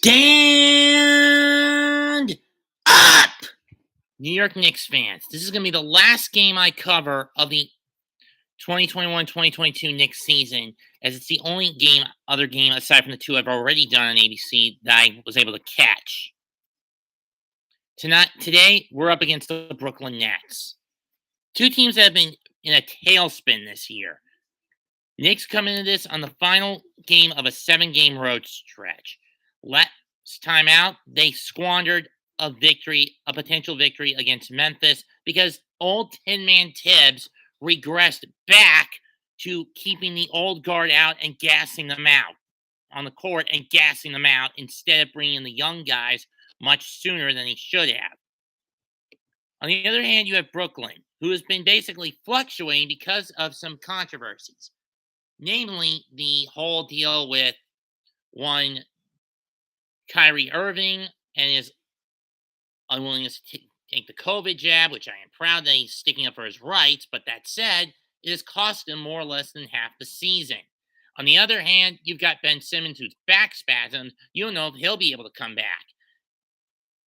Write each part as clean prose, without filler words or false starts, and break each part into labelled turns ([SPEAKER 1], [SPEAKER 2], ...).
[SPEAKER 1] Stand up, New York Knicks fans. This is going to be the last game I cover of the 2021-2022 Knicks season, as it's the only other game aside from the two I've already done on ABC that I was able to catch. Today, we're up against the Brooklyn Nets. Two teams that have been in a tailspin this year. Knicks come into this on the final game of a 7-game road stretch. Last time out, they squandered a potential victory against Memphis because old Tin Man Tibbs regressed back to keeping the old guard out and gassing them out on the court and gassing them out instead of bringing in the young guys much sooner than he should have. On the other hand, you have Brooklyn, who has been basically fluctuating because of some controversies. Namely, the whole deal with one Kyrie Irving and his unwillingness to take the COVID jab, which I am proud that he's sticking up for his rights. But that said, it has cost him more or less than half the season. On the other hand, you've got Ben Simmons, who's back spasms. You don't know if he'll be able to come back.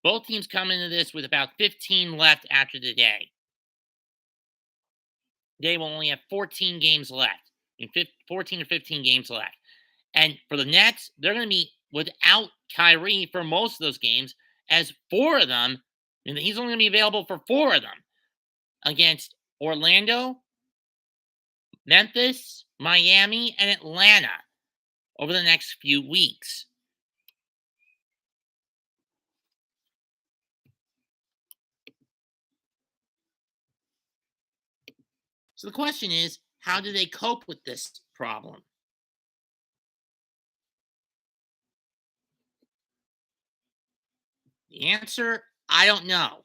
[SPEAKER 1] Both teams come into this with about 15 left after the day. They will only have 14 games left. 14 or 15 games left. And for the Nets, they're going to be without Kyrie for most of those games, as 4 of them, and he's only going to be available for 4 of them, against Orlando, Memphis, Miami, and Atlanta over the next few weeks. So the question is, how do they cope with this problem? The answer, I don't know.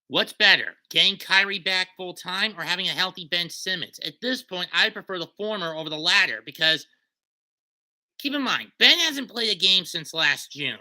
[SPEAKER 1] What's better, getting Kyrie back full time or having a healthy Ben Simmons? At this point, I prefer the former over the latter because, keep in mind, Ben hasn't played a game since last June.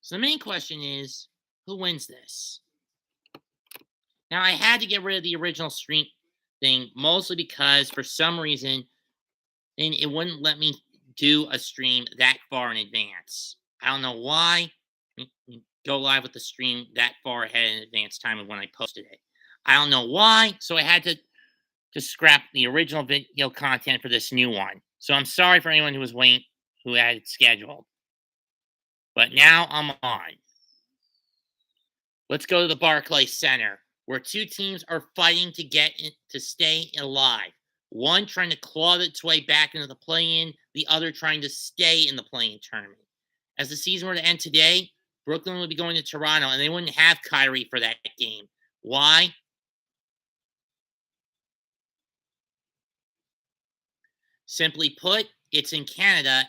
[SPEAKER 1] So the main question is, who wins this? Now, I had to get rid of the original stream thing, mostly because for some reason, and it wouldn't let me do a stream that far in advance. I don't know why. Go live with the stream that far ahead in advance time of when I posted it. I don't know why, so I had to scrap the original video content for this new one. So I'm sorry for anyone who was waiting, who had it scheduled. But now I'm on. Let's go to the Barclays Center, where two teams are fighting to stay alive. One trying to claw its way back into the play-in, the other trying to stay in the play-in tournament. As the season were to end today, Brooklyn would be going to Toronto, and they wouldn't have Kyrie for that game. Why? Simply put, it's in Canada,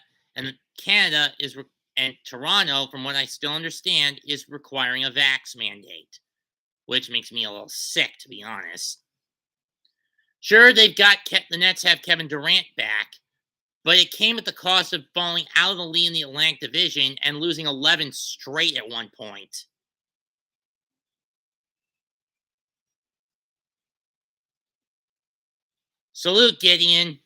[SPEAKER 1] and Toronto, from what I still understand, is requiring a vax mandate, which makes me a little sick, to be honest. Sure, the Nets have Kevin Durant back, but it came at the cost of falling out of the lead in the Atlantic Division and losing 11 straight at one point. Salute, Gideon.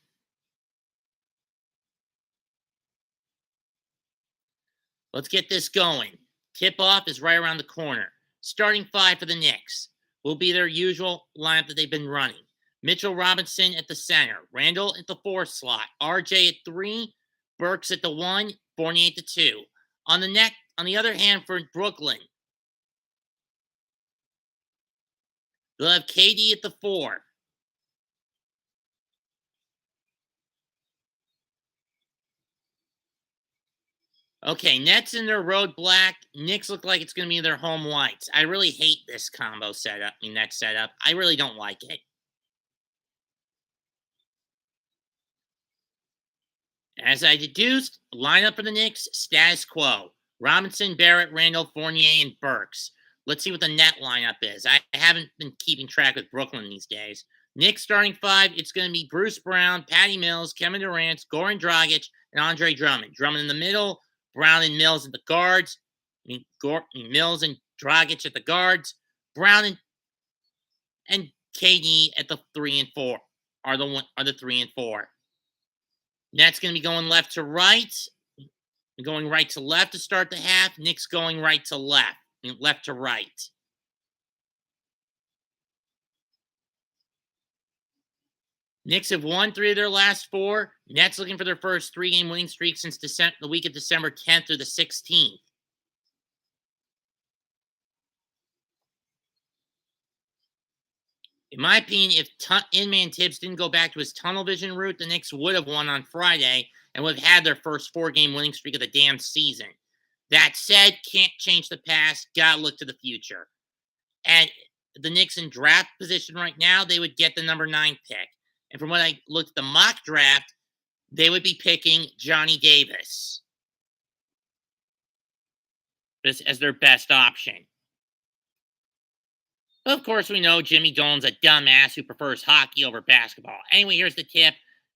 [SPEAKER 1] Let's get this going. Tip-off is right around the corner. Starting 5 for the Knicks will be their usual lineup that they've been running. Mitchell Robinson at the center, Randall at the 4 slot, RJ at 3, Burks at the 1, Fournier at the 2. On the other hand, for Brooklyn, they'll have KD at the 4. Okay, Nets in their road black. Knicks look like it's going to be their home whites. I really hate this combo setup. I mean, that setup. I really don't like it. As I deduced, lineup for the Knicks, status quo. Robinson, Barrett, Randall, Fournier, and Burks. Let's see what the net lineup is. I haven't been keeping track with Brooklyn these days. Knicks starting five, it's going to be Bruce Brown, Patty Mills, Kevin Durant, Goran Dragic, and Andre Drummond. Drummond in the middle, Brown and Mills at the guards. Mills and Dragic at the guards. Brown and KD at the 3 and 4 are the 3 and 4. Nets going to be going left to right, going right to left to start the half. Knicks going right to left, left to right. Knicks have won 3 of their last 4. Nets looking for their first 3-game winning streak since the week of December 10th through the 16th. In my opinion, if Inman Tibbs didn't go back to his tunnel vision route, the Knicks would have won on Friday and would have had their first 4-game winning streak of the damn season. That said, can't change the past. Gotta look to the future. And the Knicks in draft position right now, they would get the number 9 pick. And from what I looked at the mock draft, they would be picking Johnny Davis as their best option. Of course, we know Jimmy Dolan's a dumbass who prefers hockey over basketball. Anyway, here's the tip.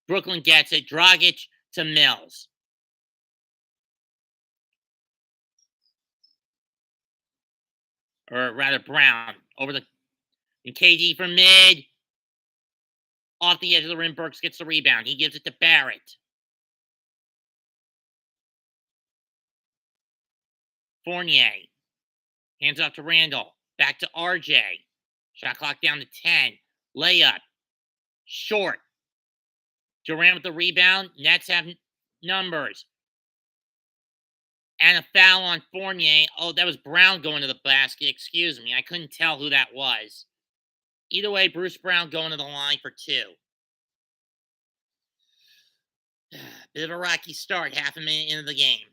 [SPEAKER 1] Brooklyn gets it. Dragic to Mills. Or rather, Brown. Over the... And KD from mid. Off the edge of the rim, Burks gets the rebound. He gives it to Barrett. Fournier. Hands off to Randall. Back to RJ. Shot clock down to 10. Layup. Short. Durant with the rebound. Nets have numbers. And a foul on Fournier. Oh, that was Brown going to the basket. Excuse me. I couldn't tell who that was. Either way, Bruce Brown going to the line for 2. Bit of a rocky start, half a minute into the game.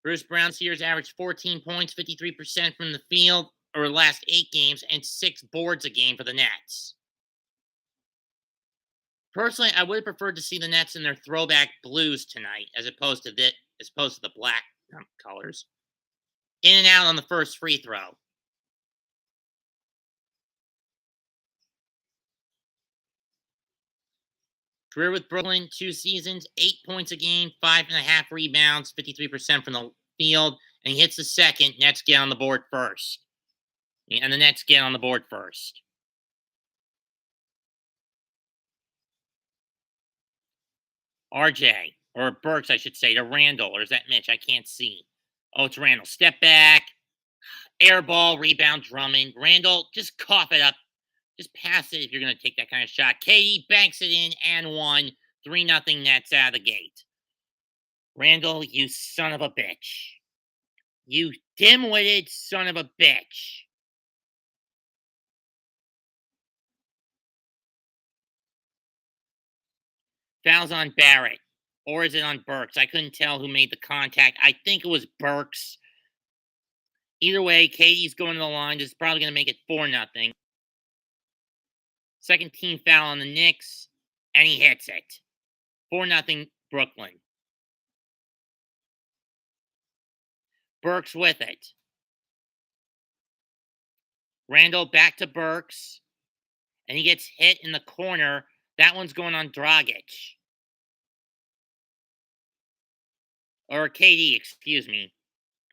[SPEAKER 1] Bruce Brown's year's averaged 14 points, 53% from the field over the last 8 games, and 6 boards a game for the Nets. Personally, I would have preferred to see the Nets in their throwback blues tonight, as opposed to the black colors. In and out on the first free throw. Career with Brooklyn, 2 seasons, 8 points a game, 5.5 rebounds, 53% from the field, and he hits the second. Nets get on the board first. And the Nets get on the board first. RJ, or Burks, I should say, to Randall, or is that Mitch? I can't see. Oh, it's Randall. Step back, air ball, rebound, Drummond. Randall, just cough it up. Just pass it if you're going to take that kind of shot. KD banks it in and 1. 3-0 Nets out of the gate. Randall, you son of a bitch. You dim-witted son of a bitch. Foul's on Barrett. Or is it on Burks? I couldn't tell who made the contact. I think it was Burks. Either way, KD's going to the line. This is probably going to make it 4-0. Second team foul on the Knicks, and he hits it. 4-0 Brooklyn. Burks with it. Randall back to Burks, and he gets hit in the corner. That one's going on Dragic. Or KD, excuse me.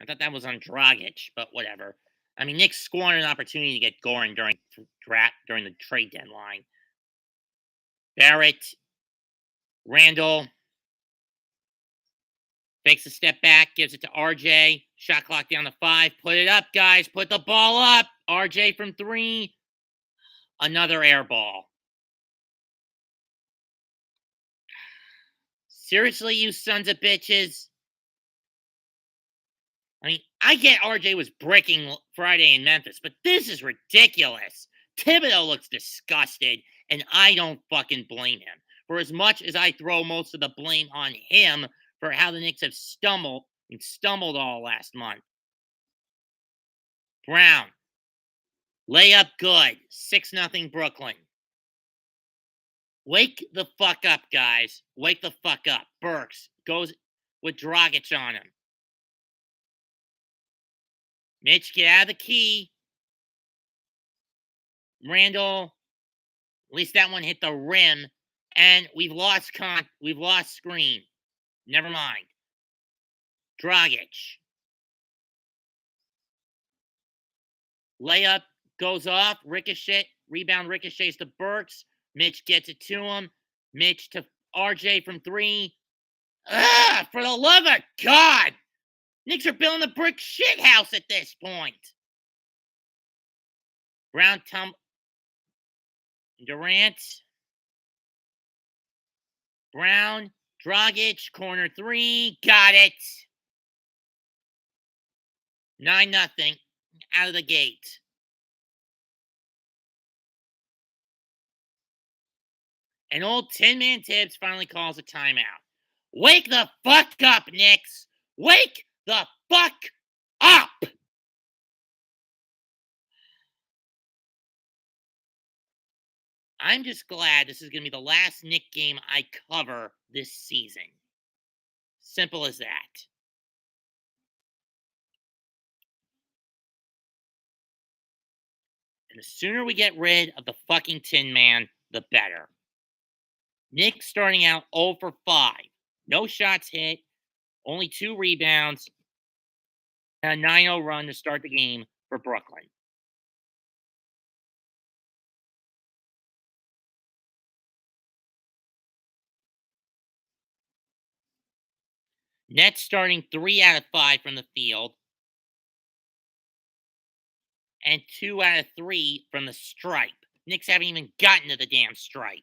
[SPEAKER 1] I thought that was on Dragic, but whatever. I mean, Knicks squandered an opportunity to get Goran during the trade deadline. Barrett, Randall, takes a step back, gives it to RJ. Shot clock down to 5. Put it up, guys. Put the ball up. RJ from 3. Another air ball. Seriously, you sons of bitches? I mean, I get RJ was breaking Friday in Memphis, but this is ridiculous. Thibodeau looks disgusted, and I don't fucking blame him. For as much as I throw most of the blame on him for how the Knicks have stumbled and stumbled all last month. Brown, layup good. 6-0 Brooklyn. Wake the fuck up, guys. Wake the fuck up. Burks goes with Dragic on him. Mitch, get out of the key. Randall, at least that one hit the rim. And we've lost screen. Never mind. Dragic. Layup goes off. Ricochet. Rebound ricochets to Burks. Mitch gets it to him. Mitch to RJ from 3. For the love of God! Knicks are building a brick shit house at this point. Brown Durant. Brown. Dragic. Corner 3. Got it. 9-0. Out of the gate. And old Tin Man Tibbs finally calls a timeout. Wake the fuck up, Knicks! Wake the fuck up! I'm just glad this is going to be the last Knick game I cover this season. Simple as that. And the sooner we get rid of the fucking Tin Man, the better. Knicks starting out 0 for 5. No shots hit, only 2 rebounds, and a 9-0 run to start the game for Brooklyn. Nets starting 3 out of 5 from the field, and 2 out of 3 from the stripe. Knicks haven't even gotten to the damn stripe.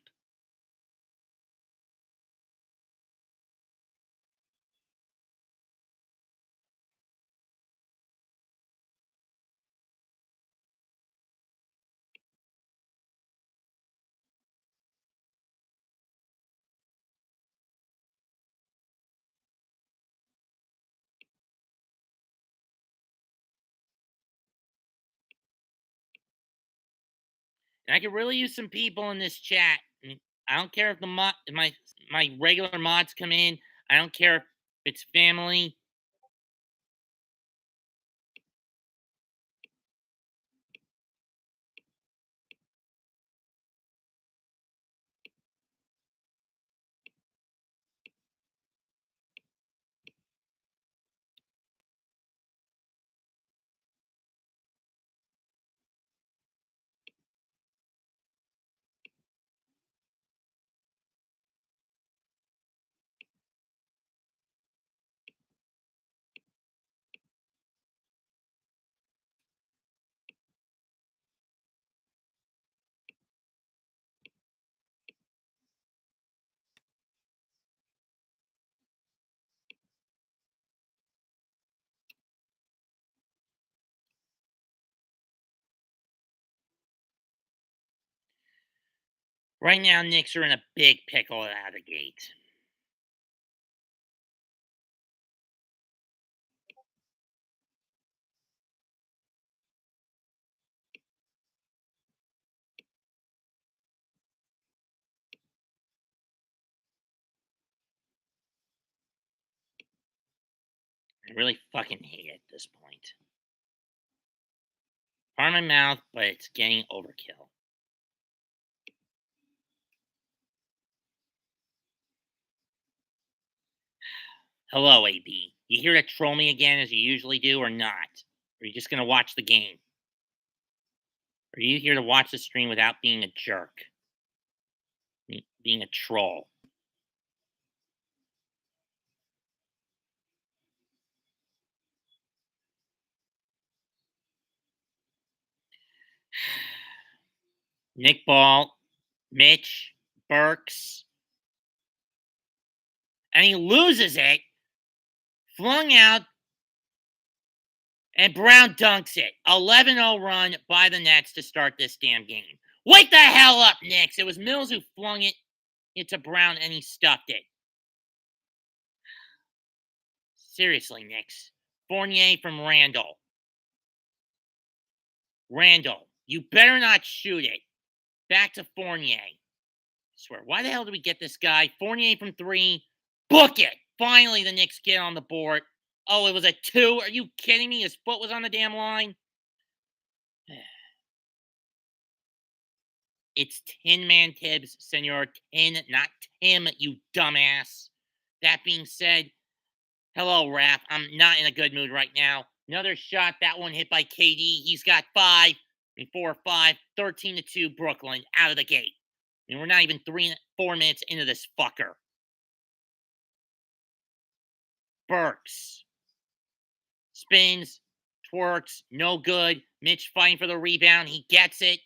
[SPEAKER 1] And I could really use some people in this chat. I don't care if my regular mods come in. I don't care if it's family. Right now, Knicks are in a big pickle out of the gate. I really fucking hate it at this point. Pardon my mouth, but it's getting overkill. Hello, AB. You here to troll me again as you usually do or not? Or are you just going to watch the game? Or are you here to watch the stream without being a jerk? Being a troll? Nick Ball, Mitch, Burks. And he loses it. Flung out. And Brown dunks it. 11-0 run by the Nets to start this damn game. Wake the hell up, Knicks. It was Mills who flung it into Brown and he stuffed it. Seriously, Knicks. Fournier from Randall. Randall, you better not shoot it. Back to Fournier. I swear, why the hell did we get this guy? Fournier from three. Book it. Finally, the Knicks get on the board. Oh, it was a two. Are you kidding me? His foot was on the damn line. It's Tin Man Tibbs, Senor Tin, not Tim, you dumbass. That being said, hello, Raph. I'm not in a good mood right now. Another shot, that one hit by KD. He's got 5, and 4 or 5, 13-2 Brooklyn out of the gate. And we're not even 4 minutes into this fucker. Burks. Spins, twerks, no good. Mitch fighting for the rebound. He gets it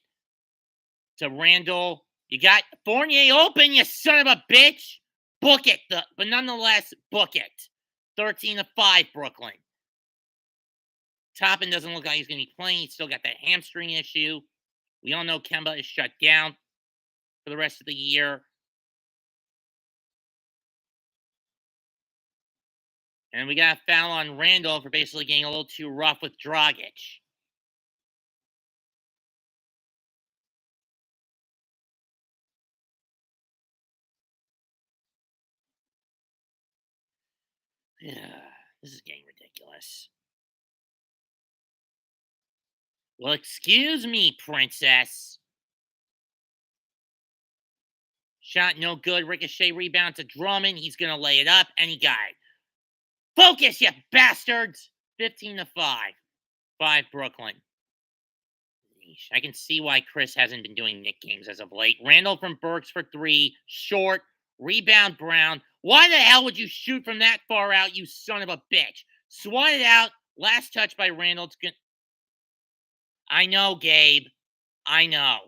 [SPEAKER 1] to Randall. You got Fournier open, you son of a bitch. Book it, but nonetheless, book it. 13-5 Brooklyn. Toppin doesn't look like he's going to be playing. He's still got that hamstring issue. We all know Kemba is shut down for the rest of the year. And we got a foul on Randall for basically getting a little too rough with Dragic. Yeah, this is getting ridiculous. Well, excuse me, princess. Shot no good. Ricochet rebound to Drummond. He's going to lay it up, and he got it. Focus, you bastards! 15-5. 5 Brooklyn. I can see why Chris hasn't been doing Knick games as of late. Randall from Burks for 3. Short. Rebound Brown. Why the hell would you shoot from that far out, you son of a bitch? Swat it out. Last touch by Randall. It's good. I know, Gabe. I know.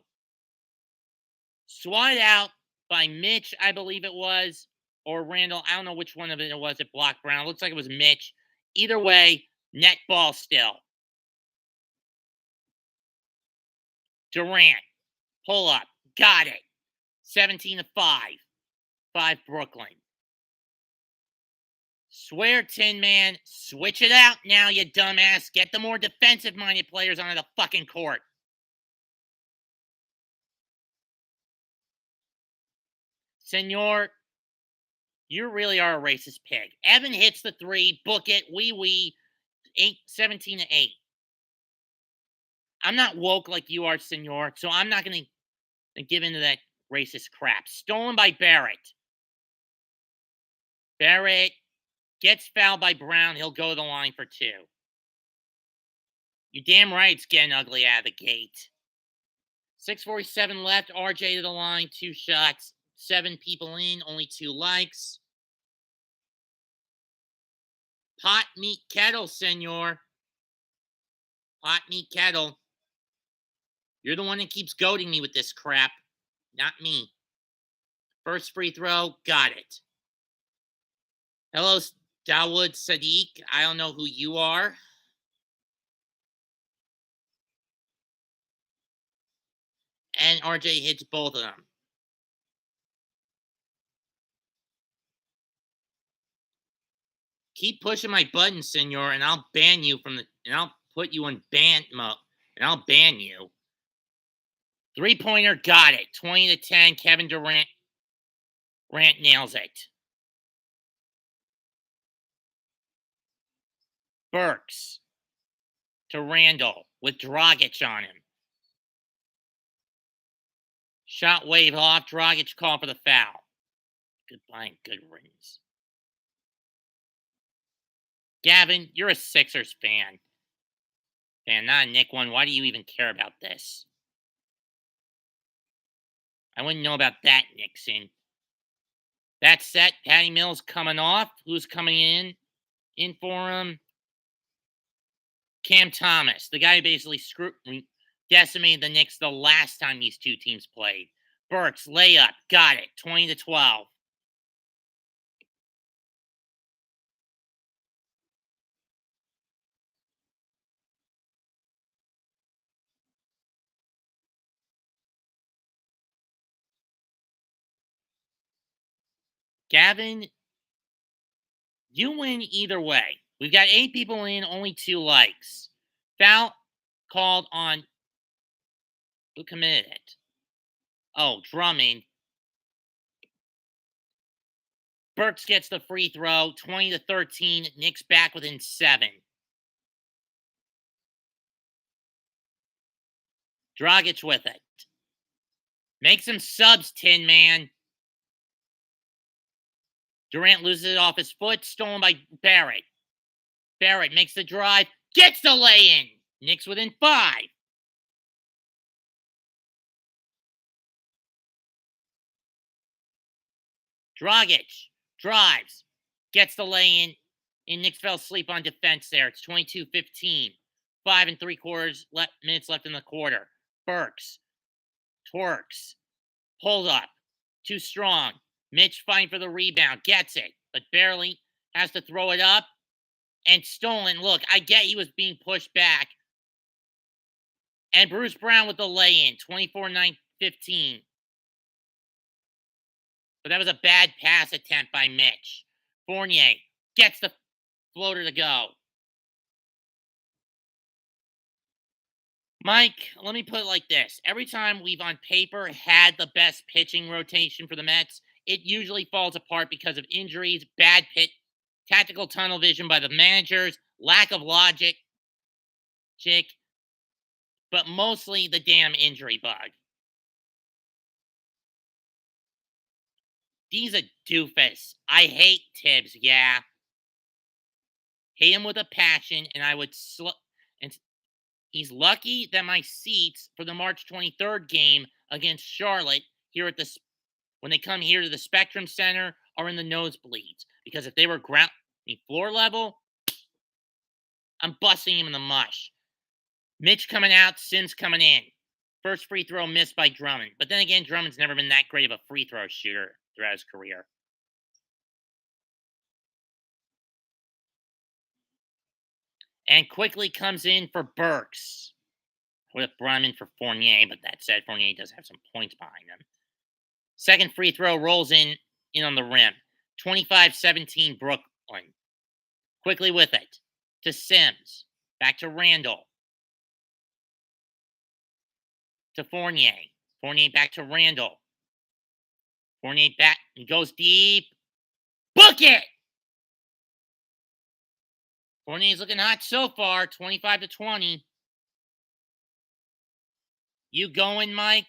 [SPEAKER 1] Swat out by Mitch, I believe it was, or Randall. I don't know which one of it was. It blocked Brown. Looks like it was Mitch. Either way, net ball still. Durant, pull up. Got it. 17-5. 5 Brooklyn. Swear, Tin Man. Switch it out now, you dumbass. Get the more defensive-minded players onto the fucking court. Senor, you really are a racist pig. Evan hits the 3. Book it. Wee. 17-8. I'm not woke like you are, Senor, so I'm not going to give into that racist crap. Stolen by Barrett. Barrett gets fouled by Brown. He'll go to the line for 2. You damn right it's getting ugly out of the gate. 6:47 left. RJ to the line. 2 shots. 7 people in. Only 2 likes. Pot meat kettle, Senor. Pot meat kettle. You're the one that keeps goading me with this crap. Not me. First free throw. Got it. Hello, Dawood Sadiq. I don't know who you are. And RJ hits both of them. Keep pushing my button, Senor, and I'll ban you from the. And I'll put you in ban mode. And I'll ban you. 3-pointer, got it. 20-10. Kevin Durant. Durant nails it. Burks to Randall with Dragic on him. Shot wave off. Dragic call for the foul. Goodbye and good riddance. Gavin, you're a Sixers fan. Not a Knick one. Why do you even care about this? I wouldn't know about that, Nixon. That's set. Patty Mills coming off. Who's coming in? In for him? Cam Thomas, the guy who basically decimated the Knicks the last time these two teams played. Burks, layup. Got it. 20-12. Gavin You win either way. We've got 8 people in, only 2 likes. Foul called on who committed it? Oh, Drummond. Burks gets the free throw, 20-13. Knicks back within 7. Dragic with it. Make some subs, Tin Man. Durant loses it off his foot, stolen by Barrett. Barrett makes the drive, gets the lay-in. Knicks within 5. Dragic drives, gets the lay-in, and Knicks fell asleep on defense there. It's 22-15. 5 3/4 minutes left in the quarter. Burks twerks, pulls up, too strong. Mitch fighting for the rebound, gets it, but barely has to throw it up and stolen. Look, I get he was being pushed back. And Bruce Brown with the lay-in, 24-9-15. But that was a bad pass attempt by Mitch. Fournier gets the floater to go. Mike, let me put it like this. Every time we've on paper had the best pitching rotation for the Mets, it usually falls apart because of injuries, bad tactical tunnel vision by the managers, lack of logic, but mostly the damn injury bug. He's a doofus. I hate Tibbs, yeah. Hate him with a passion, and I would and he's lucky that my seats for the March 23rd game against Charlotte here at when they come here to the Spectrum Center are in the nosebleeds. Because if they were floor level, I'm busting him in the mush. Mitch coming out, Sims coming in. First free throw missed by Drummond. But then again, Drummond's never been that great of a free throw shooter throughout his career. And quickly comes in for Burks. Would have brought him in for Fournier, but that said, Fournier does have some points behind him. Second free throw rolls in on the rim. 25-17 Brooklyn. Quickly with it. To Sims. Back to Randall. To Fournier. Fournier back to Randall. Fournier back and goes deep. Book it! Fournier's looking hot so far. 25-20. You going, Mike?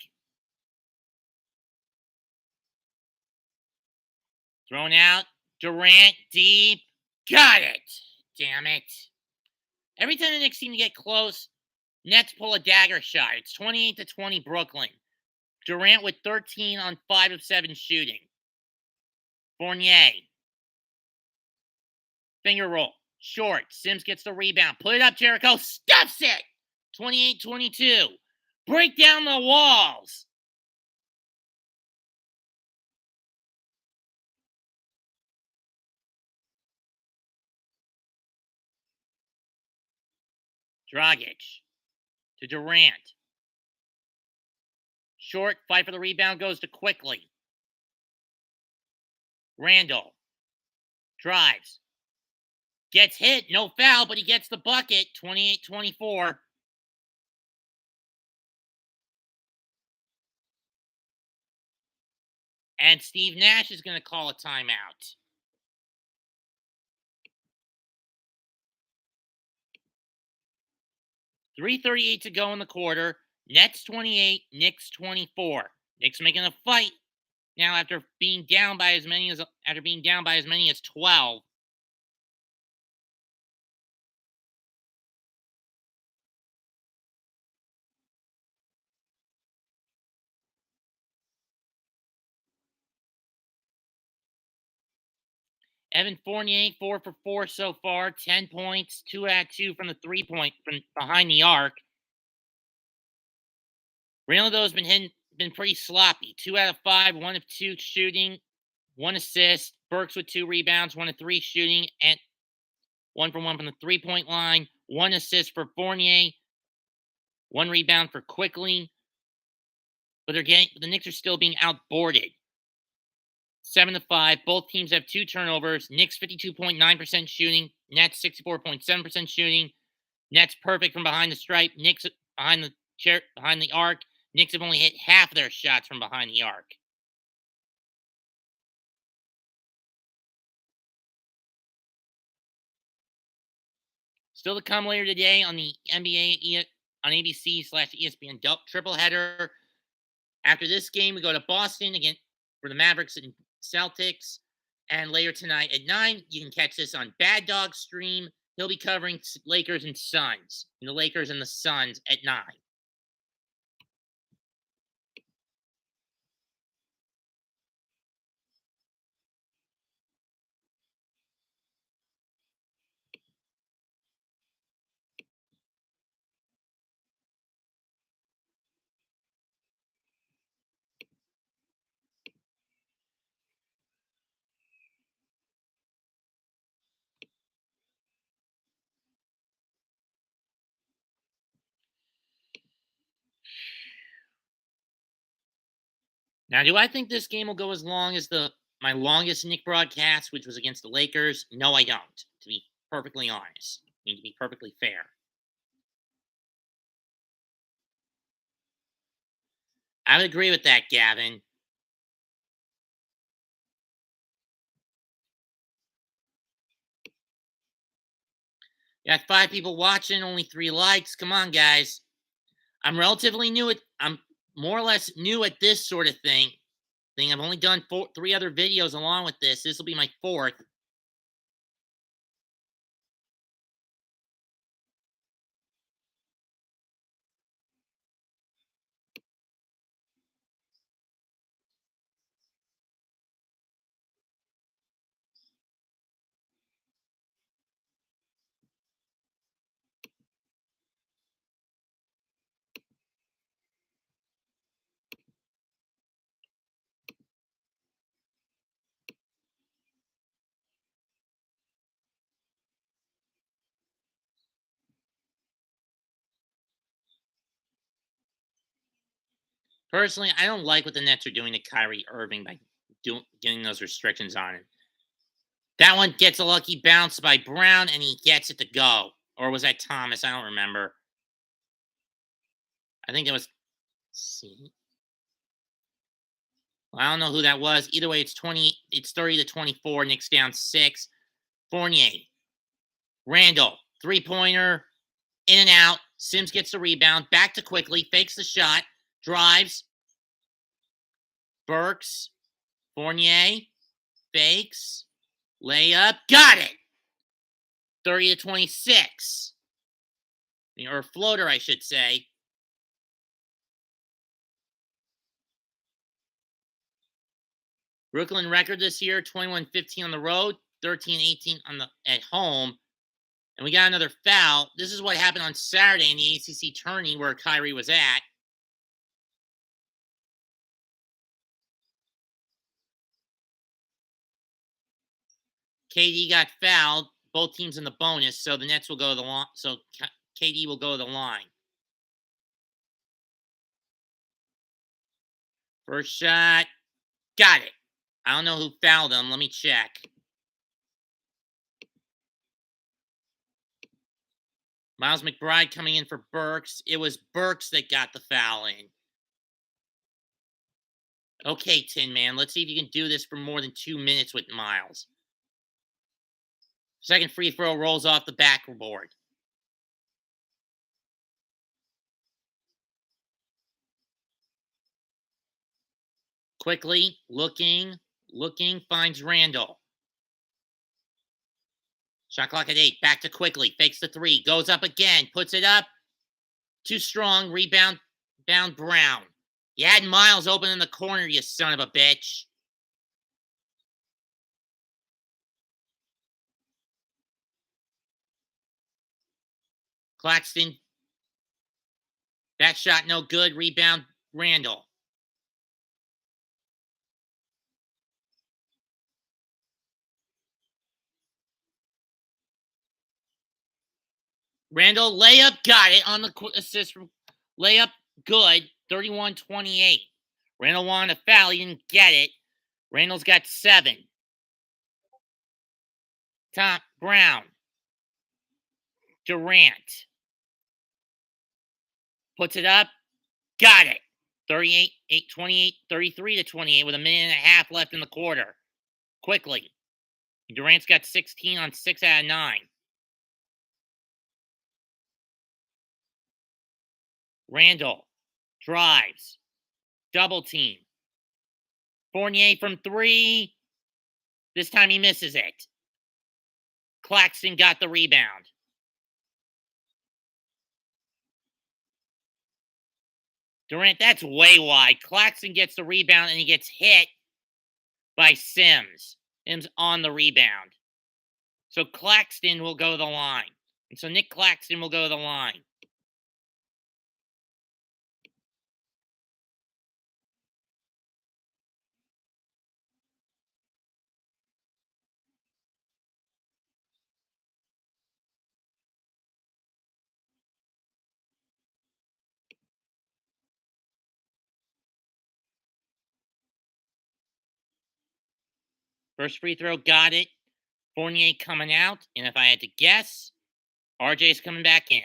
[SPEAKER 1] Thrown out. Durant deep. Got it. Damn it. Every time the Knicks seem to get close, Nets pull a dagger shot. It's 28-20 Brooklyn. Durant with 13 on 5 of 7 shooting. Fournier. Finger roll. Short. Sims gets the rebound. Put it up, Jericho. Stuffs it. 28-22. Break down the walls. Dragic to Durant. Short, fight for the rebound, goes to Quickly. Randall drives. Gets hit, no foul, but he gets the bucket. 28-24. And Steve Nash is going to call a timeout. .338 to go in the quarter. Nets 28, Knicks 24. Knicks making a fight now after being down by as many as 12. Evan Fournier, 4 for 4 so far, 10 points, 2 out of 2 from the 3-point from behind the arc. Ronaldo's been pretty sloppy. 2 out of 5, 1 of 2 shooting, 1 assist. Burks with 2 rebounds, 1 of 3 shooting, and 1 for 1 from the 3-point line. 1 assist for Fournier, 1 rebound for Quickly. But the Knicks are still being outboarded. 7-5. Both teams have 2 turnovers. Knicks 52.9% shooting. Nets 64.7% shooting. Nets perfect from behind the stripe. Knicks behind the arc. Knicks have only hit half of their shots from behind the arc. Still to come later today on the NBA on ABC/ESPN triple header. After this game, we go to Boston again for the Mavericks and Celtics. And later tonight at 9, you can catch this on Bad Dog Stream. He'll be covering Lakers and Suns. And the Lakers and the Suns at 9. Now, do I think this game will go as long as my longest Nick broadcast, which was against the Lakers? No, I don't. To be perfectly honest, I mean, to be perfectly fair, I would agree with that, Gavin. Got 5 people watching, only 3 likes. Come on, guys. I'm relatively new at. I'm more or less new at this sort of thing. I've only done 3 other videos along with this. This will be my 4th. Personally, I don't like what the Nets are doing to Kyrie Irving by getting those restrictions on him. That one gets a lucky bounce by Brown, and he gets it to go. Or was that Thomas? I don't remember. I think it was. See, well, I don't know who that was. Either way, it's 20. It's 30-24. Knicks down 6. Fournier, Randall, 3-pointer, in and out. Sims gets the rebound. Back to quickly. Fakes the shot. Drives. Burks. Fournier. Fakes. Layup. Got it. 30-26. Or floater, I should say. Brooklyn record this year, 21-15 on the road, 13-18 at home. And we got another foul. This is what happened on Saturday in the ACC tourney where Kyrie was at. KD got fouled. Both teams in the bonus, so the Nets will go to the line. So KD will go to the line. First shot. Got it. I don't know who fouled him. Let me check. Miles McBride coming in for Burks. It was Burks that got the foul in. Okay, Tin Man. Let's see if you can do this for more than 2 minutes with Miles. Second free throw rolls off the backboard. Quickly, looking, finds Randall. Shot clock at 8. Back to quickly. Fakes the 3. Goes up again. Puts it up. Too strong. Rebound. Bound Brown. You had Miles open in the corner, you son of a bitch. Claxton. That shot no good. Rebound Randall. Randall layup, got it on the assist from layup, good, 31-28. Randall wanted a foul, he didn't get it. Randall's got 7. Tom Brown. Durant. Puts it up. Got it. 38, 8, 28, 33 to 28 with a minute and a half left in the quarter. Quickly. Durant's got 16 on 6 out of 9. Randall drives. Double team. Fournier from 3. This time he misses it. Claxton got the rebound. Durant, that's way wide. Claxton gets the rebound and he gets hit by Sims. Sims on the rebound. So Claxton will go to the line. And so Nick Claxton will go to the line. First free throw, got it. Fournier coming out. And if I had to guess, RJ's coming back in.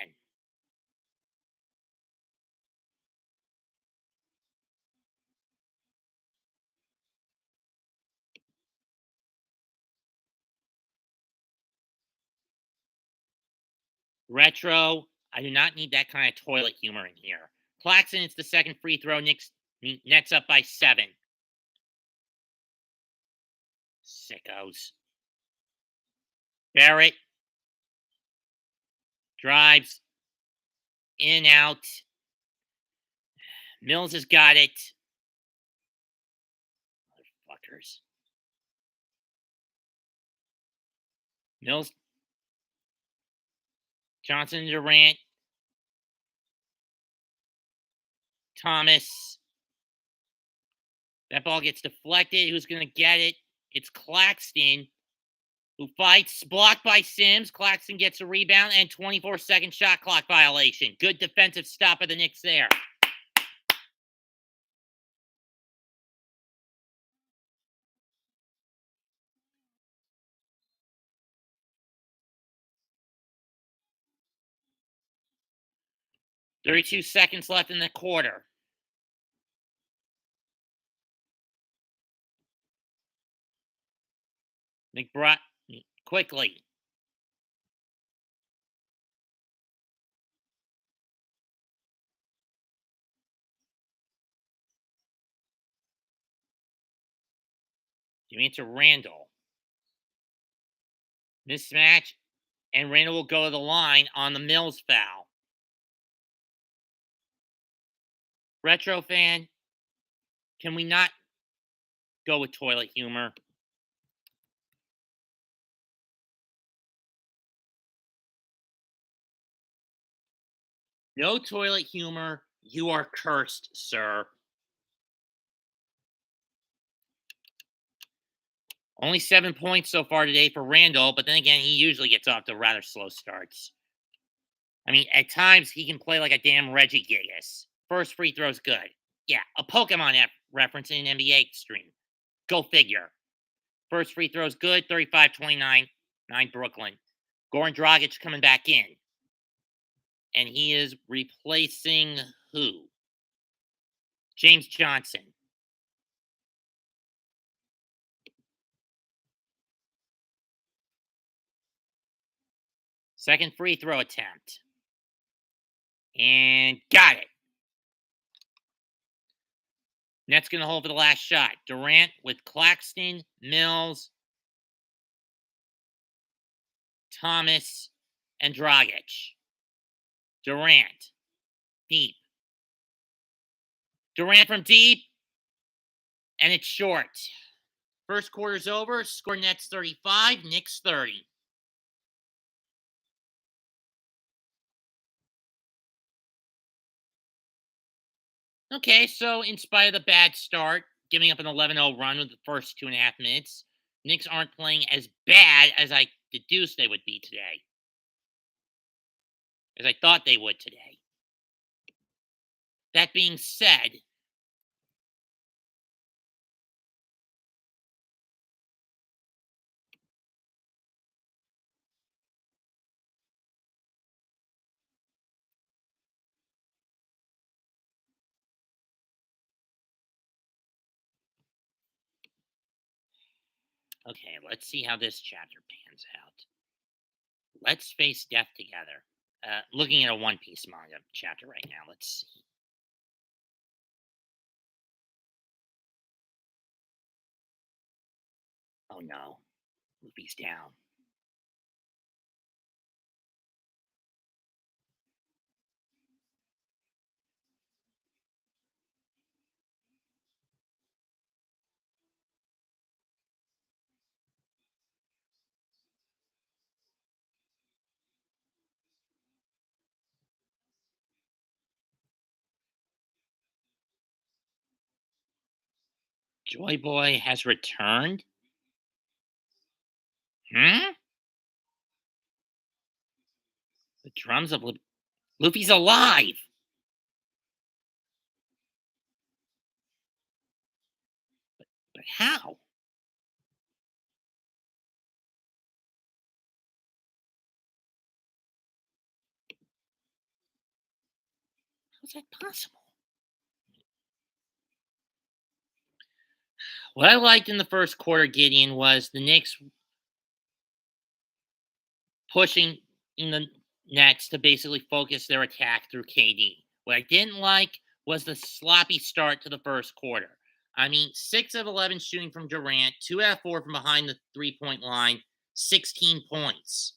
[SPEAKER 1] Retro. I do not need that kind of toilet humor in here. Claxton, it's the second free throw. Nets up by 7. Sickos. Barrett drives in and out. Mills has got it. Motherfuckers. Mills. Johnson, Durant. Thomas. That ball gets deflected. Who's going to get it? It's Claxton, who fights. Blocked by Sims. Claxton gets a rebound and 24-second shot clock violation. Good defensive stop of the Knicks there. "32 seconds left in the quarter. McBride, quickly. Give it to Randall. Mismatch, and Randall will go to the line on the Mills foul. Retro fan, can we not go with toilet humor? No toilet humor. You are cursed, sir. Only 7 points so far today for Randall, but then again, he usually gets off to rather slow starts. I mean, at times he can play like a damn Reggie Gigas. First free throw's good. Yeah, a Pokemon reference in an NBA stream. Go figure. First free throw's good. 35-29, 9 Brooklyn. Goran Dragic coming back in. And he is replacing who? James Johnson. Second free throw attempt. And got it. Nets going to hold for the last shot. Durant with Claxton, Mills, Thomas, and Dragic. Durant. Deep. Durant from deep. And it's short. First quarter's over. Score Nets 35, Knicks 30. Okay, so in spite of the bad start, giving up an 11-0 run with the first 2.5 minutes, Knicks aren't playing as bad as I deduced they would be today. As I thought they would today. That being said, Okay, let's see how this chapter pans out. Let's face death together. Looking at a One Piece manga chapter right now. Let's see. Oh no, Luffy's down. Joy Boy has returned. Hmm? The drums of Luffy's alive. But how? How's that possible? What I liked in the first quarter, Gideon, was the Knicks pushing in the Nets to basically focus their attack through KD. What I didn't like was the sloppy start to the first quarter. I mean, 6 of 11 shooting from Durant, 2 out of 4 from behind the 3-point line, 16 points.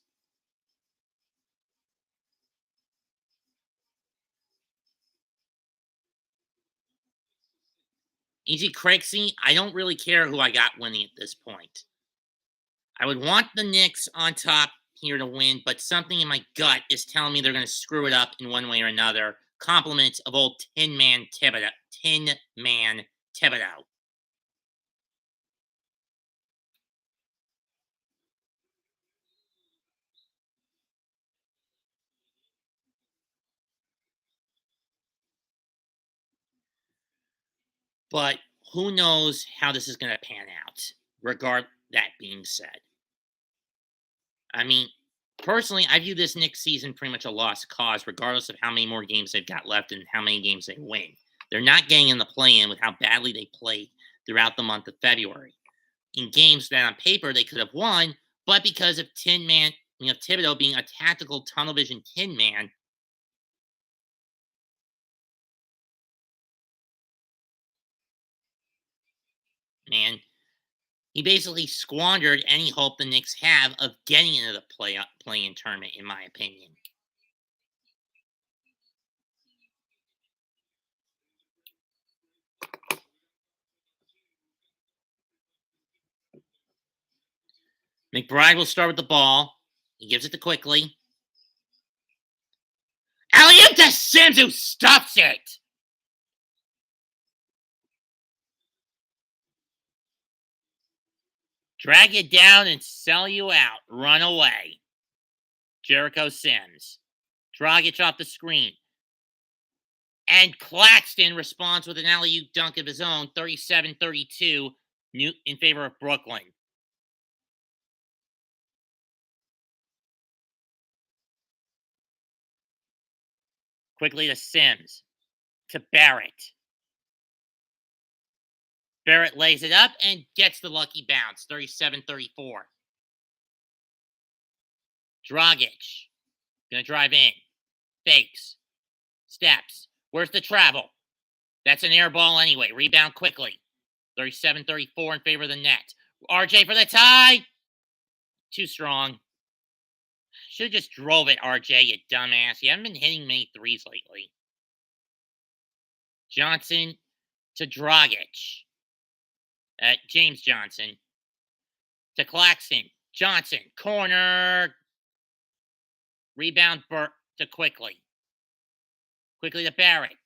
[SPEAKER 1] E.G. Craigsy, I don't really care who I got winning at this point. I would want the Knicks on top here to win, but something in my gut is telling me they're going to screw it up in one way or another. Compliments of old Tin Man Thibodeau. Tin Man Thibodeau. But who knows how this is going to pan out, regard that being said. I mean, personally, I view this Knicks season pretty much a lost cause, regardless of how many more games they've got left and how many games they win. They're not getting in the play in with how badly they played throughout the month of February. In games that on paper they could have won, but because of Tin Man, Thibodeau being a tactical tunnel vision Tin Man, man, he basically squandered any hope the Knicks have of getting into the play-in tournament, in my opinion. McBride will start with the ball. He gives it to Quickly. Elliot to Sims, who stuffs it. Drag you down and sell you out. Run away. Jericho Sims. Dragic off the screen. And Claxton responds with an alley-oop dunk of his own, 37-32, in favor of Brooklyn. Quickly to Sims. To Barrett. Barrett lays it up and gets the lucky bounce, 37-34. Dragic. Gonna drive in. Fakes. Steps. Where's the travel? That's an air ball anyway. Rebound Quickly. 37-34 in favor of the net. RJ for the tie. Too strong. Should have just drove it, RJ, you dumbass. You haven't been hitting many threes lately. Johnson to Dragic. James Johnson to Claxton. Johnson, corner. Rebound Burt to Quickly. Quickly to Barrett.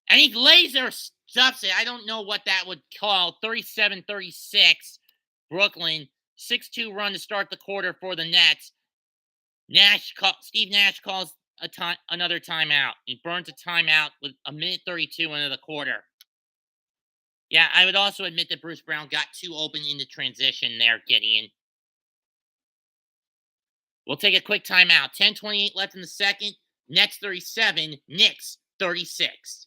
[SPEAKER 1] And he laser stuffs it. I don't know what that would call. 37-36. Brooklyn. 6-2 run to start the quarter for the Nets. Steve Nash calls another timeout. He burns a timeout with a minute 32 into the quarter. Yeah, I would also admit that Bruce Brown got too open in the transition there, Gideon. We'll take a quick timeout. 10:28 left in the second. Nets 37, Knicks 36.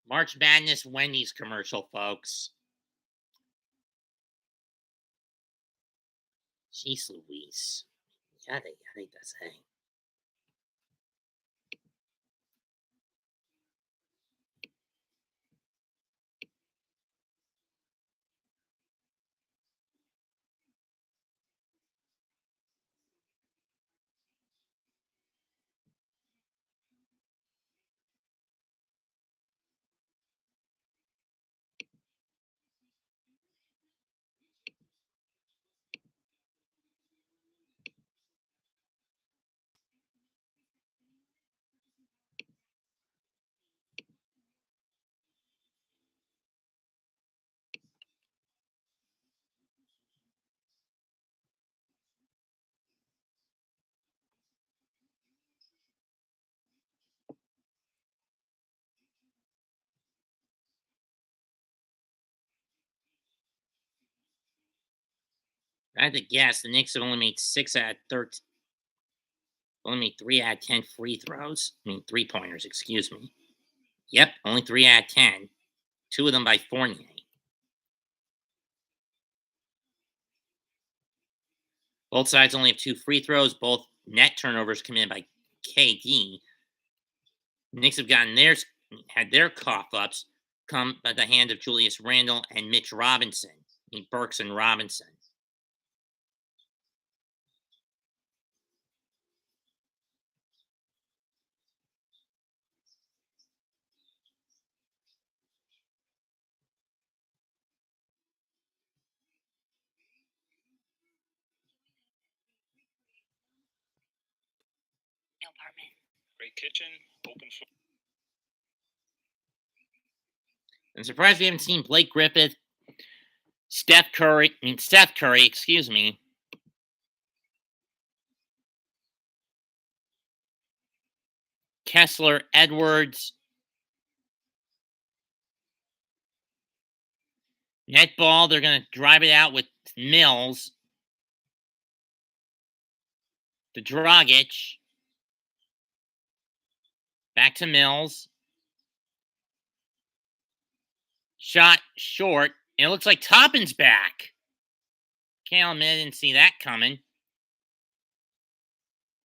[SPEAKER 1] March Madness Wendy's commercial, folks. Jeez Louise. Yada yada say. I had to guess the Knicks have only made 6 out of 13. Only made 3 out of 10 free throws. I mean, 3-pointers, excuse me. Yep, only 3 out of 10. 2 of them by Fournier. Both sides only have 2 free throws. Both net turnovers committed by KD. Knicks have had their cough ups come by the hand of Julius Randle and Mitch Robinson. I mean, Burks and Robinson.
[SPEAKER 2] Great kitchen, open floor.
[SPEAKER 1] I'm surprised we haven't seen Blake Griffith, Seth Curry, excuse me. Kessler, Edwards. Net ball, they're going to drive it out with Mills. To Dragic. Back to Mills. Shot short. And it looks like Toppin's back. Can't admit I didn't see that coming.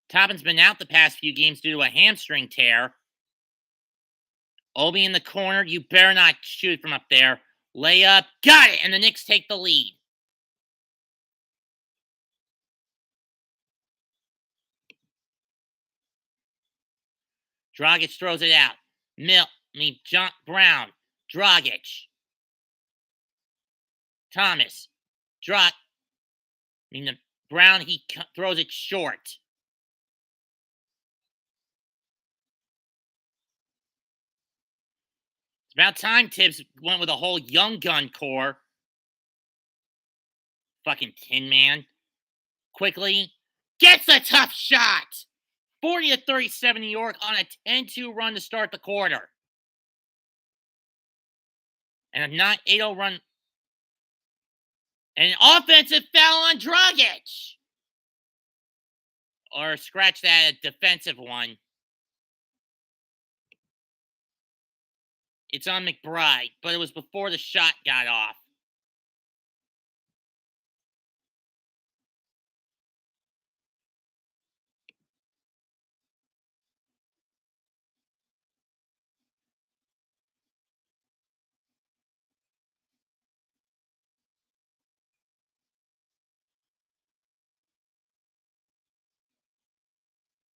[SPEAKER 1] Toppin's been out the past few games due to a hamstring tear. Obi in the corner. You better not shoot from up there. Layup. Got it. And the Knicks take the lead. Dragic throws it out. John Brown. Dragic. Thomas. Brown, he throws it short. It's about time Tibbs went with a whole young gun core. Fucking Tin Man. Quickly gets a tough shot. 40-37 New York on a 10-2 run to start the quarter. And a 8-0 run. And an offensive foul on Dragic. Or scratch that, a defensive one. It's on McBride, but it was before the shot got off.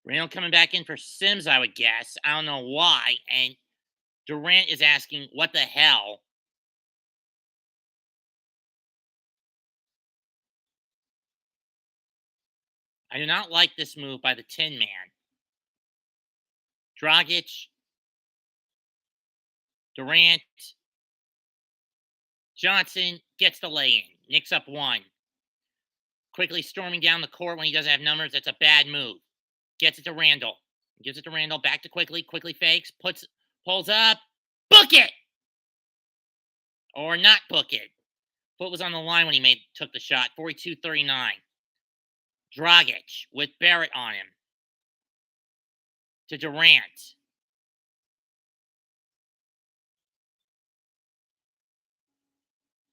[SPEAKER 1] Randall coming back in for Sims, I would guess. I don't know why. And Durant is asking, what the hell? I do not like this move by the Tin Man. Dragic. Durant. Johnson gets the lay-in. Knicks up 1. Quickly storming down the court when he doesn't have numbers. That's a bad move. Gets it to Randall. Gives it to Randall. Back to Quickly. Quickly fakes. Pulls up. Book it! Or not book it. Foot was on the line when he took the shot. 42-39. Dragic with Barrett on him. To Durant.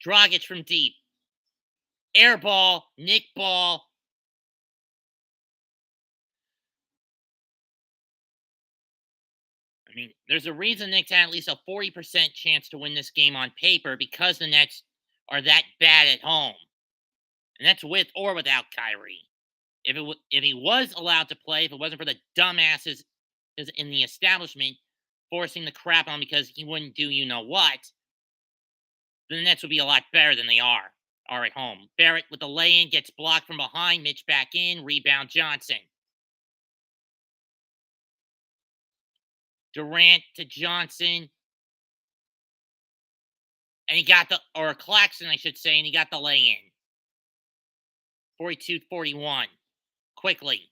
[SPEAKER 1] Dragic from deep. Air ball, Nick ball. I mean, there's a reason Knicks had at least a 40% chance to win this game on paper because the Nets are that bad at home. And that's with or without Kyrie. If he was allowed to play, if it wasn't for the dumbasses in the establishment forcing the crap on him because he wouldn't do you know what, then the Nets would be a lot better than they are at home. Barrett with the lay-in gets blocked from behind, Mitch back in, rebound Johnson. Durant to Johnson. And he got or Claxton, I should say, and he got the lay-in. 42-41. Quickly.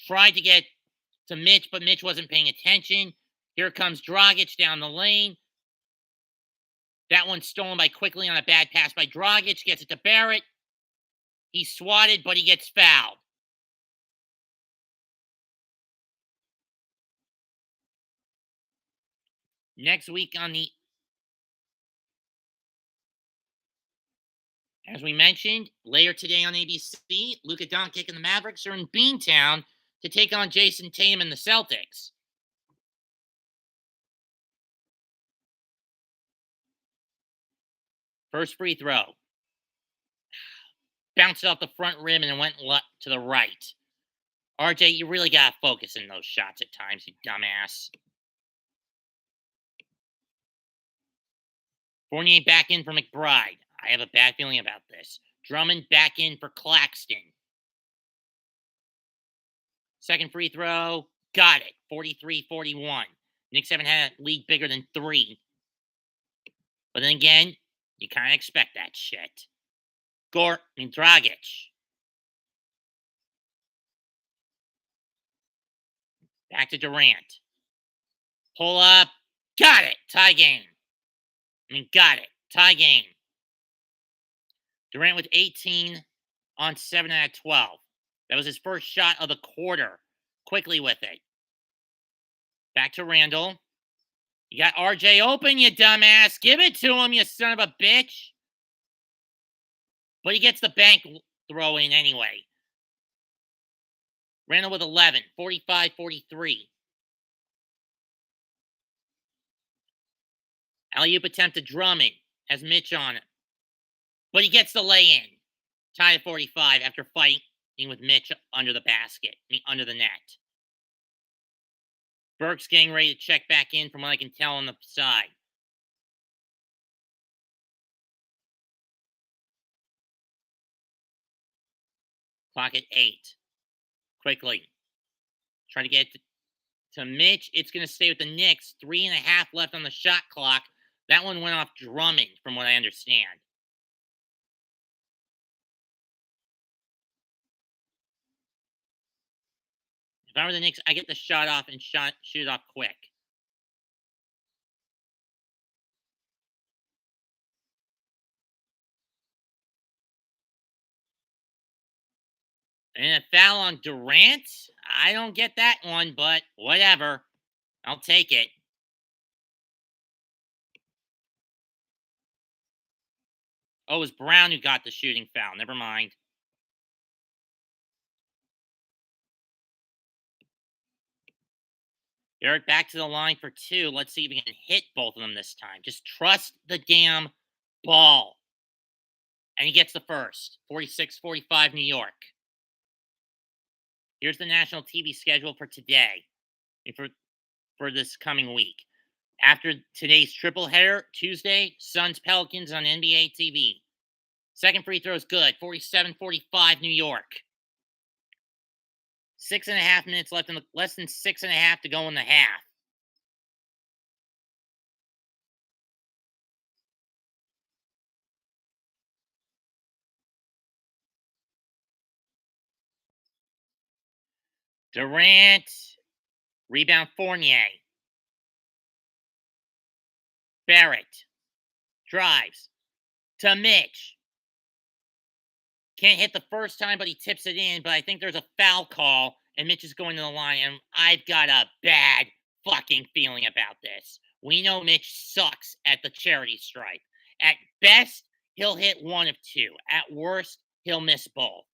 [SPEAKER 1] Tried to get to Mitch, but Mitch wasn't paying attention. Here comes Dragic down the lane. That one's stolen by Quickly on a bad pass by Dragic. Gets it to Barrett. He's swatted, but he gets fouled. Next week as we mentioned, later today on ABC, Luka Doncic and the Mavericks are in Beantown to take on Jason Tatum and the Celtics. First free throw. Bounced off the front rim and went to the right. RJ, you really got to focus in those shots at times, you dumbass. Fournier back in for McBride. I have a bad feeling about this. Drummond back in for Claxton. Second free throw. Got it. 43-41. Knicks haven't had a lead bigger than 3. But then again, you kind of expect that shit. Dragic. Back to Durant. Pull up. Got it. Tie game. Got it. Tie game. Durant with 18 on 7 out of 12. That was his first shot of the quarter. Quickly with it. Back to Randall. You got RJ open, you dumbass. Give it to him, you son of a bitch. But he gets the bank throw in anyway. Randall with 11. 45-43. Alley-oop attempt to Drummond. Has Mitch on it. But he gets the lay-in. Tie at 45 after fighting with Mitch under the basket. Under the net. Burke's getting ready to check back in from what I can tell on the side. Clock at 8. Quickly. Try to get it to Mitch. It's going to stay with the Knicks. 3.5 left on the shot clock. That one went off Drummond, from what I understand. If I were the Knicks, I get the shot off and shoot it off quick. And a foul on Durant? I don't get that one, but whatever. I'll take it. Oh, it was Brown who got the shooting foul. Never mind. Eric back to the line for 2. Let's see if we can hit both of them this time. Just trust the damn ball. And he gets the first. 46-45 New York. Here's the national TV schedule for today. For this coming week. After today's triple header, Tuesday, Suns Pelicans on NBA TV. Second free throw is good. 47-45 New York. 6.5 minutes left in the less than 6.5 to go in the half. Durant. Rebound Fournier. Barrett. Drives. To Mitch. Can't hit the first time, but he tips it in. But I think there's a foul call, and Mitch is going to the line, and I've got a bad fucking feeling about this. We know Mitch sucks at the charity stripe. At best, he'll hit one of two. At worst, he'll miss both.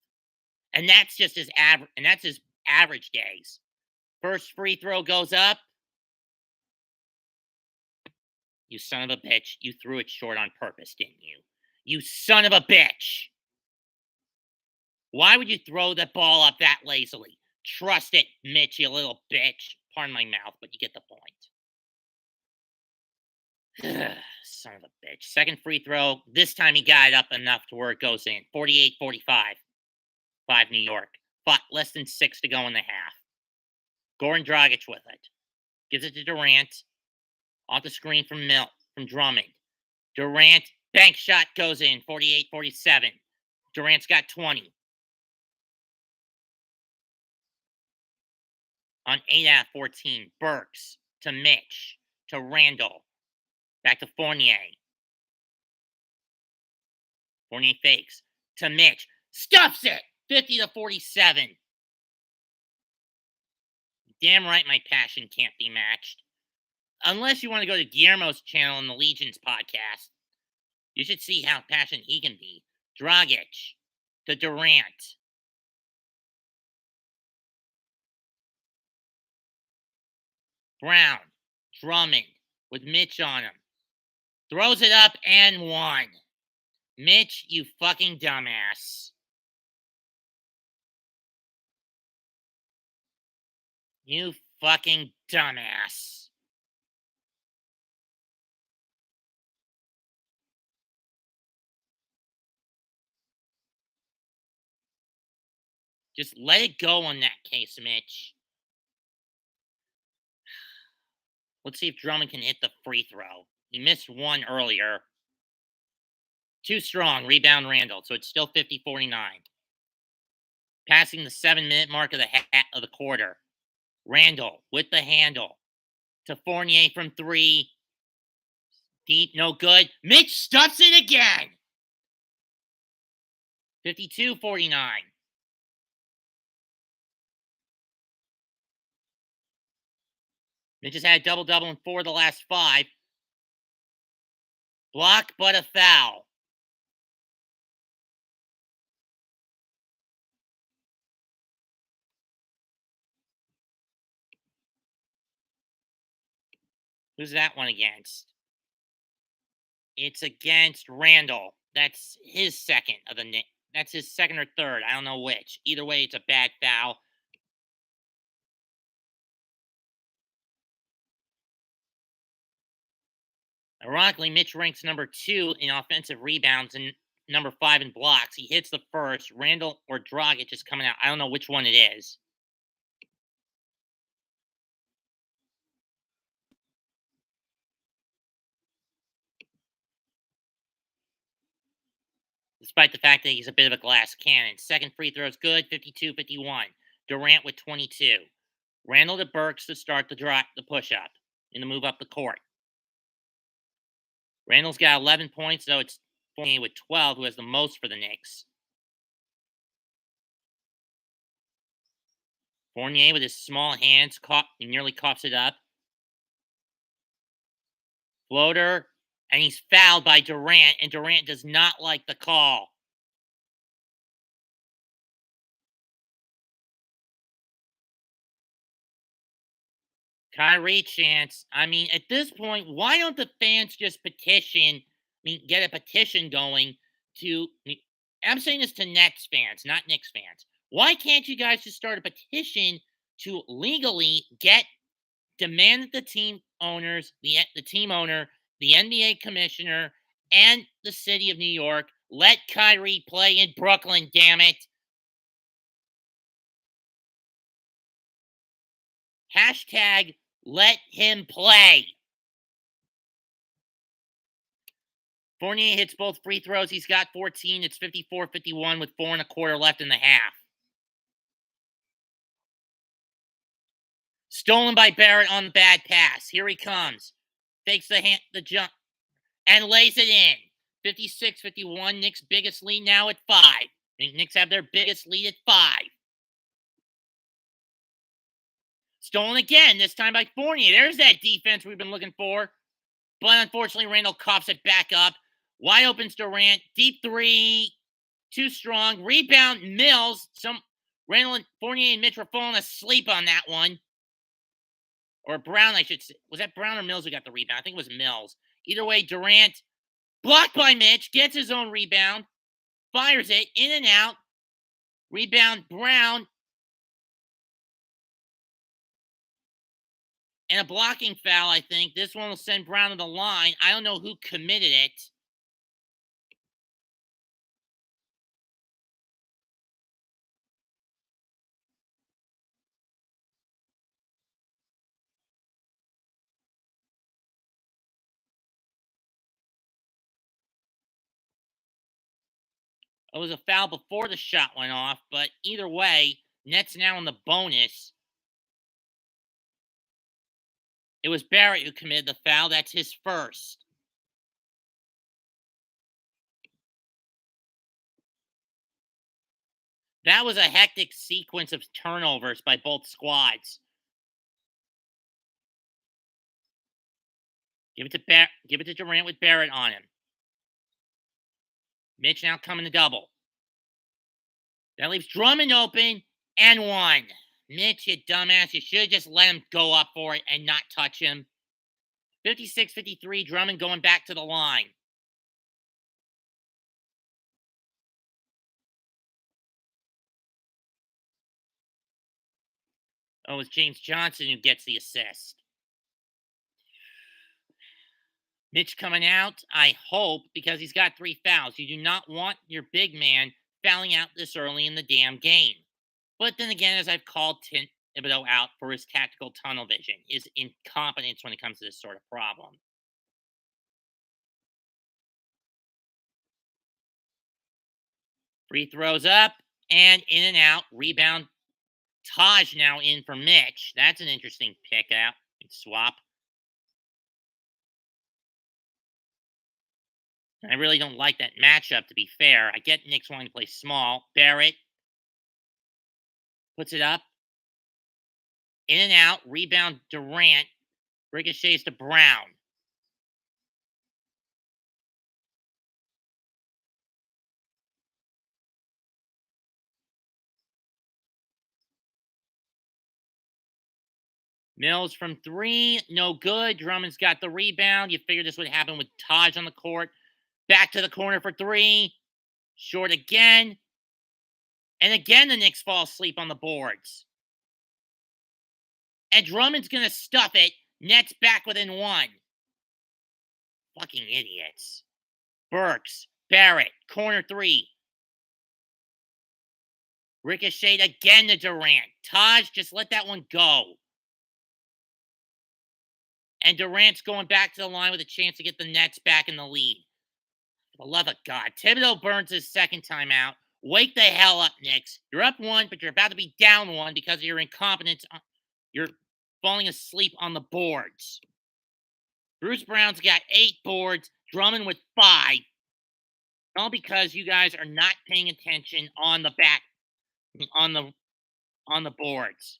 [SPEAKER 1] And that's just his average. And that's his average days. First free throw goes up. You son of a bitch! You threw it short on purpose, didn't you? You son of a bitch! Why would you throw the ball up that lazily? Trust it, Mitch, you little bitch. Pardon my mouth, but you get the point. Son of a bitch. Second free throw. This time he got it up enough to where it goes in. 48-45. 5 New York. Less than 6 to go in the half. Goran Dragic with it. Gives it to Durant. Off the screen from Drummond. Durant. Bank shot goes in. 48-47. Durant's got 20. On 8 out of 14, Burks to Mitch to Randall. Back to Fournier. Fournier fakes to Mitch. Stuffs it! 50-47. Damn right my passion can't be matched. Unless you want to go to Guillermo's channel in the Legions podcast. You should see how passionate he can be. Dragic to Durant. Brown. Drummond with Mitch on him. Throws it up and one. Mitch, you fucking dumbass. You fucking dumbass. Just let it go on that case, Mitch. Let's see if Drummond can hit the free throw. He missed one earlier. Too strong. Rebound Randall. So it's still 50-49. Passing the 7-minute mark of the quarter. Randall with the handle. To Fournier from 3. Deep, no good. Mitch stuffs it again. 52-49. Mitch has had a double-double in 4 of the last 5. Block, but a foul. Who's that one against? It's against Randall. That's his second of the Knicks. That's his second or third. I don't know which. Either way, it's a bad foul. Ironically, Mitch ranks number 2 in offensive rebounds and number 5 in blocks. He hits the first. Randall or Dragic is coming out. I don't know which one it is. Despite the fact that he's a bit of a glass cannon. Second free throw is good, 52-51. Durant with 22. Randall to Burks to start the push-up and to move up the court. Randall's got 11 points, though it's Fournier with 12, who has the most for the Knicks. Fournier with his small hands, he nearly coughs it up. Floater, and he's fouled by Durant, and Durant does not like the call. Kyrie chance. I mean, at this point, why don't the fans just petition? Get a petition going to. I'm saying this to Nets fans, not Knicks fans. Why can't you guys just start a petition to legally demand that the team owners, the team owner, the NBA commissioner, and the city of New York let Kyrie play in Brooklyn? Damn it! Hashtag let him play. Fournier hits both free throws. He's got 14. It's 54-51 with 4 1/4 left in the half. Stolen by Barrett on the bad pass. Here he comes. Fakes the jump and lays it in. 56-51. Knicks' biggest lead now at 5. Knicks have their biggest lead at 5. Stolen again, this time by Fournier. There's that defense we've been looking for. But unfortunately, Randall coughs it back up. Wide opens Durant. Deep three. Too strong. Rebound, Mills. Randall and Fournier and Mitch were falling asleep on that one. Or Brown, I should say. Was that Brown or Mills who got the rebound? I think it was Mills. Either way, Durant, blocked by Mitch, gets his own rebound, fires it, in and out. Rebound, Brown. And a blocking foul, I think. This one will send Brown to the line. I don't know who committed it. It was a foul before the shot went off, but either way, Nets now in the bonus. It was Barrett who committed the foul. That's his first. That was a hectic sequence of turnovers by both squads. Give it to Durant with Barrett on him. Mitch now coming to double. That leaves Drummond open and one. Mitch, you dumbass. You should have just let him go up for it and not touch him. 56-53, Drummond going back to the line. Oh, it's James Johnson who gets the assist. Mitch coming out, I hope, because he's got 3 fouls. You do not want your big man fouling out this early in the damn game. But then again, as I've called Thibodeau out for his tactical tunnel vision, his incompetence when it comes to this sort of problem. Free throws up and in and out. Rebound. Taj now in for Mitch. That's an interesting pick out. Swap. I really don't like that matchup, to be fair. I get Knicks wanting to play small. Barrett puts it up. In and out. Rebound Durant. Ricochets to Brown. Mills from 3. No good. Drummond's got the rebound. You figured this would happen with Taj on the court. Back to the corner for 3. Short again. And again, the Knicks fall asleep on the boards. And Drummond's going to stuff it. Nets back within 1. Fucking idiots. Burks. Barrett. Corner 3. Ricochet again to Durant. Taj, just let that one go. And Durant's going back to the line with a chance to get the Nets back in the lead. For the love of God. Thibodeau burns his second time out. Wake the hell up, Knicks. You're up 1, but you're about to be down 1 because of your incompetence. You're falling asleep on the boards. Bruce Brown's got 8 boards. Drummond with 5. All because you guys are not paying attention on the back, on the boards.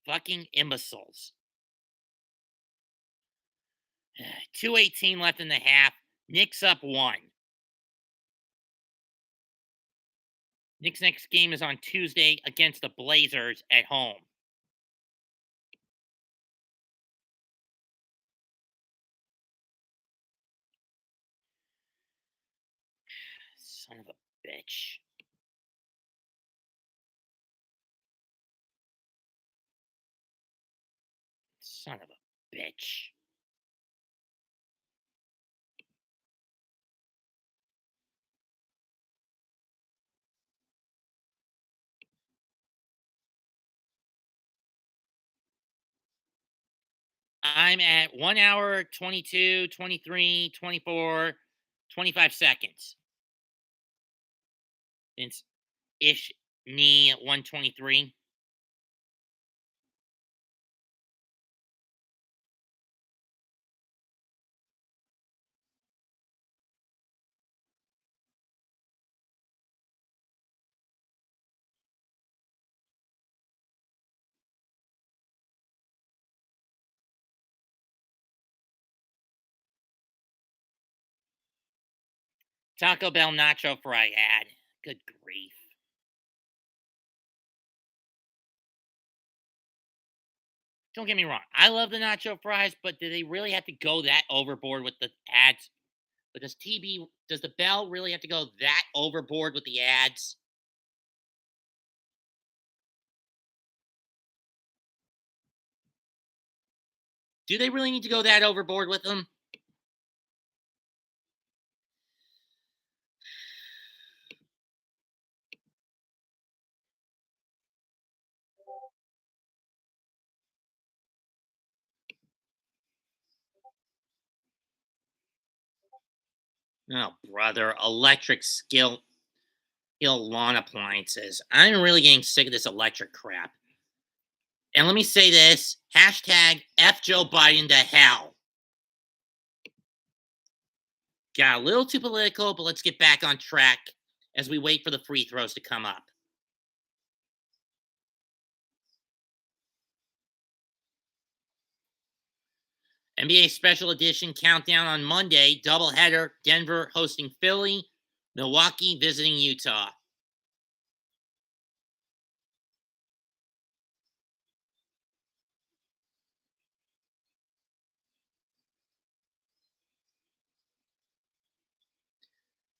[SPEAKER 1] Fucking imbeciles. 2:18 left in the half. Knicks up 1. Knicks' next game is on Tuesday against the Blazers at home. Son of a bitch. Son of a bitch. I'm at 1 hour, 22, 23, 24, 25 seconds. It's ish knee at 123. Taco Bell nacho fry ad. Good grief. Don't get me wrong. I love the nacho fries, but do they really have to go that overboard with the ads? But does the Bell really have to go that overboard with the ads? Do they really need to go that overboard with them? Oh, brother. Electric skill lawn appliances. I'm really getting sick of this electric crap. And let me say this hashtag F Joe Biden to hell. Got a little too political, but let's get back on track as we wait for the free throws to come up. NBA Special Edition countdown on Monday. Doubleheader. Denver hosting Philly. Milwaukee visiting Utah.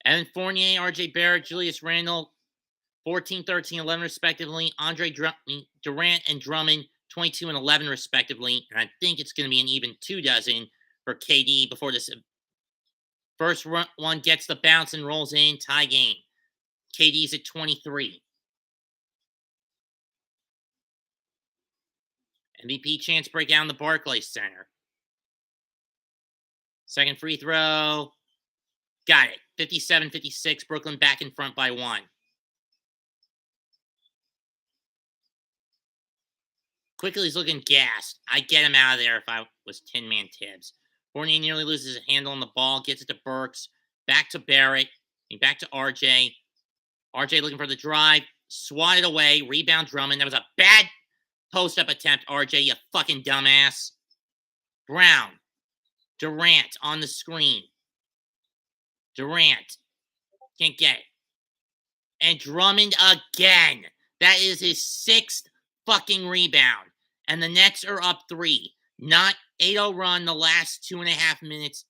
[SPEAKER 1] Evan Fournier, RJ Barrett, Julius Randle, 14, 13, 11 respectively. Durant and Drummond, 22 and 11 respectively. And I think it's going to be an even 2 dozen for KD before this first one gets the bounce and rolls in. Tie game. KD's at 23. MVP chance break down the Barclays Center. Second free throw. Got it. 57-56. Brooklyn back in front by 1. Quickly, he's looking gassed. I'd get him out of there if I was Tin Man Tibbs. Fournier nearly loses his handle on the ball, gets it to Burks, back to Barrett, and back to RJ. RJ looking for the drive, swatted away, rebound Drummond. That was a bad post-up attempt, RJ, you fucking dumbass. Brown, Durant on the screen. Durant, can't get it. And Drummond again. That is his 6th fucking rebound. And the Nets are up 3. Not 8-0 run the last 2.5 minutes.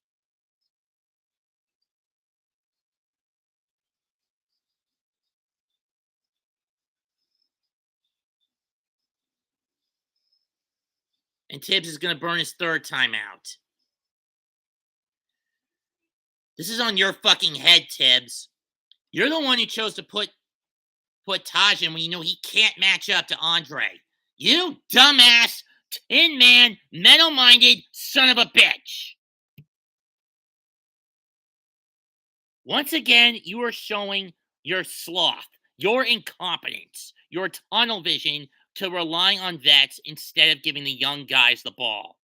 [SPEAKER 1] And Tibbs is going to burn his 3rd timeout. This is on your fucking head, Tibbs. You're the one who chose to put Taj in when you know he can't match up to Andre. You dumbass, tin man, metal-minded son of a bitch. Once again, you are showing your sloth, your incompetence, your tunnel vision to rely on vets instead of giving the young guys the ball.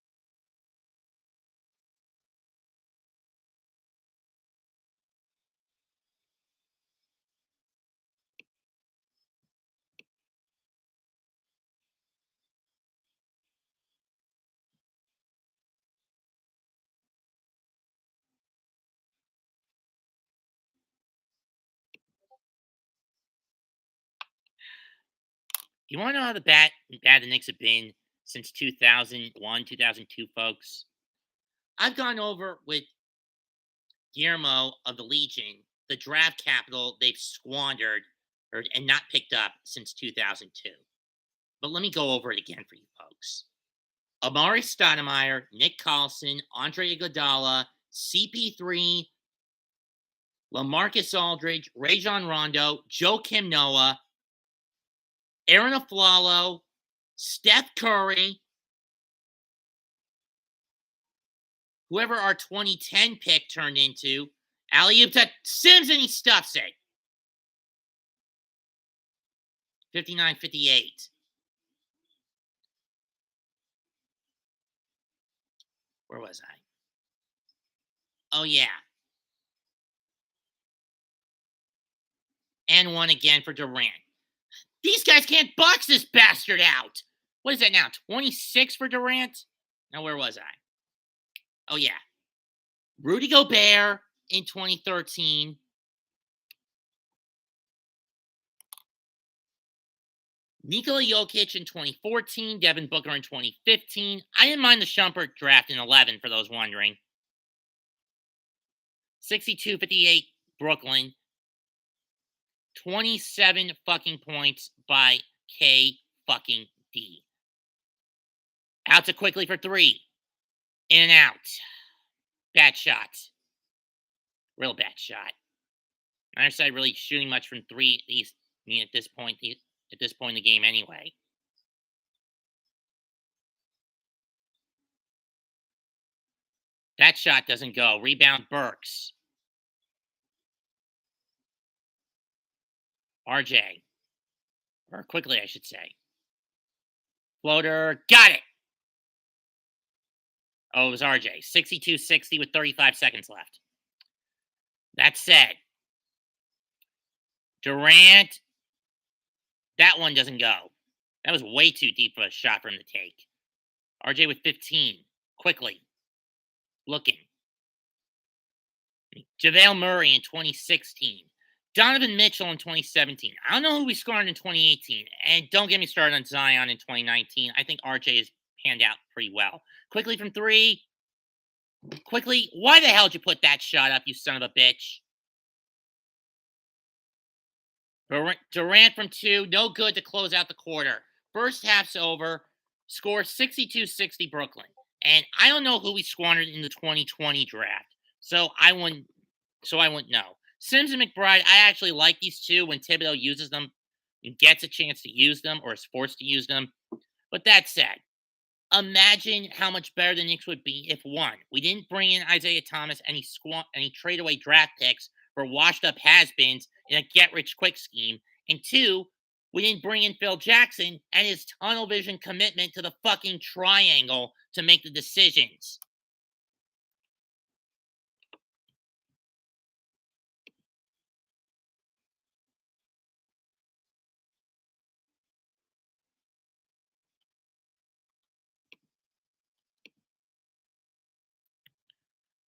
[SPEAKER 1] You want to know how bad the Knicks have been since 2001, 2002, folks? I've gone over with Guillermo of the Legion the draft capital they've squandered and not picked up since 2002. But let me go over it again for you folks. Amari Stoudemire, Nick Collison, Andre Iguodala, CP3, LaMarcus Aldridge, Rajon Rondo, Joakim Noah, Aaron Aflalo, Steph Curry, whoever our 2010 pick turned into, alley-oop to Sims, and he stuffs it. 59-58. Where was I? Oh, yeah. And one again for Durant. These guys can't box this bastard out. What is that now? 26 for Durant? Now, where was I? Oh, yeah. Rudy Gobert in 2013. Nikola Jokic in 2014, Devin Booker in 2015. I didn't mind the Shumpert draft in 11 for those wondering. 62-58 Brooklyn. 27 fucking points by K fucking D. Out to quickly for three. In and out. Bad shot. Real bad shot. Neither side really shooting much from three at this point in the game anyway. That shot doesn't go. Rebound Burks. RJ. Or quickly, I should say. Floater. Got it. Oh, it was RJ. 62-60 with 35 seconds left. That said, Durant, that one doesn't go. That was way too deep of a shot for him to take. RJ with 15. Quickly. Looking. JaVale Murray in 2016. Donovan Mitchell in 2017. I don't know who we scored in 2018. And don't get me started on Zion in 2019. I think RJ has panned out pretty well. Quickly from three. Quickly. Why the hell did you put that shot up, you son of a bitch? Durant from two. No good to close out the quarter. First half's over. Score 62-60 Brooklyn. And I don't know who we squandered in the 2020 draft. So I wouldn't know. Sims and McBride, I actually like these two when Thibodeau uses them and gets a chance to use them or is forced to use them. But that said, imagine how much better the Knicks would be if, one, we didn't bring in Isaiah Thomas and he trade away draft picks for washed up has-beens in a get-rich-quick scheme, and two, we didn't bring in Phil Jackson and his tunnel vision commitment to the fucking triangle to make the decisions.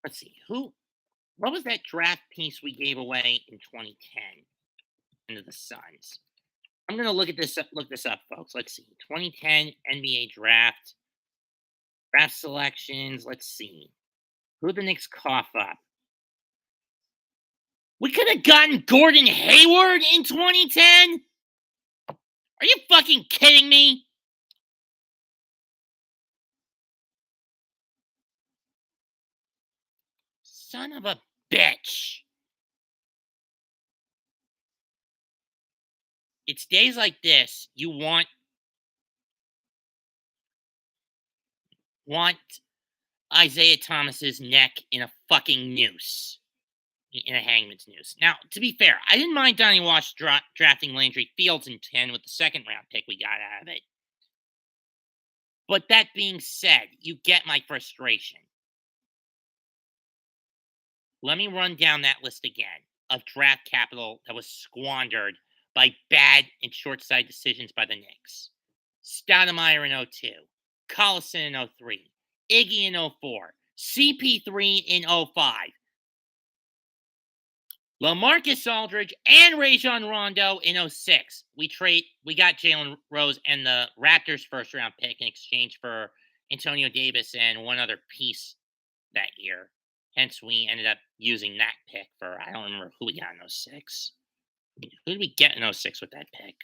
[SPEAKER 1] Let's see, what was that draft piece we gave away in 2010 into the Suns? I'm gonna look this up, folks. Let's see. 2010 NBA draft selections. Let's see. Who the Knicks cough up? We could have gotten Gordon Hayward in 2010? Are you fucking kidding me? Son of a bitch. It's days like this you want Isaiah Thomas's neck in a fucking noose. In a hangman's noose. Now, to be fair, I didn't mind Donnie Walsh drafting Landry Fields in 10 with the second round pick we got out of it. But that being said, you get my frustration. Let me run down that list again of draft capital that was squandered by bad and short-sighted decisions by the Knicks. Stoudemire in 02, Collison in 03, Iggy in 04, CP3 in 05, LaMarcus Aldridge and Rajon Rondo in 06. We got Jalen Rose and the Raptors first round pick in exchange for Antonio Davis and one other piece that year. Hence, we ended up using that pick for, I don't remember who we got in 06. Who did we get in 06 with that pick?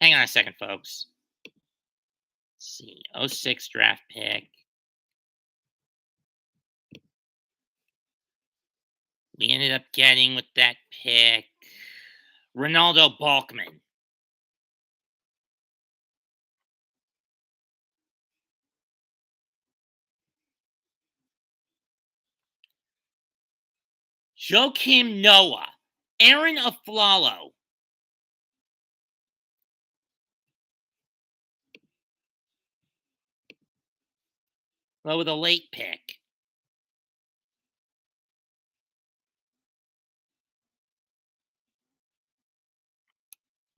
[SPEAKER 1] Hang on a second, folks. Let's see. 06 draft pick. We ended up getting with that pick Ronaldo Balkman. Joakim Noah. Aaron Aflalo. Well, with a late pick.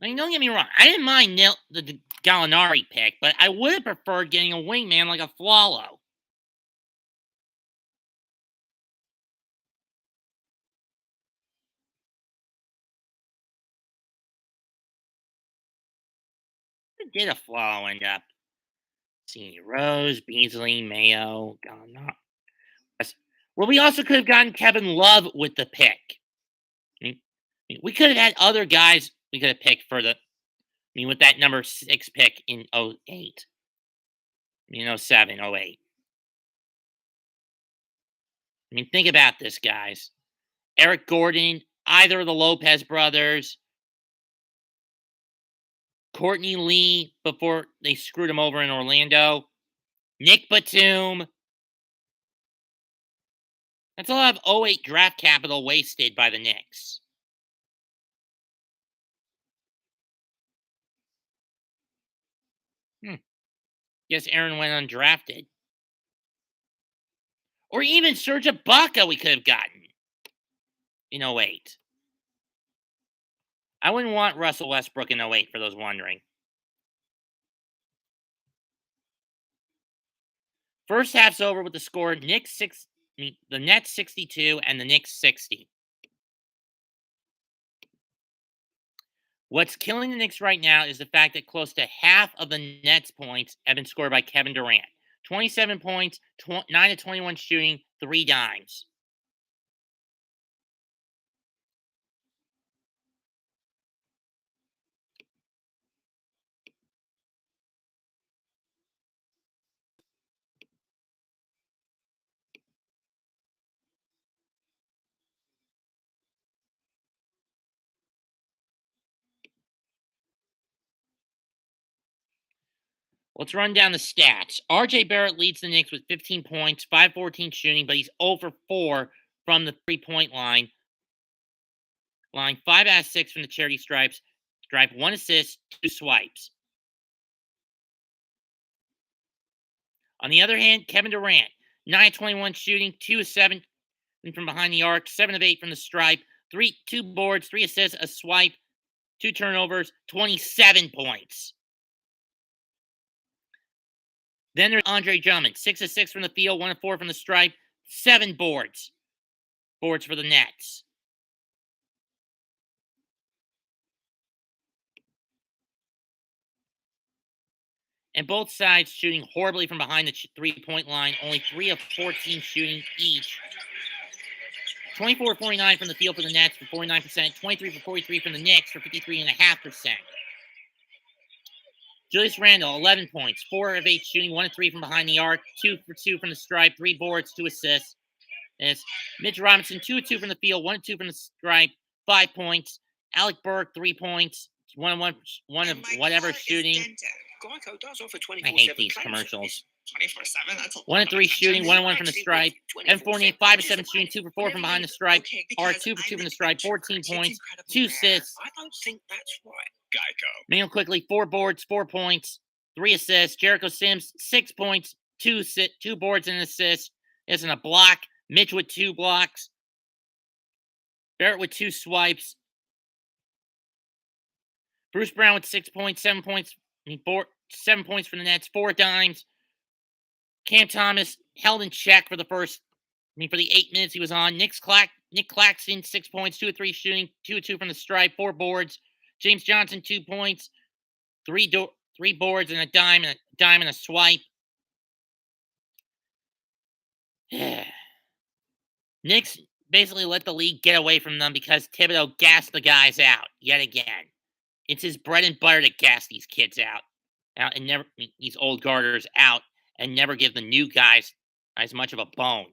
[SPEAKER 1] I mean, don't get me wrong. I didn't mind the Gallinari pick, but I would have preferred getting a wingman like Aflalo. Did a flow end up seeing Rose, Beasley, Mayo, Gallinari? Well, we also could have gotten Kevin Love with the pick. We could have had other guys we could have picked for the. With that number 6 pick in '08. 07, '08. Think about this, guys. Eric Gordon, either of the Lopez brothers, Courtney Lee before they screwed him over in Orlando, Nick Batum. That's a lot of '08 draft capital wasted by the Knicks. Guess Aaron went undrafted. Or even Serge Ibaka we could have gotten in '08. I wouldn't want Russell Westbrook in '08 for those wondering. First half's over with the score the Nets 62 and the Knicks 60. What's killing the Knicks right now is the fact that close to half of the Nets' points have been scored by Kevin Durant. 27 points, 9 to 21 shooting, 3 dimes. Let's run down the stats. RJ Barrett leads the Knicks with 15 points, 5-14 shooting, but he's 0 for 4 from the 3-point line. 5 out of 6 from the charity stripe, 1 assist, 2 swipes. On the other hand, Kevin Durant, 9 21 shooting, 2 of 7 from behind the arc, 7 of 8 from the stripe, 2 boards, 3 assists, a swipe, 2 turnovers, 27 points. Then there's Andre Drummond, 6 of 6 from the field, 1 of 4 from the stripe, 7 boards. Boards for the Nets. And both sides shooting horribly from behind the 3-point line, only 3 of 14 shooting each. 24-49 from the field for the Nets for 49%, 23 for 43 from the Knicks for 53.5%. Julius Randle, 11 points, 4 of 8 shooting, 1 of 3 from behind the arc, 2 for 2 from the stripe, 3 boards, 2 assists. It's Mitch Robinson, 2 of 2 from the field, 1 of 2 from the stripe, 5 points. Alec Burke, 3 points, 1 of whatever shooting. I hate these commercials.
[SPEAKER 2] 24/7. That's
[SPEAKER 1] 1 of 3 shooting, 1 of 1 from the stripe. Evan Fournier, 5 of 7 shooting, 2 for 4 from behind the stripe. Or 2 for 2 from the stripe, 14 points, 2 assists.
[SPEAKER 2] I don't think that's right. Geico.
[SPEAKER 1] Manuel quickly, 4 boards, 4 points, 3 assists. Jericho Sims, 6 points, 2 boards and an assist. Isn't a block. Mitch with 2 blocks. Barrett with 2 swipes. Bruce Brown with 6 points, 7 points, 7 points for the Nets, 4 dimes. Cam Thomas held in check for the for the 8 minutes he was on. Nick Claxton, 6 points, 2 of 3 shooting, 2 of 2 from the stripe, 4 boards. James Johnson, 2 points, 3 boards and a dime and a swipe. Knicks basically let the league get away from them because Thibodeau gassed the guys out yet again. It's his bread and butter to gas these kids out and never these old garters out and never give the new guys as much of a bone.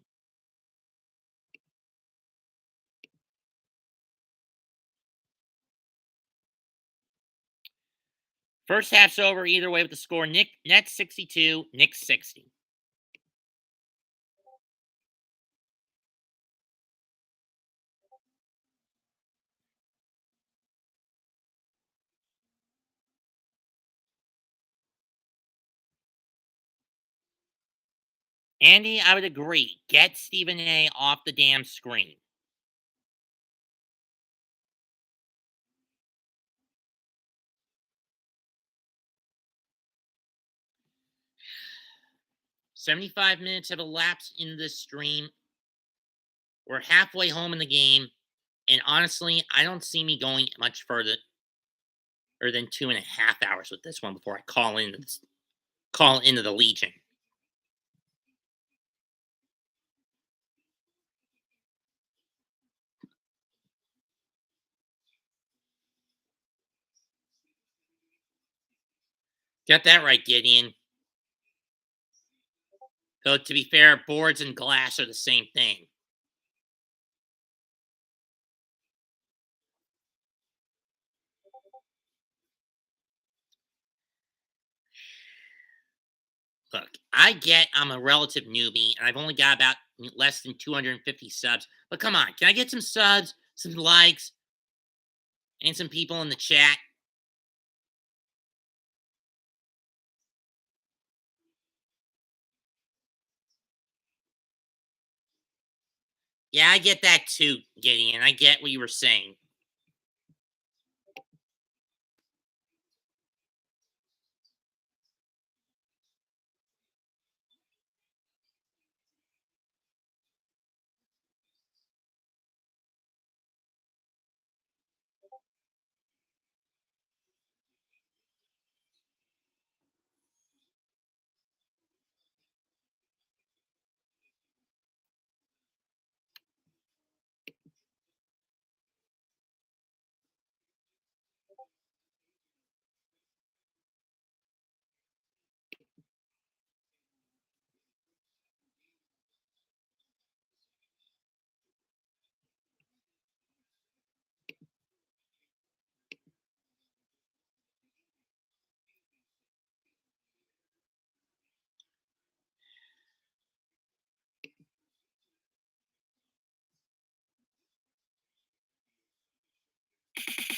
[SPEAKER 1] First half's over either way with the score. Nets 62, Knicks 60. Andy, I would agree. Get Stephen A. off the damn screen. "75 minutes have elapsed in this stream. We're halfway home in the game, and honestly, I don't see me going much further. or than 2.5 hours with this one before I call into the Legion. Got that right, Gideon. Though to be fair, boards and glass are the same thing. Look, I get I'm a relative newbie and I've only got about less than 250 subs. But come on, can I get some subs, some likes, and some people in the chat? Yeah, I get that too, Gideon. I get what you were saying.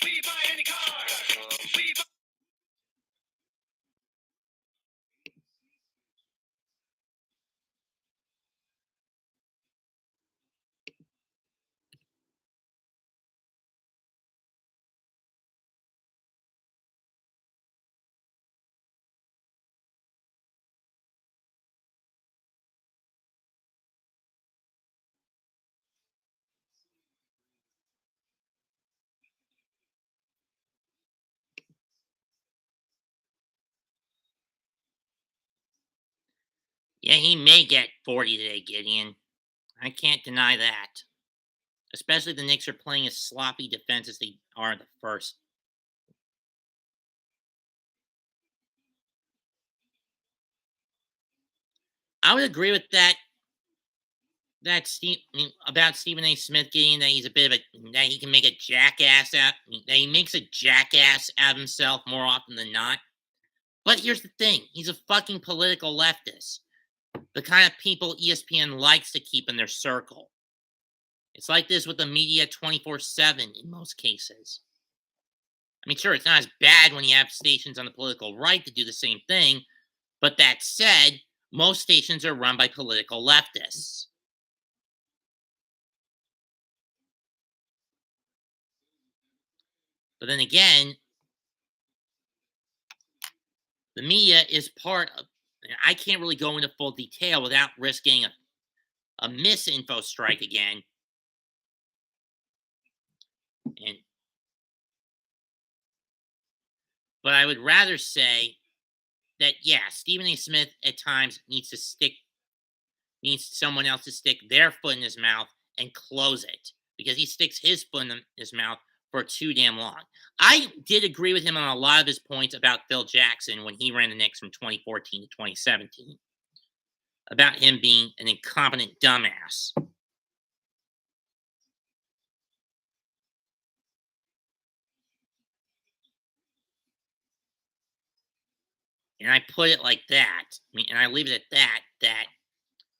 [SPEAKER 2] We buy any car. We buy-
[SPEAKER 1] Yeah, he may get 40 today, Gideon. I can't deny that. Especially the Knicks are playing as sloppy defense as they are in the first. I would agree with about Stephen A. Smith getting that he's a bit of a that he can make a jackass out that he makes a jackass out of himself more often than not. But here's the thing: he's a fucking political leftist, the kind of people ESPN likes to keep in their circle. It's like this with the media 24/7 in most cases. I mean, sure, it's not as bad when you have stations on the political right to do the same thing, but that said, most stations are run by political leftists. But then again, the media is part of. I can't really go into full detail without risking a misinfo strike again. And but I would rather say that yeah, Stephen A. Smith at times needs someone else to stick their foot in his mouth and close it because he sticks his foot in his mouth for too damn long. I did agree with him on a lot of his points about Phil Jackson when he ran the Knicks from 2014 to 2017 about him being an incompetent dumbass. And I put it like that. I mean, and I leave it at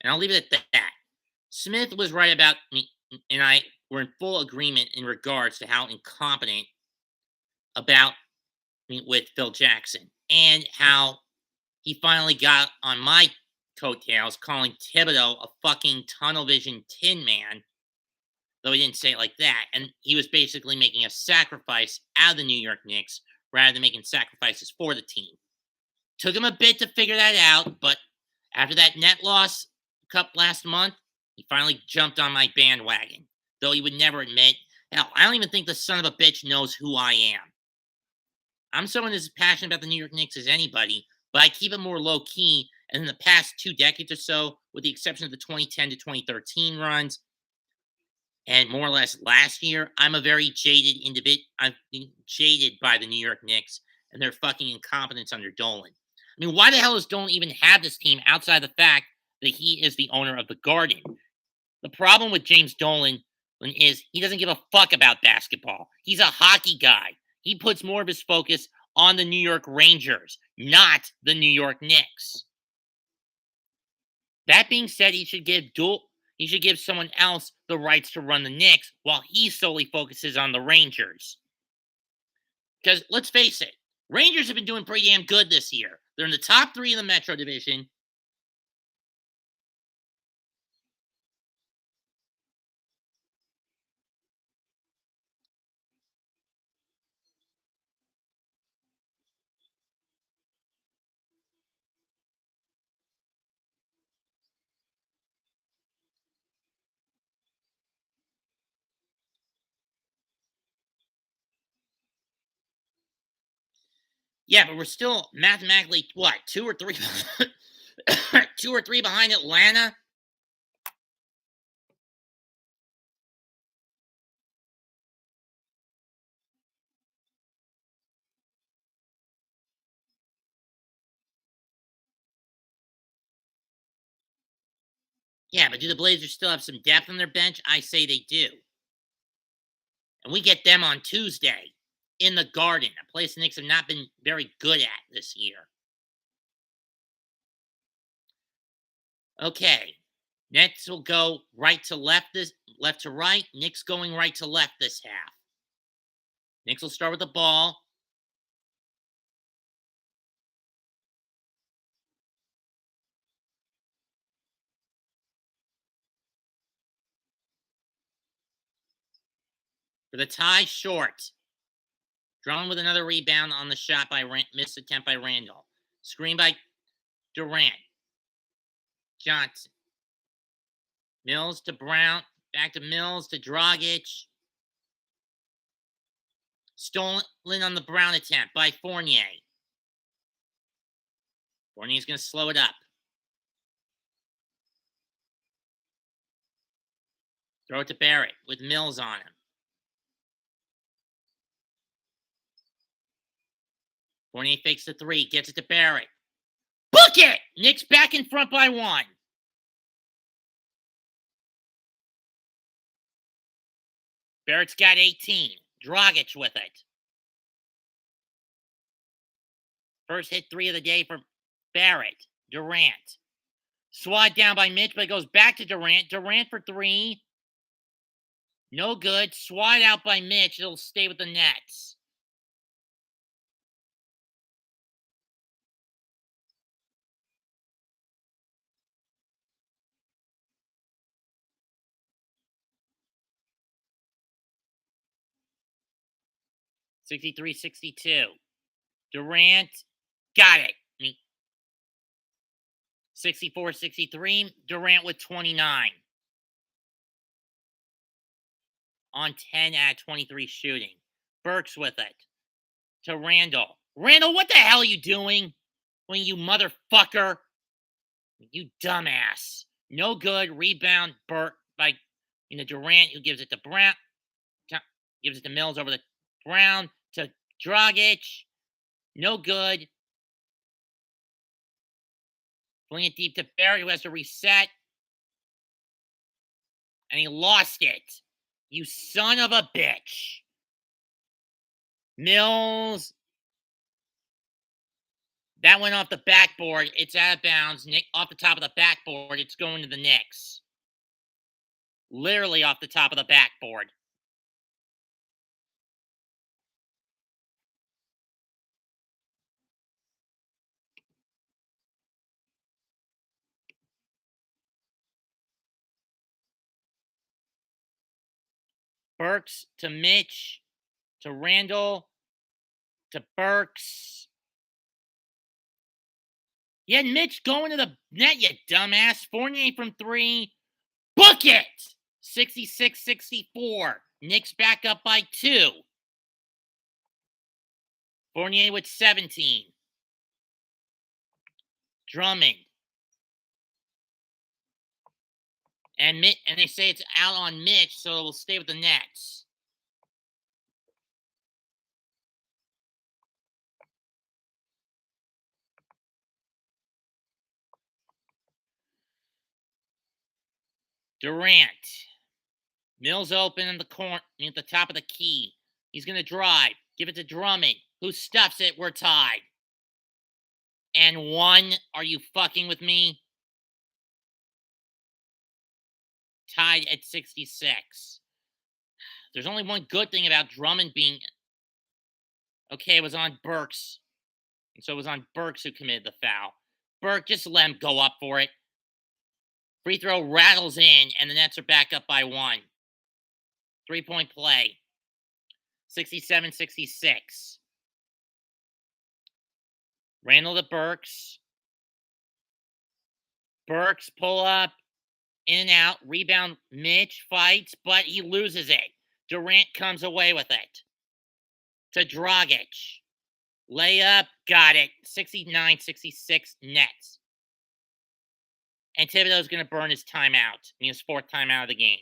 [SPEAKER 1] and I'll leave it at that. Smith was right about me, and I were in full agreement in regards to how incompetent about with Phil Jackson and how he finally got on my coattails calling Thibodeau a fucking tunnel vision tin man, though he didn't say it like that. And he was basically making a sacrifice out of the New York Knicks rather than making sacrifices for the team. Took him a bit to figure that out, but after that net loss cup last month, he finally jumped on my bandwagon, though he would never admit. Hell, I don't even think the son of a bitch knows who I am. I'm someone as passionate about the New York Knicks as anybody, but I keep it more low key. And in the past 2 decades or so, with the exception of the 2010 to 2013 runs, and more or less last year, I'm a very jaded individual. I've been jaded by the New York Knicks and their fucking incompetence under Dolan. I mean, why the hell does Dolan even have this team outside the fact that he is the owner of the Garden? The problem with James Dolan is he doesn't give a fuck about basketball. He's a hockey guy. He puts more of his focus on the New York Rangers, not the New York Knicks. That being said, he should give someone else the rights to run the Knicks while he solely focuses on the Rangers. Because let's face it, Rangers have been doing pretty damn good this year. They're in the top three in the Metro Division. Yeah, but we're still mathematically what 2 or 3, 2 or 3 behind Atlanta. Yeah, but do the Blazers still have some depth on their bench? I say they do. And we get them on Tuesday in the Garden, a place the Knicks have not been very good at this year. Okay. Nets will go right to left to right. Knicks going right to left this half. Knicks will start with the ball. For the tie, short. Drawn with another rebound on the shot by missed attempt by Randall. Screen by Durant. Johnson. Mills to Brown. Back to Mills to Dragic. Stolen on the Brown attempt by Fournier. Fournier's going to slow it up. Throw it to Barrett with Mills on him. Fournier fakes the three, gets it to Barrett. Book it! Knicks back in front by 1. Barrett's got 18. Dragic with it. First hit 3 of the day for Barrett. Durant. Swat down by Mitch, but it goes back to Durant. Durant for 3. No good. Swat out by Mitch. It'll stay with the Nets. $63-62. Durant got it. 64-63. Durant with 29 on 10 out of 23 shooting. Burks with it to Randall. Randall, what the hell are you doing? When you motherfucker. You dumbass. No good. Rebound. Burke by Durant, who gives it to Brown. Gives it to Mills over the Brown to Dragic. No good. Fling it deep to Barrett, who has to reset. And he lost it. You son of a bitch. Mills. That went off the backboard. It's out of bounds. Nick off the top of the backboard. It's going to the Knicks. Literally off the top of the backboard. Burks to Mitch to Randall to Burks. Yeah, Mitch going to the net, you dumbass. Fournier from 3. Book it! 66-64. Knicks back up by 2. Fournier with 17. Drummond. And they say it's out on Mitch, so it will stay with the Nets. Durant. Mills open in the corner at the top of the key. He's gonna drive. Give it to Drummond, who stuffs it. We're tied. And one. Are you fucking with me? Tied at 66. There's only one good thing about Drummond being okay. It was on Burks, and so it was on Burks who committed the foul. Burke, just let him go up for it. Free throw rattles in, and the Nets are back up by one. 3-point play. 67-66. Randall to Burks. Burks pull up, in and out, rebound. Mitch fights, but he loses it. Durant comes away with it. To Dragic. Layup, got it. 69-66 Nets. And Thibodeau's going to burn his timeout. His fourth timeout of the game.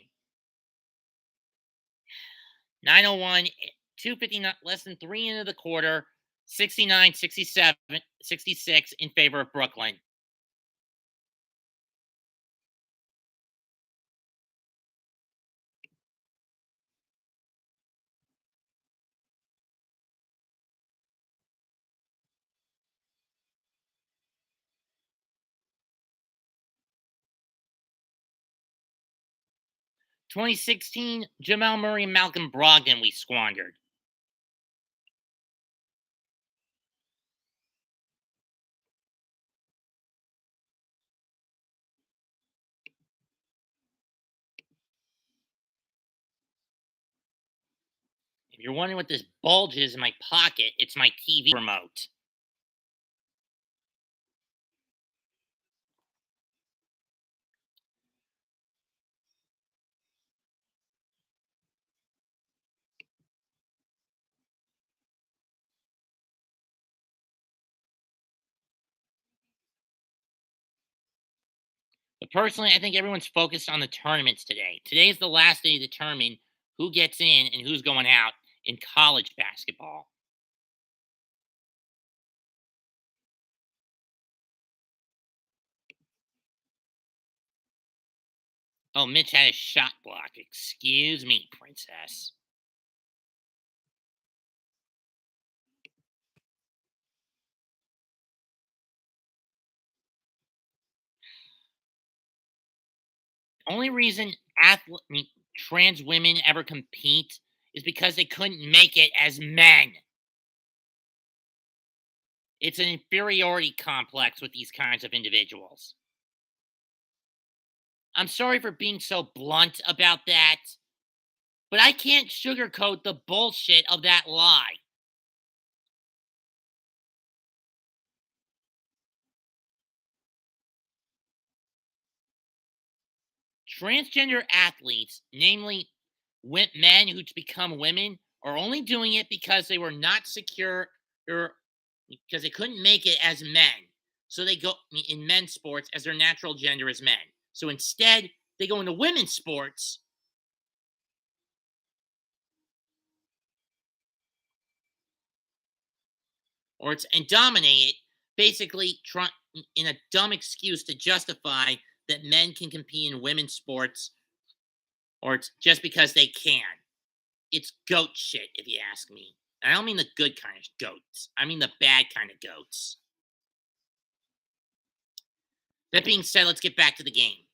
[SPEAKER 1] 9:01, 2:59, less than 3 into the quarter. 69-67, 66 in favor of Brooklyn. "2016, Jamal Murray and Malcolm Brogdon we squandered." If you're wondering what this bulge is in my pocket, it's my TV remote. But personally, I think everyone's focused on the tournaments today. Today's the last day to determine who gets in and who's going out in college basketball. Oh, Mitch had a shot block. Excuse me, princess. Only reason trans women ever compete is because they couldn't make it as men. It's an inferiority complex with these kinds of individuals. I'm sorry for being so blunt about that, but I can't sugarcoat the bullshit of that lie. Transgender athletes, namely men who become women, are only doing it because they were not secure or because they couldn't make it as men. So they go in men's sports as their natural gender is men. So instead, they go into women's sports and dominate it, basically in a dumb excuse to justify that men can compete in women's sports, or it's just because they can. It's goat shit, if you ask me. I don't mean the good kind of goats. I mean the bad kind of goats. That being said, let's get back to the game.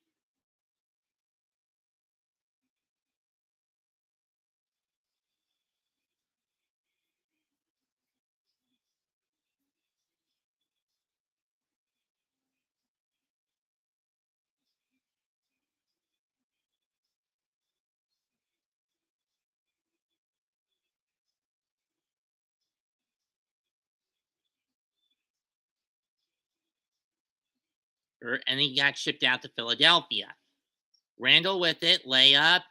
[SPEAKER 1] And he got shipped out to Philadelphia. Randall with it, layup,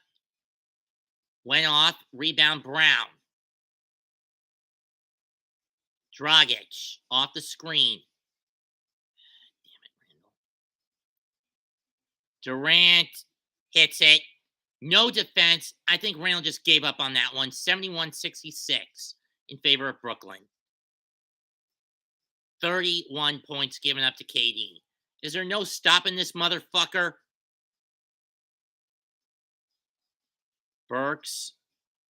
[SPEAKER 1] went off, rebound Brown. Dragic off the screen. Damn it, Randall. Durant hits it. No defense. I think Randall just gave up on that one. 71-66 in favor of Brooklyn. 31 points given up to KD. Is there no stopping this motherfucker? Burks.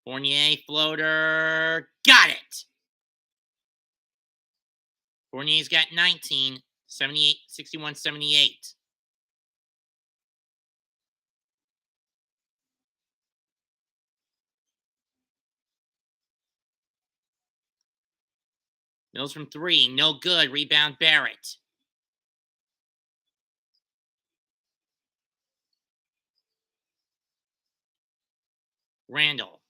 [SPEAKER 1] Fournier floater. Got it. Fournier's got 19. 78, 61, 78. Mills from three. No good. Rebound Barrett. Randall.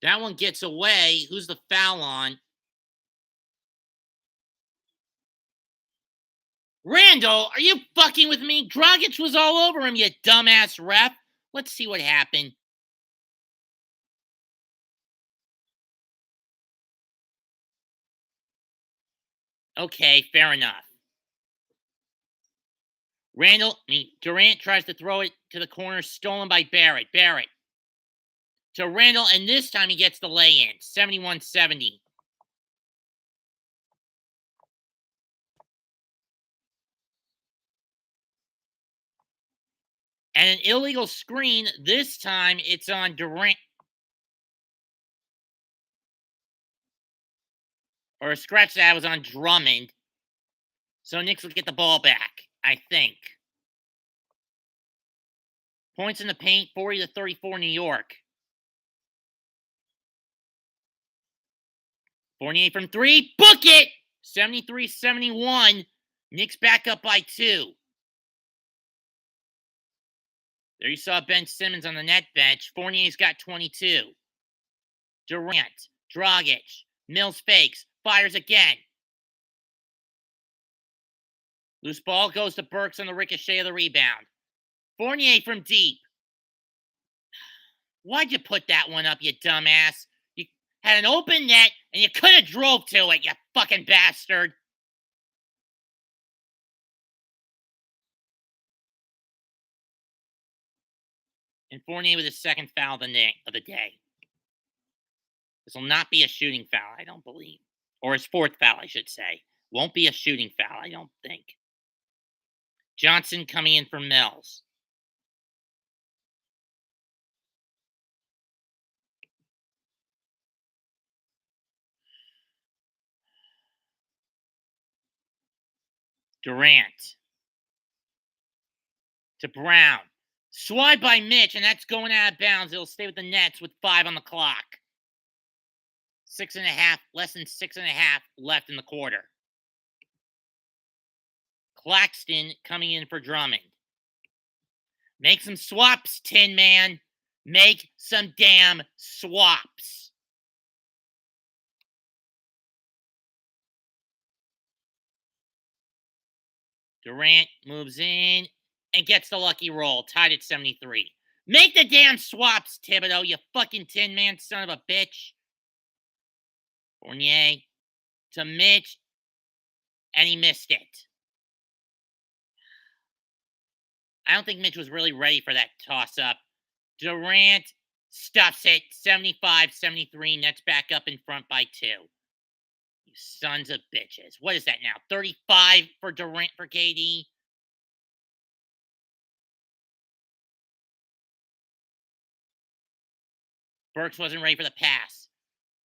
[SPEAKER 1] That one gets away. Who's the foul on? Randall, are you fucking with me? Dragic was all over him, you dumbass ref. Let's see what happened. Okay, fair enough. Durant tries to throw it to the corner, stolen by Barrett. Barrett to Randall, and this time he gets the lay-in. 71-70. And an illegal screen. This time it's on Durant. Or scratch that, was on Drummond. So Knicks will get the ball back, I think. Points in the paint, 40-34 New York. Fournier from three. Book it! 73-71. Knicks back up by 2. There you saw Ben Simmons on the net bench. Fournier's got 22. Durant, Dragic, Mills fakes, fires again. Loose ball goes to Burks on the ricochet of the rebound. Fournier from deep. Why'd you put that one up, you dumbass? You had an open net, and you could have drove to it, you fucking bastard. And Fournier with his second foul of the day. This will not be a shooting foul, I don't believe. Or his fourth foul, I should say. Won't be a shooting foul, I don't think. Johnson coming in for Mills. Durant. To Brown. Swide by Mitch, and that's going out of bounds. It'll stay with the Nets with 5 on the clock. 6.5, less than 6.5 left in the quarter. Claxton coming in for Drummond. Make some swaps, Tin Man. Make some damn swaps. Durant moves in and gets the lucky roll, tied at 73. Make the damn swaps, Thibodeau, you fucking Tin Man son of a bitch. Fournier to Mitch, and he missed it. I don't think Mitch was really ready for that toss-up. Durant stuffs it, 75-73. Nets back up in front by 2. You sons of bitches. What is that now? 35 for Durant for KD? Burks wasn't ready for the pass.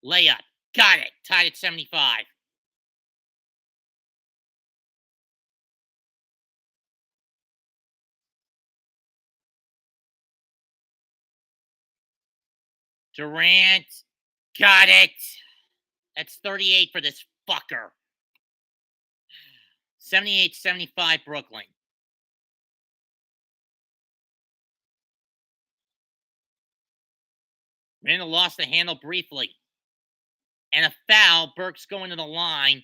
[SPEAKER 1] Layup. Got it. Tied at 75. Durant. Got it. That's 38 for this fucker. 78-75 Brooklyn. Randall lost the handle briefly. And a foul. Burks going to the line.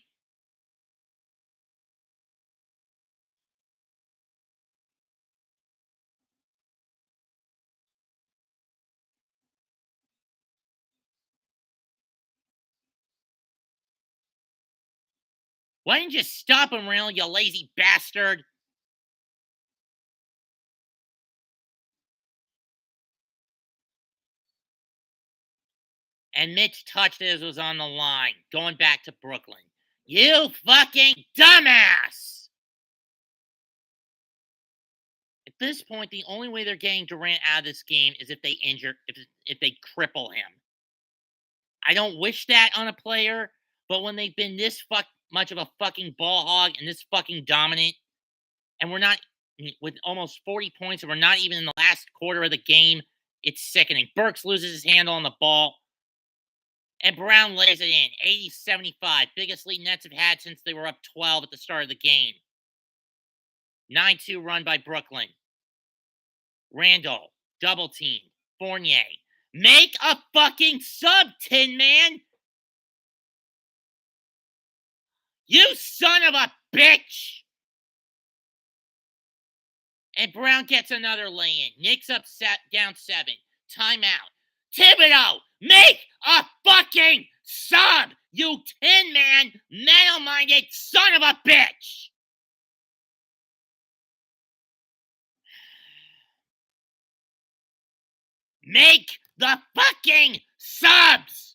[SPEAKER 1] Why didn't you stop him, Randall, you lazy bastard? And Mitch touched it as it was on the line, going back to Brooklyn. You fucking dumbass! At this point, the only way they're getting Durant out of this game is if they if they cripple him. I don't wish that on a player, but when they've been this much of a fucking ball hog and this fucking dominant, and we're not with almost 40 points, and we're not even in the last quarter of the game, it's sickening. Burks loses his handle on the ball, and Brown lays it in. 80-75. Biggest lead Nets have had since they were up 12 at the start of the game. 9-2 run by Brooklyn. Randall, double team. Fournier. Make a fucking sub, Tin Man! You son of a bitch! And Brown gets another lay-in. Knicks down 7. Timeout. Thibodeau, make a fucking sub! You Tin Man, metal-minded son of a bitch! Make the fucking subs!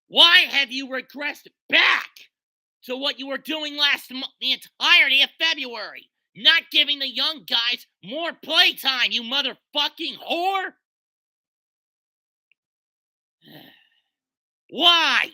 [SPEAKER 1] Why have you regressed back to what you were doing the entirety of February? Not giving the young guys more playtime, you motherfucking whore! Why?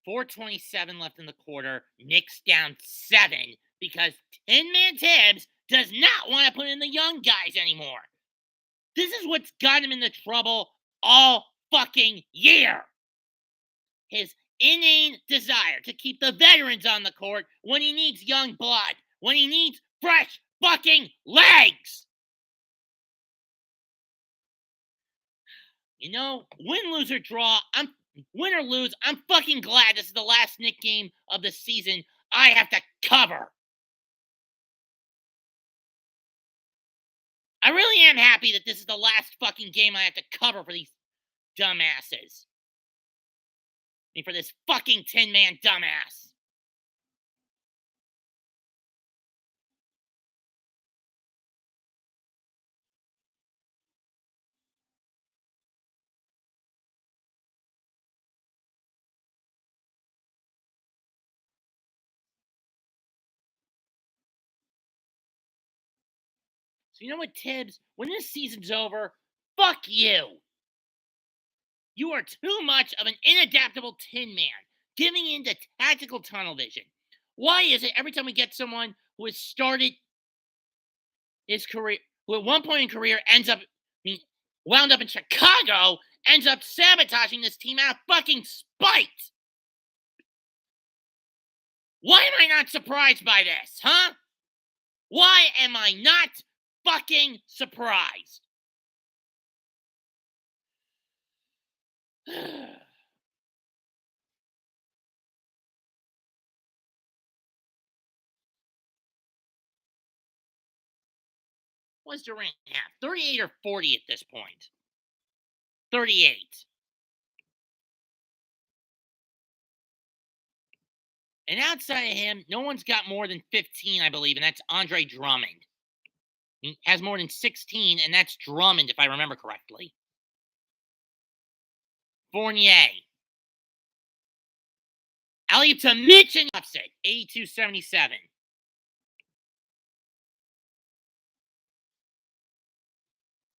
[SPEAKER 1] .427 left in the quarter. Knicks down 7 because Tin Man Tibbs does not want to put in the young guys anymore. This is what's got him into trouble all fucking year. His inane desire to keep the veterans on the court when he needs young blood, when he needs fresh fucking legs. You know, win, lose, or draw, win or lose, I'm fucking glad this is the last Knick game of the season I have to cover. I really am happy that this is the last fucking game I have to cover for these dumbasses. I mean, for this fucking Tin Man dumbass. So you know what, Tibbs? When this season's over, fuck you. You are too much of an inadaptable Tin Man, giving in to tactical tunnel vision. Why is it every time we get someone who has started his career, who at one point in career wound up in Chicago, ends up sabotaging this team out of fucking spite? Why am I not surprised by this, huh? Why am I not fucking surprised? What's Durant have? 38 or 40 at this point? 38. And outside of him, no one's got more than 15, I believe, and that's Andre Drummond. He has more than 16, and that's Drummond, if I remember correctly. Fournier. Alley to Mitch and upset. 82-77.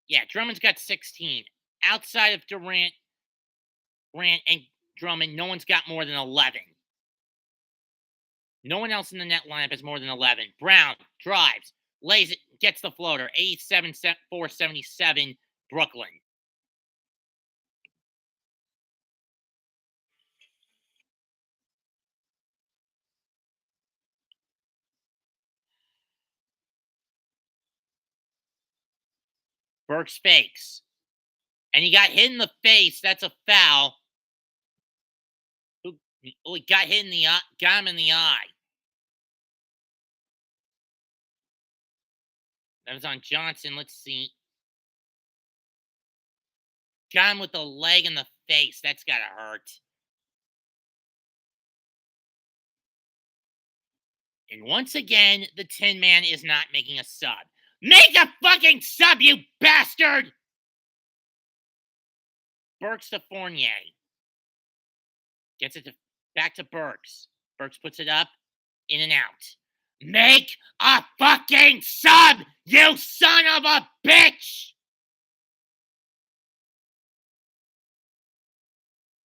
[SPEAKER 1] Yeah, Drummond's got 16. Outside of Durant, Grant, and Drummond, no one's got more than 11. No one else in the net lineup has more than 11. Brown drives, lays it, gets the floater. 87-477 Brooklyn. Burks fakes. And he got hit in the face. That's a foul. He got hit in the eye, got him in the eye. That was on Johnson. Let's see. Got him with the leg in the face. That's gotta hurt. And once again, the Tin Man is not making a sub. Make a fucking sub, you bastard! Burks to Fournier. Gets it back to Burks. Burks puts it up, in and out. Make a fucking sub, you son of a bitch!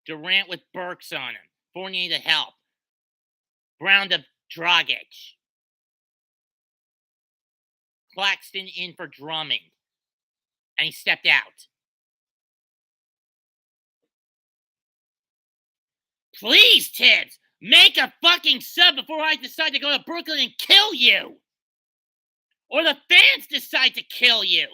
[SPEAKER 1] Durant with Burks on him. Fournier to help. Brown to Dragic. Claxton in for Drummond. And he stepped out. Please, Tibbs, make a fucking sub before I decide to go to Brooklyn and kill you. Or the fans decide to kill you.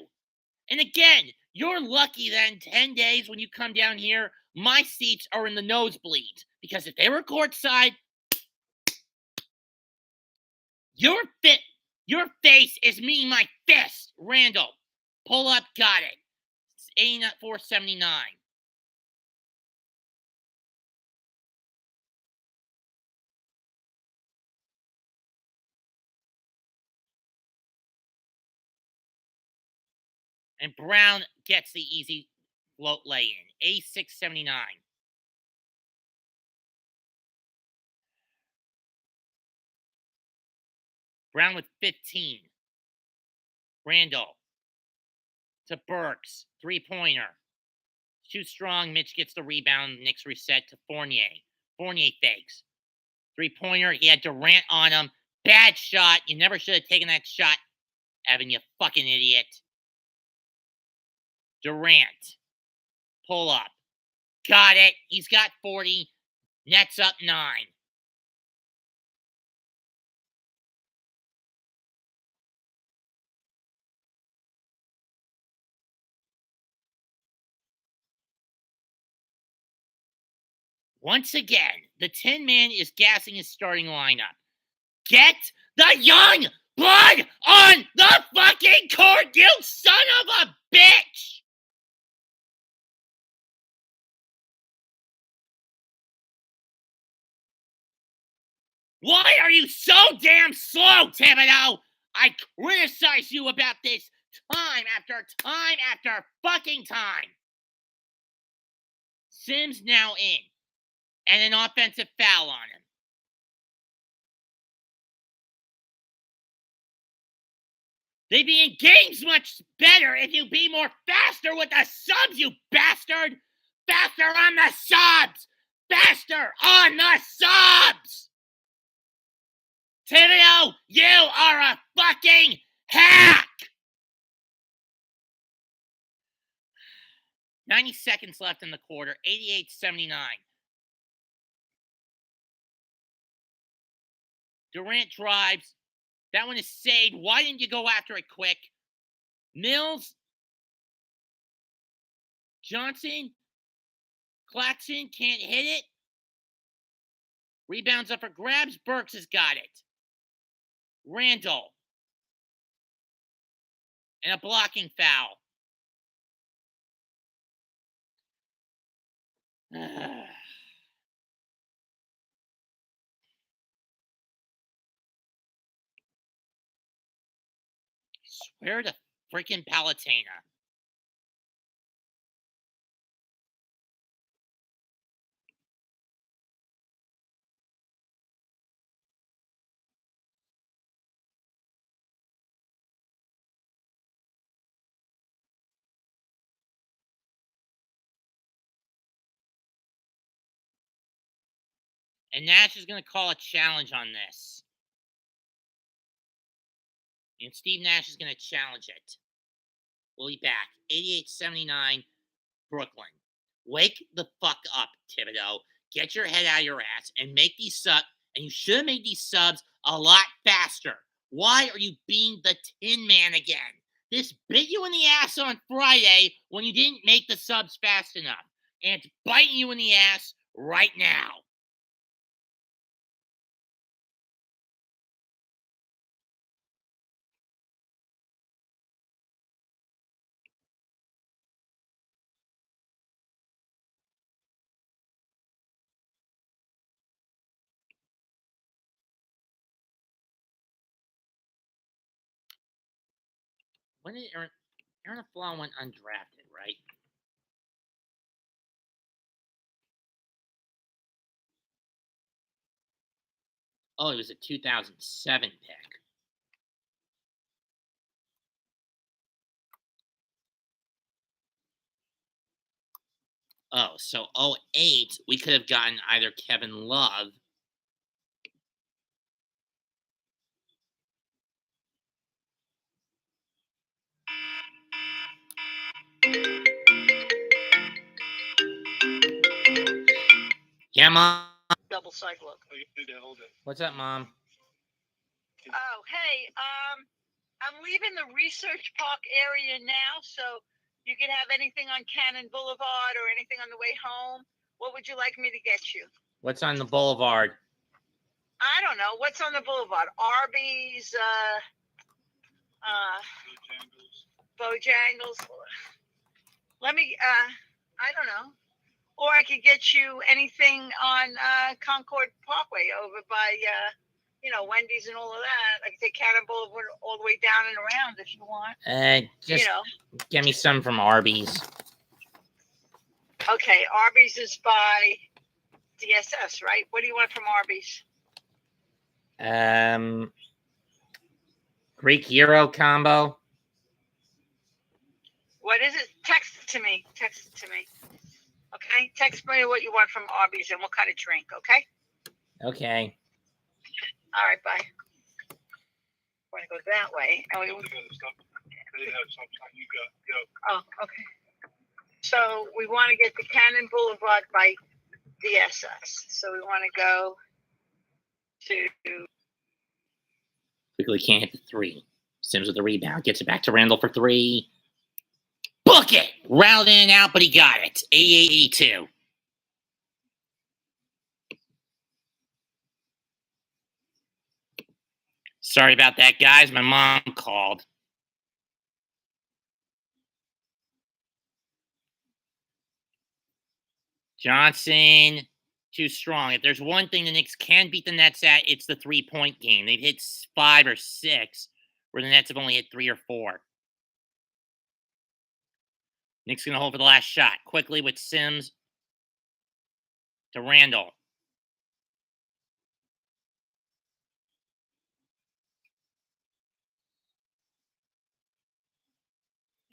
[SPEAKER 1] And again, you're lucky that in 10 days when you come down here, my seats are in the nosebleeds. Because if they were courtside, your face is meeting my fist. Randall, pull up, got it. It's 479. And Brown gets the easy float lay in. A679. Brown with 15. Randall to Burks. 3-pointer. Too strong. Mitch gets the rebound. Knicks reset to Fournier. Fournier fakes. 3-pointer. He had Durant on him. Bad shot. You never should have taken that shot, Evan, you fucking idiot. Durant. Pull up. Got it. He's got 40. Nets up 9. Once again, the Tin Man is gassing his starting lineup. Get the young blood on the fucking court, you son of a bitch! Why are you so damn slow, Thibodeau? I criticize you about this time after time after fucking time. Sims now in. And an offensive foul on him. They'd be in games much better if you be more faster with the subs, you bastard! Faster on the subs! Faster on the subs! Thibodeau, you are a fucking hack! 90 seconds left in the quarter, 88-79. Durant drives. That one is saved. Why didn't you go after it quick? Mills. Johnson. Claxton can't hit it. Rebounds up for grabs. Burks has got it. Randall. And a blocking foul. Swear to freaking Palatena. And Nash is going to call a challenge on this. And Steve Nash is going to challenge it. We'll be back. 88-79, Brooklyn. Wake the fuck up, Thibodeau. Get your head out of your ass and make these subs. And you should have made these subs a lot faster. Why are you being the Tin Man again? This bit you in the ass on Friday when you didn't make the subs fast enough. And it's biting you in the ass right now. When did Aaron Aflalo went undrafted, right? Oh, it was a 2007 pick. Oh, so 08, we could have gotten either Kevin Love. Yeah, Mom.
[SPEAKER 3] Double cyclope.
[SPEAKER 2] Oh, you need to hold it.
[SPEAKER 1] What's up, Mom?
[SPEAKER 3] Oh, hey, I'm leaving the research park area now, so you can have anything on Cannon Boulevard or anything on the way home. What would you like me to get you?
[SPEAKER 1] What's on the boulevard?
[SPEAKER 3] I don't know. What's on the boulevard? Arby's, Bojangles. Let me, I don't know. Or I could get you anything on Concord Parkway over by, Wendy's and all of that. I could take Cannon Boulevard all the way down and around if you want.
[SPEAKER 1] Just get me some from Arby's.
[SPEAKER 3] Okay, Arby's is by DSS, right? What do you want from Arby's?
[SPEAKER 1] Greek Euro combo.
[SPEAKER 3] What is it? Text it to me. Okay? Text me what you want from Arby's and what kind of drink, okay?
[SPEAKER 1] Okay.
[SPEAKER 3] All right, bye. We're going to go that way. And
[SPEAKER 2] They have something you got.
[SPEAKER 3] oh, okay. So we want to get to Cannon Boulevard by DSS. So we want to go to...
[SPEAKER 1] Quickly can't hit the three. Sims with the rebound. Gets it back to Randall for three. Book it! Rattled in and out, but he got it. 88-82. Sorry about that, guys. My mom called. Johnson, too strong. If there's one thing the Knicks can beat the Nets at, it's the three-point game. They've hit 5 or 6, where the Nets have only hit 3 or 4. Knicks going to hold for the last shot. Quickly with Sims to Randall.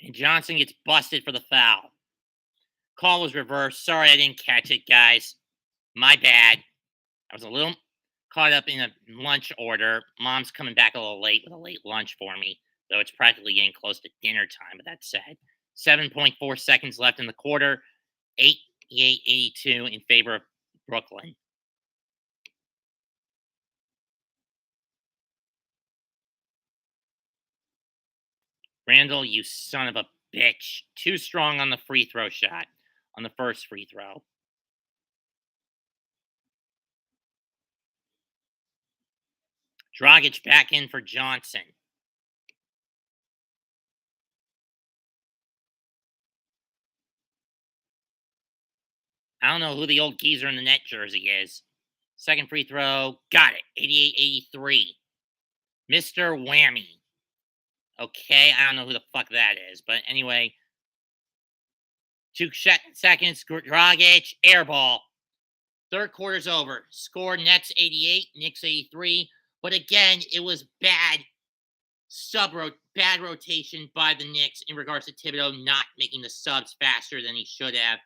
[SPEAKER 1] And Johnson gets busted for the foul. Call was reversed. Sorry I didn't catch it, guys. My bad. I was a little caught up in a lunch order. Mom's coming back a little late with a late lunch for me, though it's practically getting close to dinner time. But that said, 7.4 seconds left in the quarter. 88-82 in favor of Brooklyn. Randall, you son of a bitch. Too strong on the free throw shot. On the first free throw. Dragic back in for Johnson. I don't know who the old geezer in the net jersey is. Second free throw. Got it. 88-83. Mr. Whammy. Okay, I don't know who the fuck that is. But anyway. 2 seconds. Dragic. Air ball. Third quarter's over. Score Nets 88. Knicks 83. But again, it was bad rotation by the Knicks in regards to Thibodeau not making the subs faster than he should have.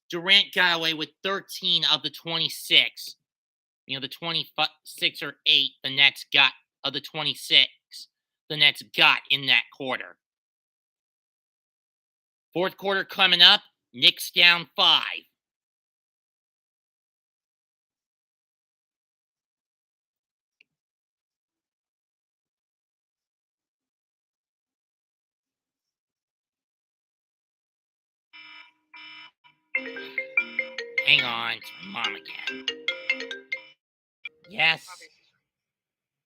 [SPEAKER 1] Durant got away with 13 of the 26. The 26 or 8 the Nets got of the 26. the Nets got in that quarter. Fourth quarter coming up, Knicks down 5. Hang on, it's my mom again. Yes.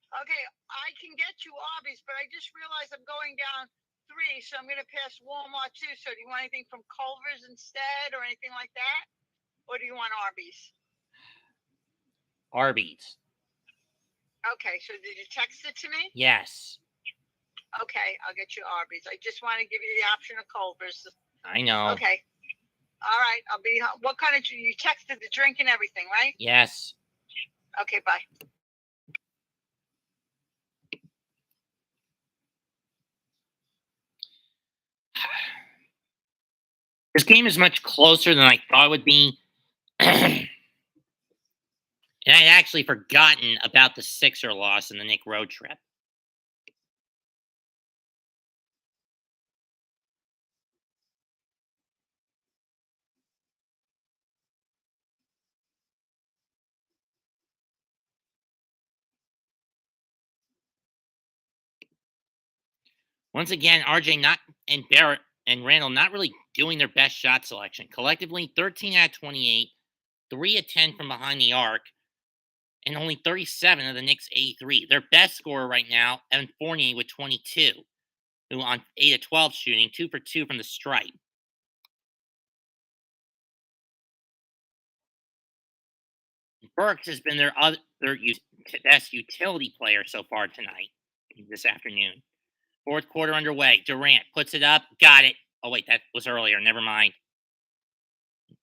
[SPEAKER 3] Okay, I can get you Arby's, but I just realized I'm going down 3, so I'm going to pass Walmart too. So do you want anything from Culver's instead or anything like that? Or do you want Arby's?
[SPEAKER 1] Arby's.
[SPEAKER 3] Okay, so did you text it to me?
[SPEAKER 1] Yes.
[SPEAKER 3] Okay, I'll get you Arby's. I just want to give you the option of Culver's.
[SPEAKER 1] I know.
[SPEAKER 3] Okay. All right, I'll be. What kind of you texted the drink and everything, right?
[SPEAKER 1] Yes.
[SPEAKER 3] Okay, bye.
[SPEAKER 1] This game is much closer than I thought it would be. And I had actually forgotten about the Sixer loss in the Knick road trip. Once again, RJ not and Barrett and Randall not really doing their best shot selection. Collectively, 13 out of 28, 3 of 10 from behind the arc, and only 37 of the Knicks' 83. Their best scorer right now, Evan Fournier with 22, who on 8 of 12 shooting, 2 for 2 from the stripe. Burks has been their best utility player so far tonight, this afternoon. Fourth quarter underway. Durant puts it up. Got it. Oh, wait, that was earlier. Never mind.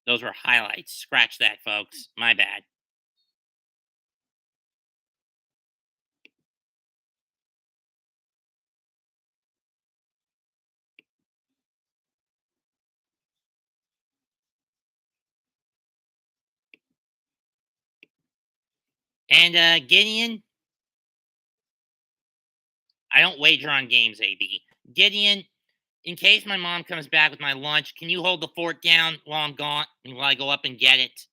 [SPEAKER 1] Those were highlights. Scratch that, folks. My bad. And Gideon, I don't wager on games, AB. Gideon, in case my mom comes back with my lunch, can you hold the fort down while I'm gone and while I go up and get it?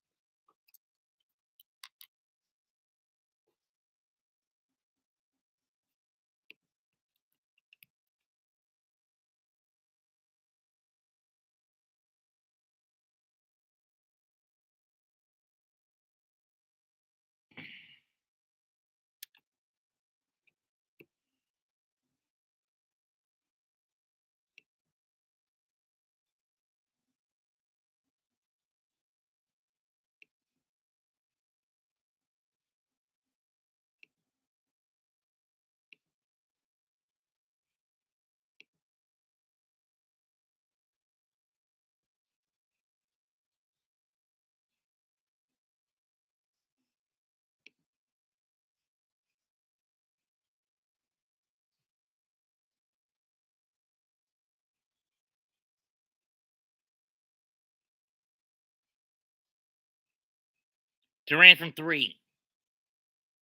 [SPEAKER 1] Durant from 3.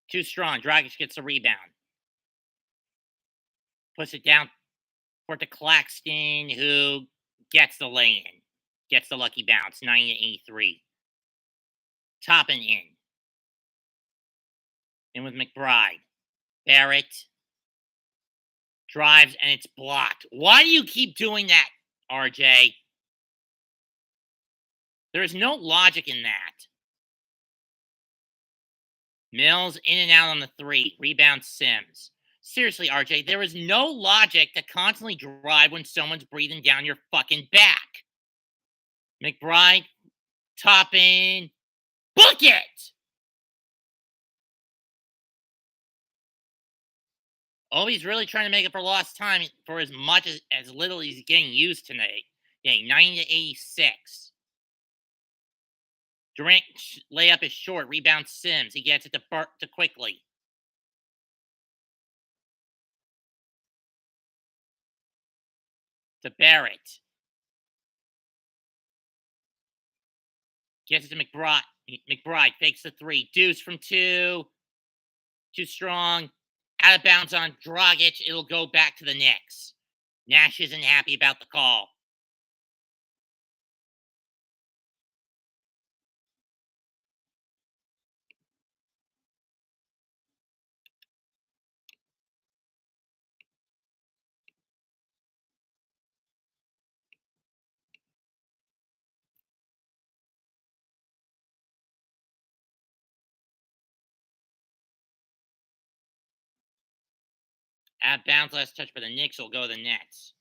[SPEAKER 1] Too strong. Dragic gets the rebound. Puts it down for to Claxton, who gets the lay-in. Gets the lucky bounce. 90 to 83. Topping in with McBride. Barrett drives and it's blocked. Why do you keep doing that, RJ? There is no logic in that. Mills in and out on the 3. Rebound Sims. Seriously, RJ, there is no logic to constantly drive when someone's breathing down your fucking back. McBride, Toppin, book it! Oh, he's really trying to make it for lost time for as much as little he's getting used tonight. Yeah, 90 to 86. Durant layup is short. Rebound Sims. He gets it to quickly. To Barrett. Gets it to McBride. McBride fakes the 3. Deuce from 2. Too strong. Out of bounds on Dragic. It'll go back to the Knicks. Nash isn't happy about the call. Out of bounds, last touch by the Knicks will go to the Nets.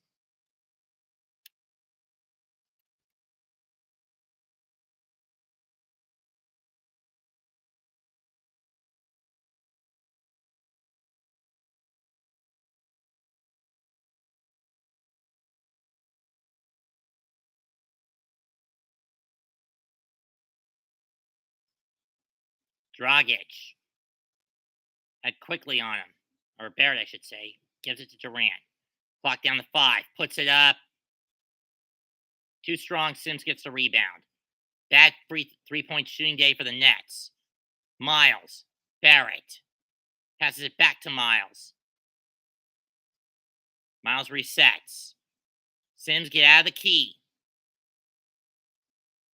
[SPEAKER 1] Dragic. Had quickly on him. Or Barrett, I should say. Gives it to Durant. Clock down to 5. Puts it up. Too strong. Sims gets the rebound. Bad three-point shooting day for the Nets. Miles. Barrett. Passes it back to Miles. Miles resets. Sims get out of the key.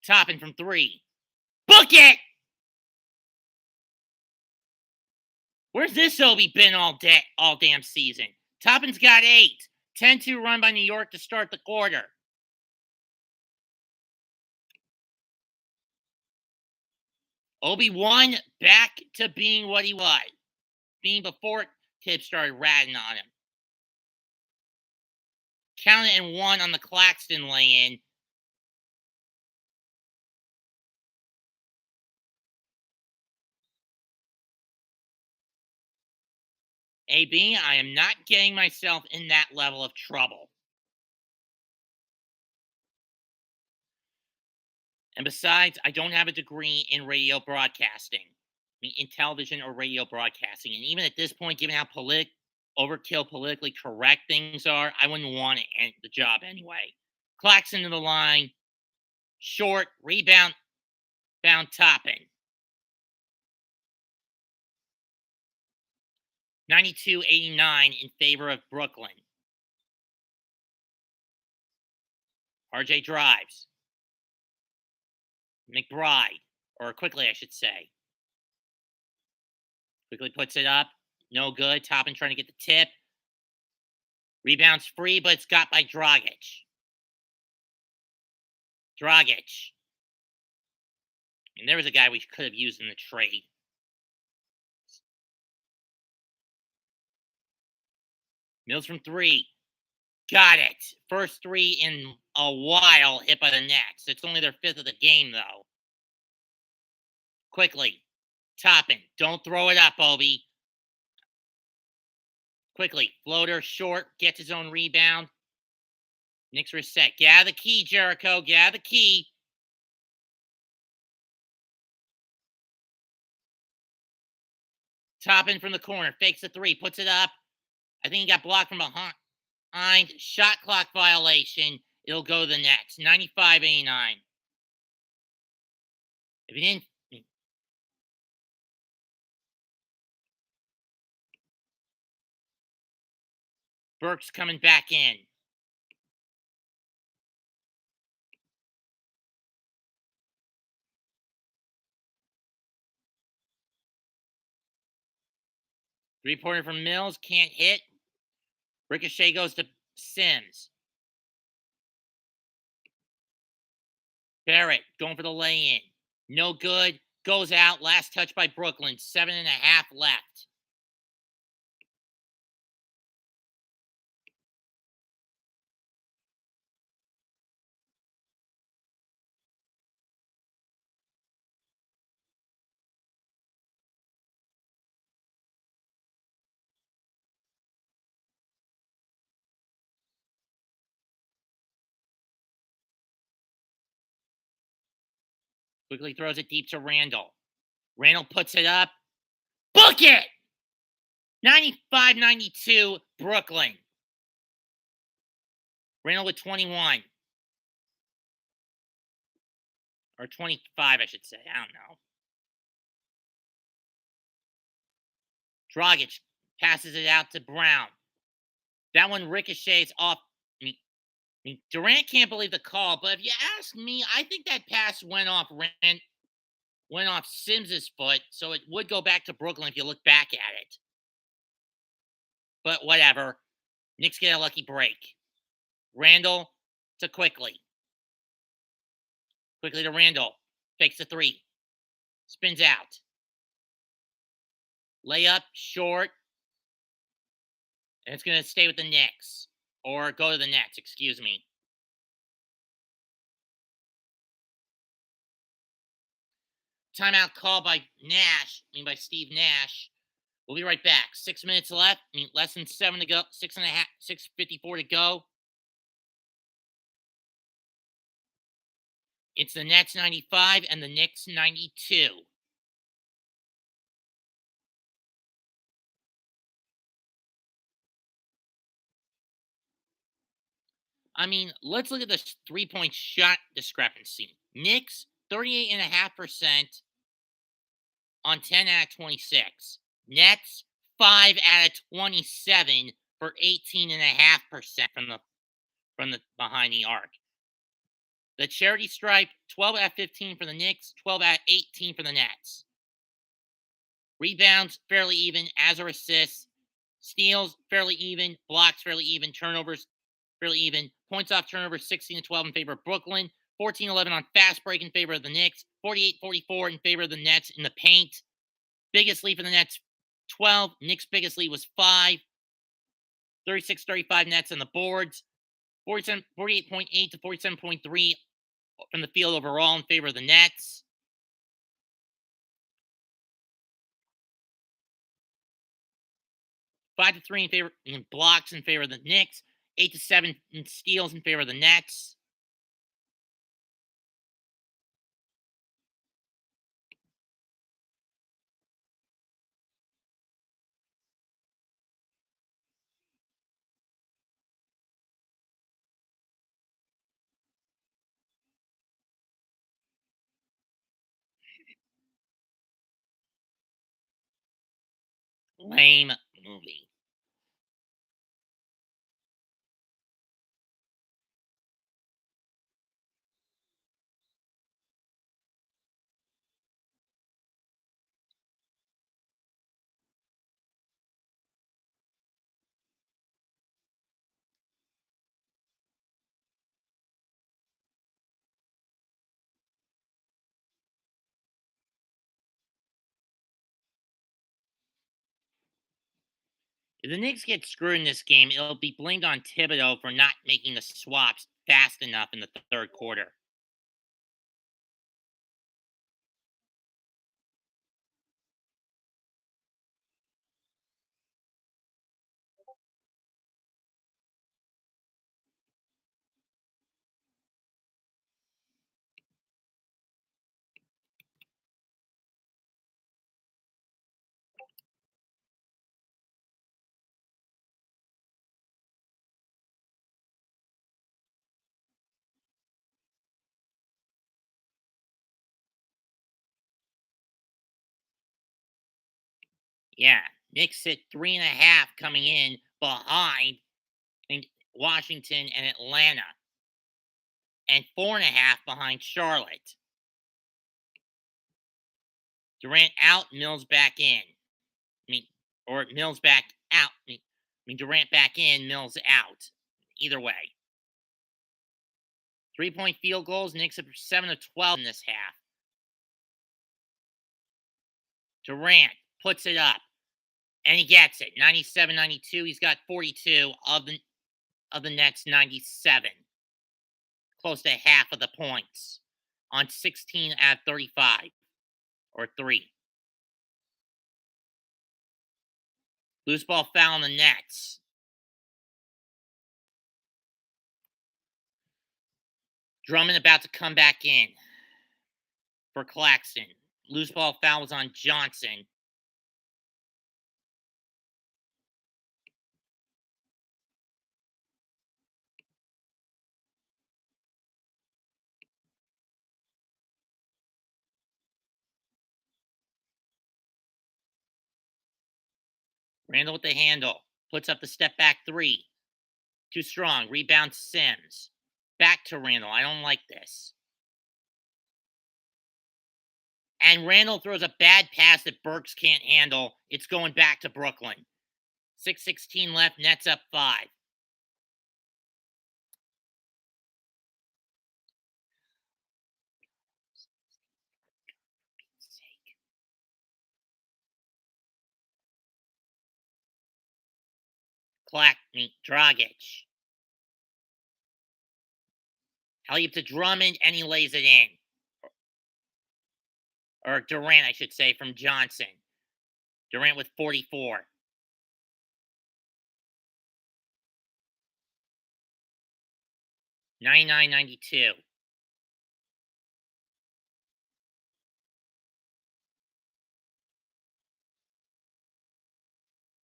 [SPEAKER 1] Toppin from 3. Book it! Where's this Obi been all damn season? Toppin's got 8. 10-2 run by New York to start the quarter. Obi-Wan back to being what he was. Being before Tibbs started ratting on him. Counted and 1 on the Claxton lay-in. AB, I am not getting myself in that level of trouble. And besides, I don't have a degree in radio broadcasting. I mean, in television or radio broadcasting. And even at this point, given how overkill politically correct things are, I wouldn't want to end the job anyway. Claxton to the line. Short. Rebound. Bound Toppin. 92-89 in favor of Brooklyn. RJ drives. McBride. Or quickly, I should say. Quickly puts it up. No good. Toppin trying to get the tip. Rebounds free, but it's got by Dragic. Dragic. And there was a guy we could have used in the trade. Mills from 3. Got it. First 3 in a while hit by the Nets. It's only their 5th of the game, though. Quickly. Toppin. Don't throw it up, Obi. Quickly. Floater, short. Gets his own rebound. Knicks reset. Get out of the key, Jericho. Get out of the key. Toppin from the corner. Fakes the 3. Puts it up. I think he got blocked from behind. Shot clock violation. It'll go to the Nets. 95-89. If he didn't. Burke's coming back in. Three-pointer from Mills. Can't hit. Ricochet goes to Sims. Barrett going for the lay-in. No good. Goes out. Last touch by Brooklyn. 7.5 left. Quickly throws it deep to Randall. Randall puts it up. Book it! 95-92, Brooklyn. Randall with 21. Or 25, I should say. I don't know. Dragic passes it out to Brown. That one ricochets off. Durant can't believe the call, but if you ask me, I think that pass went off Sims's foot, so it would go back to Brooklyn if you look back at it. But whatever. Knicks get a lucky break. Randall to Quickly. Quickly to Randall. Takes the three. Spins out. Layup short. And it's going to stay with the Knicks. Or go to the Nets, excuse me. Timeout call by by Steve Nash. We'll be right back. 6 minutes left. Less than 7 to go. 6.5, 6:54 to go. It's the Nets 95 and the Knicks 92. Let's look at the 3-point shot discrepancy. Knicks, 38.5% on 10 out of 26. Nets, 5 out of 27 for 18.5% from the behind the arc. The charity stripe, 12 out of 15 for the Knicks, 12 out of 18 for the Nets. Rebounds, fairly even, as are assists. Steals, fairly even. Blocks, fairly even. Turnovers, fairly even. Points off turnovers, 16-12 in favor of Brooklyn. 14-11 on fast break in favor of the Knicks. 48-44 in favor of the Nets in the paint. Biggest lead for the Nets, 12. Knicks' biggest lead was 5. 36-35 Nets on the boards. 48.8 to 47.3 from the field overall in favor of the Nets. Five to 3 in favor in blocks in favor of the Knicks. 8 to 7 in steals in favor of the Nets. Lame movie. If the Knicks get screwed in this game, it'll be blamed on Thibodeau for not making the swaps fast enough in the third quarter. Yeah, Knicks sit 3.5 coming in behind Washington and Atlanta, and 4.5 behind Charlotte. Durant out, Mills back in. Or Mills back out. Durant back in, Mills out. Either way. 3-point field goals, Knicks are 7 of 12 in this half. Durant puts it up, and he gets it. 97-92. He's got 42 of the Nets' 97. Close to half of the points on 16 out of 35, or 3. Loose ball foul on the Nets. Drummond about to come back in for Claxton. Loose ball foul was on Johnson. Randall with the handle. Puts up the step back three. Too strong. Rebound Sims. Back to Randall. I don't like this. And Randall throws a bad pass that Burks can't handle. It's going back to Brooklyn. 6:16 left. Nets up 5. Dragic. Alley-oop to Drummond, and he lays it in. Or Durant, I should say, from Johnson. Durant with 44. $99.92.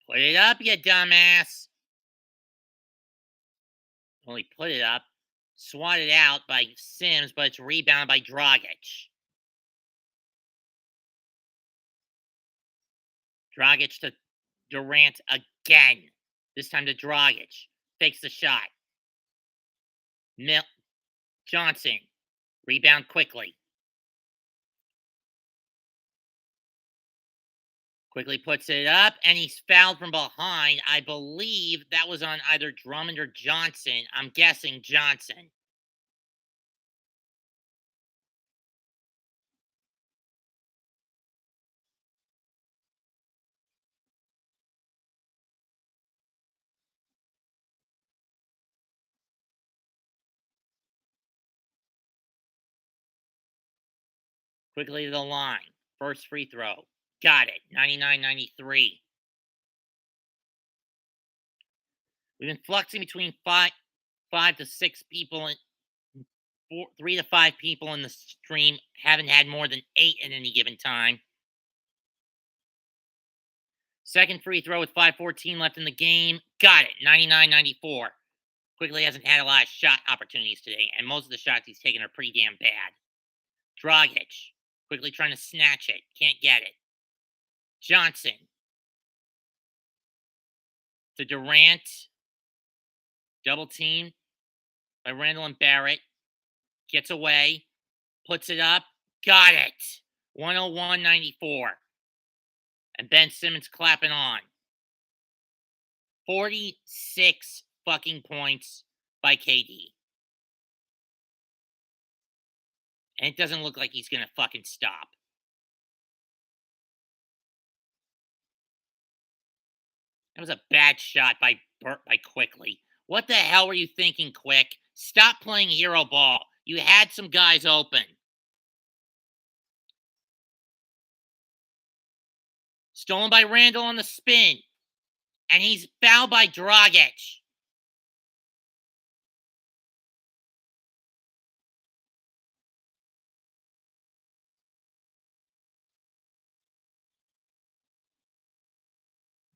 [SPEAKER 1] Put it up, you dumbass. Only put it up. Swatted out by Sims, but it's rebounded by Dragic. Dragic to Durant again. This time to Dragic. Fakes the shot. Johnson. Rebound quickly. Quickly puts it up, and he's fouled from behind. I believe that was on either Drummond or Johnson. I'm guessing Johnson. Quickly to the line. First free throw. Got it. 99-93. We've been fluxing between five to six people and 3 to 5 people in the stream. Haven't had more than 8 at any given time. Second free throw with 5:14 left in the game. Got it. 99-94. Quickly hasn't had a lot of shot opportunities today, and most of the shots he's taken are pretty damn bad. Dragic. Quickly trying to snatch it. Can't get it. Johnson. To Durant. Double team by Randall and Barrett. Gets away. Puts it up. Got it. 101-94. And Ben Simmons clapping on. 46 fucking points by KD. And it doesn't look like he's going to fucking stop. That was a bad shot by Quickly. What the hell were you thinking, Quick? Stop playing hero ball. You had some guys open. Stolen by Randall on the spin. And he's fouled by Dragic.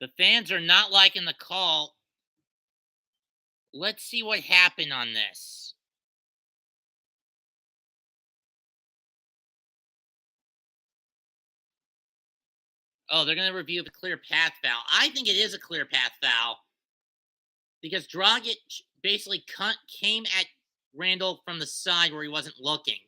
[SPEAKER 1] The fans are not liking the call. Let's see what happened on this. Oh, they're going to review the clear path foul. I think it is a clear path foul because Dragic basically came at Randall from the side where he wasn't looking.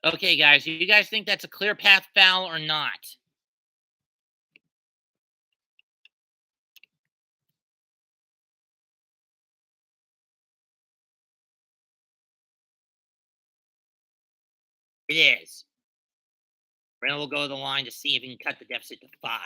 [SPEAKER 1] Okay, guys, you guys think that's a clear path foul or not? It is. Randall will go to the line to see if he can cut the deficit to 5.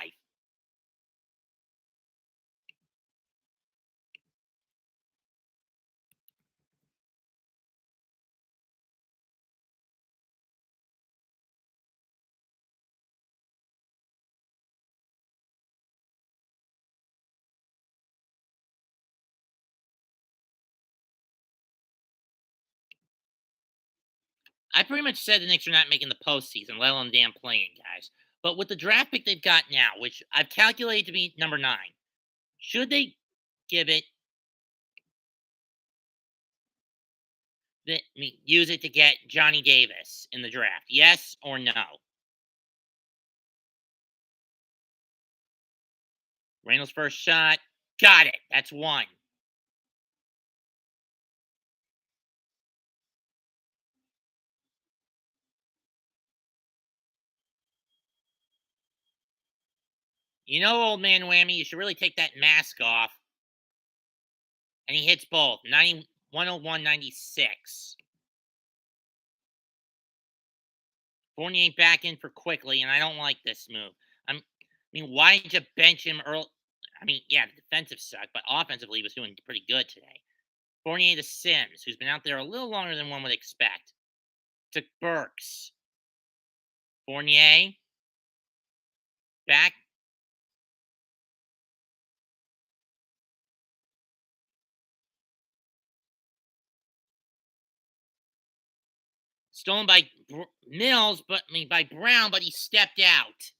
[SPEAKER 1] I pretty much said the Knicks are not making the postseason, let alone damn playing, guys. But with the draft pick they've got now, which I've calculated to be number 9, should they give it use it to get Johnny Davis in the draft? Yes or no? Randall's first shot. Got it. That's 1. You know, old man Whammy, you should really take that mask off. And he hits both. 90, 101, 96. Fournier back in for quickly, and I don't like this move. I mean, why did you bench him early? I mean, yeah, the defensive sucked, but offensively he was doing pretty good today. Fournier to Sims, who's been out there a little longer than one would expect. To Burks. Fournier. Back. Stolen by Mills, by Brown, but he stepped out.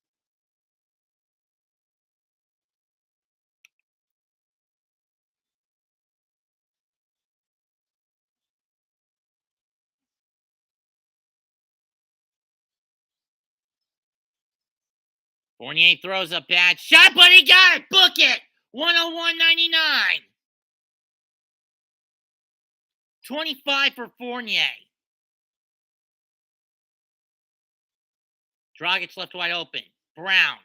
[SPEAKER 1] Fournier throws a bad shot, but he got it. Book it. 101.99. 25 for Fournier. Dragic left wide open. Brown.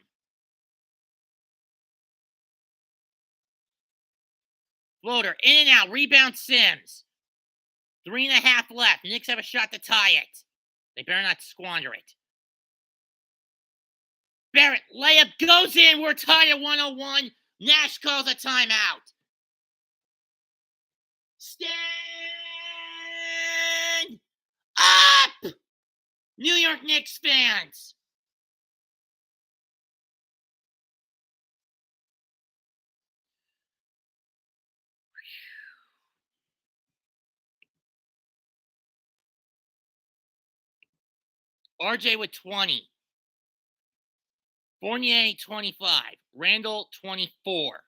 [SPEAKER 1] Floater. In and out. Rebound Sims. 3.5 left. Knicks have a shot to tie it. They better not squander it. Barrett. Layup goes in. We're tied at 101. Nash calls a timeout. Stand up! New York Knicks fans. RJ with 20. Fournier 25. Randall 24.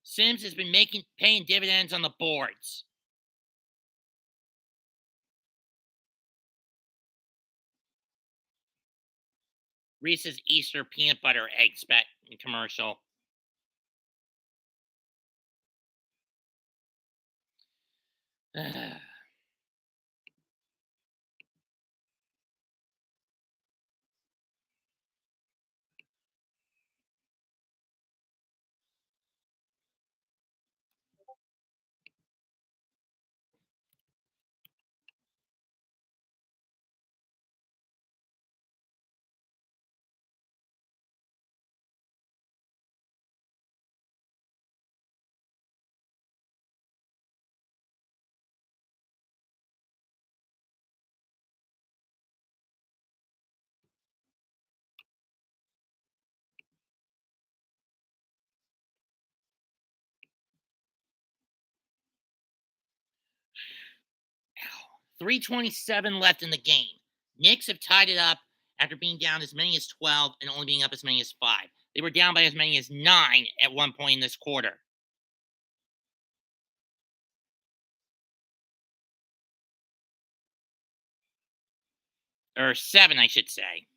[SPEAKER 1] Sims has been paying dividends on the boards. Reese's Easter peanut butter egg commercial. .327 left in the game. Knicks have tied it up after being down as many as 12 and only being up as many as 5. They were down by as many as 9 at one point in this quarter. Or 7, I should say.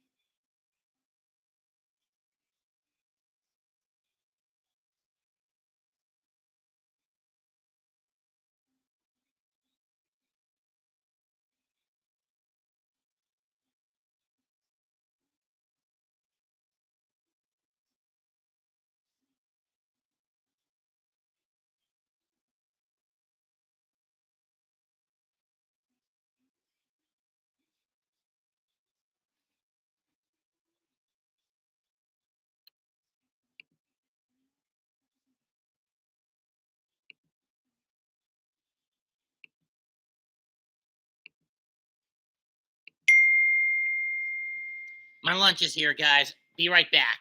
[SPEAKER 1] My lunch is here, guys. Be right back.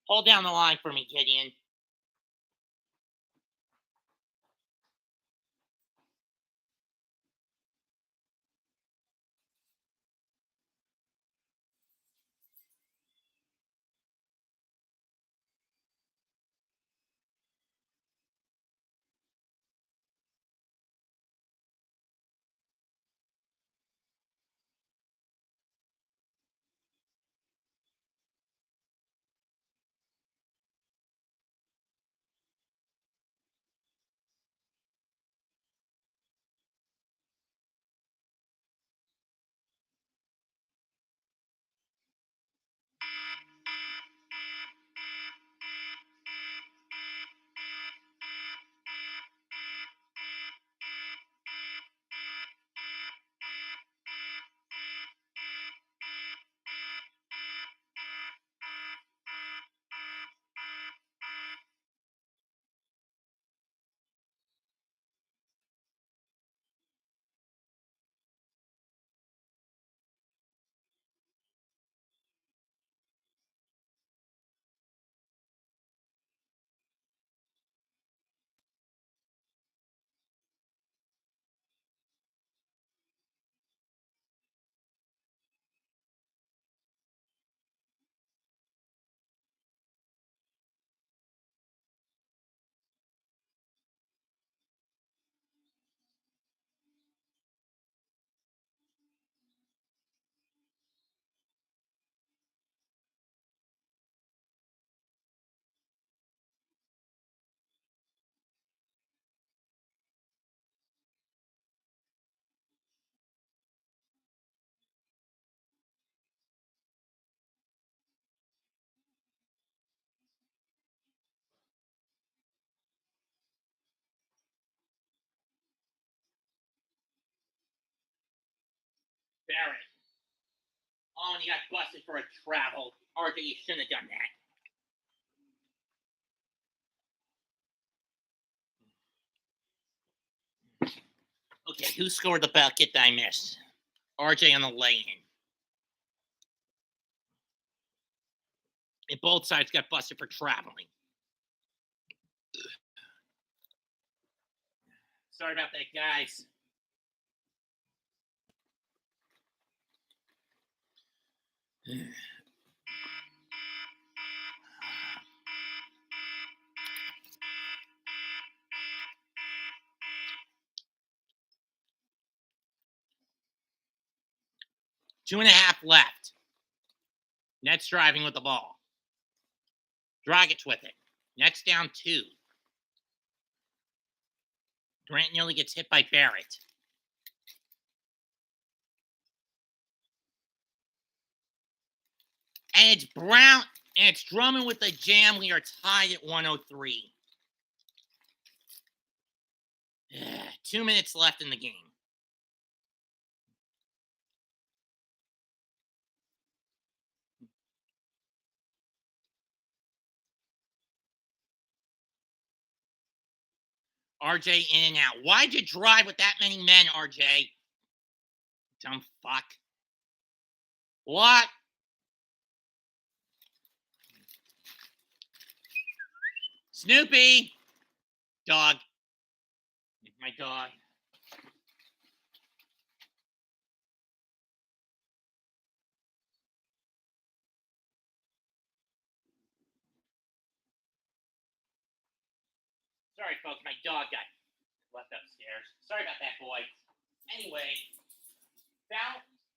[SPEAKER 1] Hold down the line for me, Gideon. Oh, and he got busted for a travel. RJ, you shouldn't have done that. Okay, who scored the bucket that I missed? RJ on the lay-in. And both sides got busted for traveling. Sorry about that, guys. Two and a half left. Nets driving with the ball. Dragic with it. Nets down 2. Durant nearly gets hit by Barrett. And it's Brown, and it's Drummond with the jam. We are tied at 103. 2 minutes left in the game. RJ in and out. Why'd you drive with that many men, RJ? Dumb fuck. What? Snoopy! Dog. My dog. Sorry, folks. My dog got left upstairs. Sorry about that, boys. Anyway,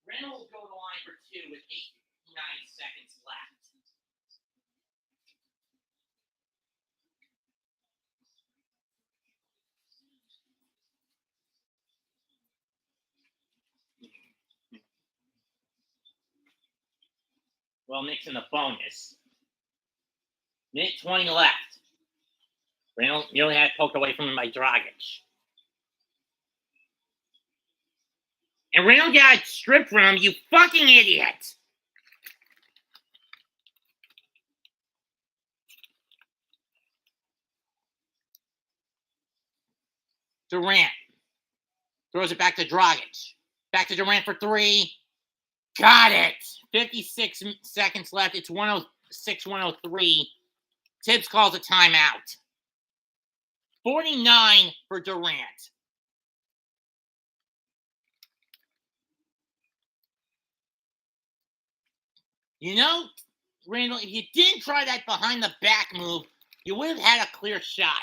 [SPEAKER 1] Reynolds will go to the line for 2 with 8-9 seconds left. Well, Knicks in the bonus. Minute 20 left. Reynolds nearly had poked away from him by Dragic. And Reynolds got stripped from him, you fucking idiot! Durant. Throws it back to Dragic. Back to Durant for 3. Got it! 56 seconds left. It's 106-103. Tibbs calls a timeout. 49 for Durant. You know, Randall, if you didn't try that behind the back move, you would have had a clear shot.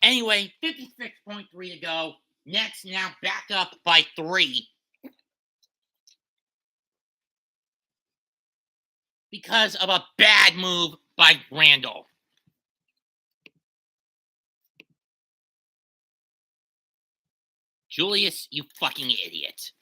[SPEAKER 1] Anyway, 56.3 to go. Nets now back up by 3. Because of a bad move by Randall. Julius, you fucking idiot.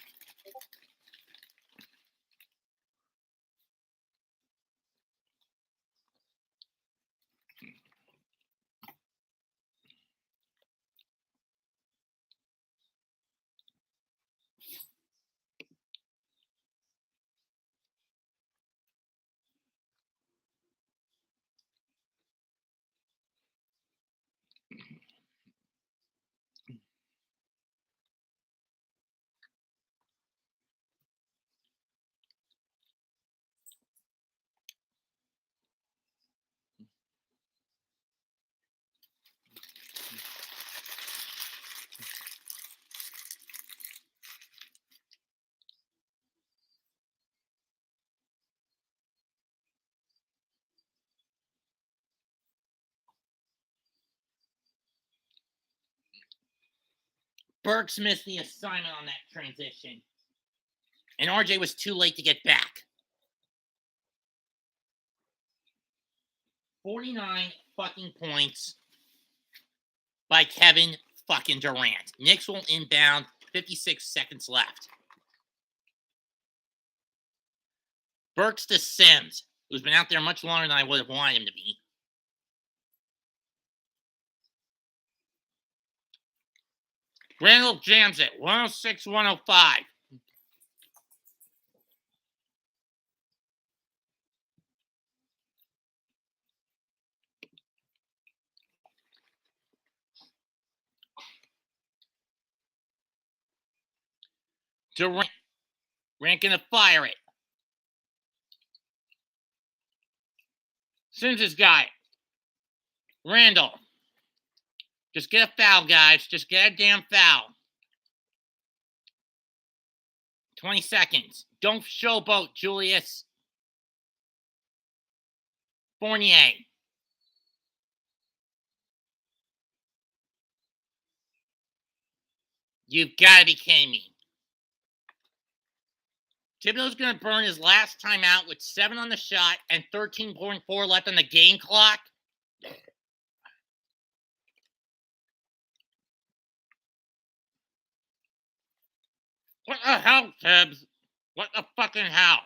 [SPEAKER 1] Burks missed the assignment on that transition. And RJ was too late to get back. 49 fucking points by Kevin fucking Durant. Knicks will inbound. 56 seconds left. Burks to Sims, who's been out there much longer than I would have wanted him to be. Randall jams it. 106-105. Durant gonna fire it. Sims has got it. Randall. Just get a foul, guys. Just get a damn foul. 20 seconds. Don't showboat, Julius. Fournier. You've got to be kidding me. Thibodeau's going to burn his last time out with 7 on the shot and 13.4 left on the game clock. What the hell, Tibbs? What the fucking hell?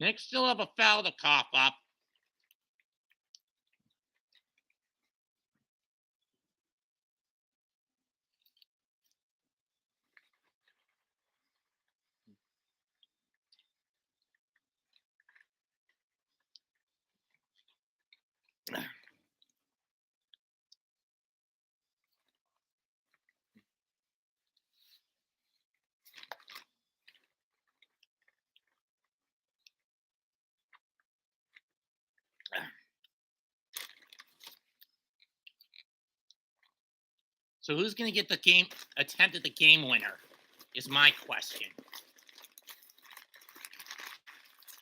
[SPEAKER 1] Knicks still have a foul to cough up. So who's going to get the game attempt at the game winner is my question.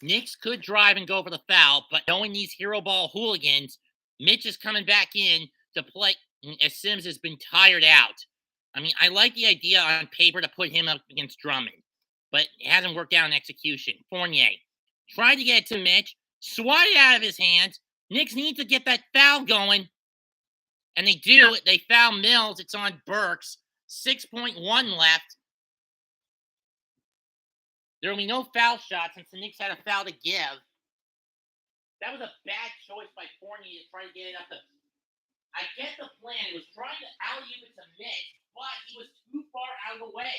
[SPEAKER 1] Knicks could drive and go for the foul, but knowing these hero ball hooligans, Mitch is coming back in to play as Sims has been tired out. I mean, I like the idea on paper to put him up against Drummond, but it hasn't worked out in execution. Fournier tried to get it to Mitch, swat it out of his hands. Knicks need to get that foul going. And they do. They foul Mills. It's on Burks. 6.1 left. There will be no foul shots since the Knicks had a foul to give. That was a bad choice by Fournier to try to get it up the. I get the plan. He was trying to alley-oop it to Mitch, but he was too far out of the way.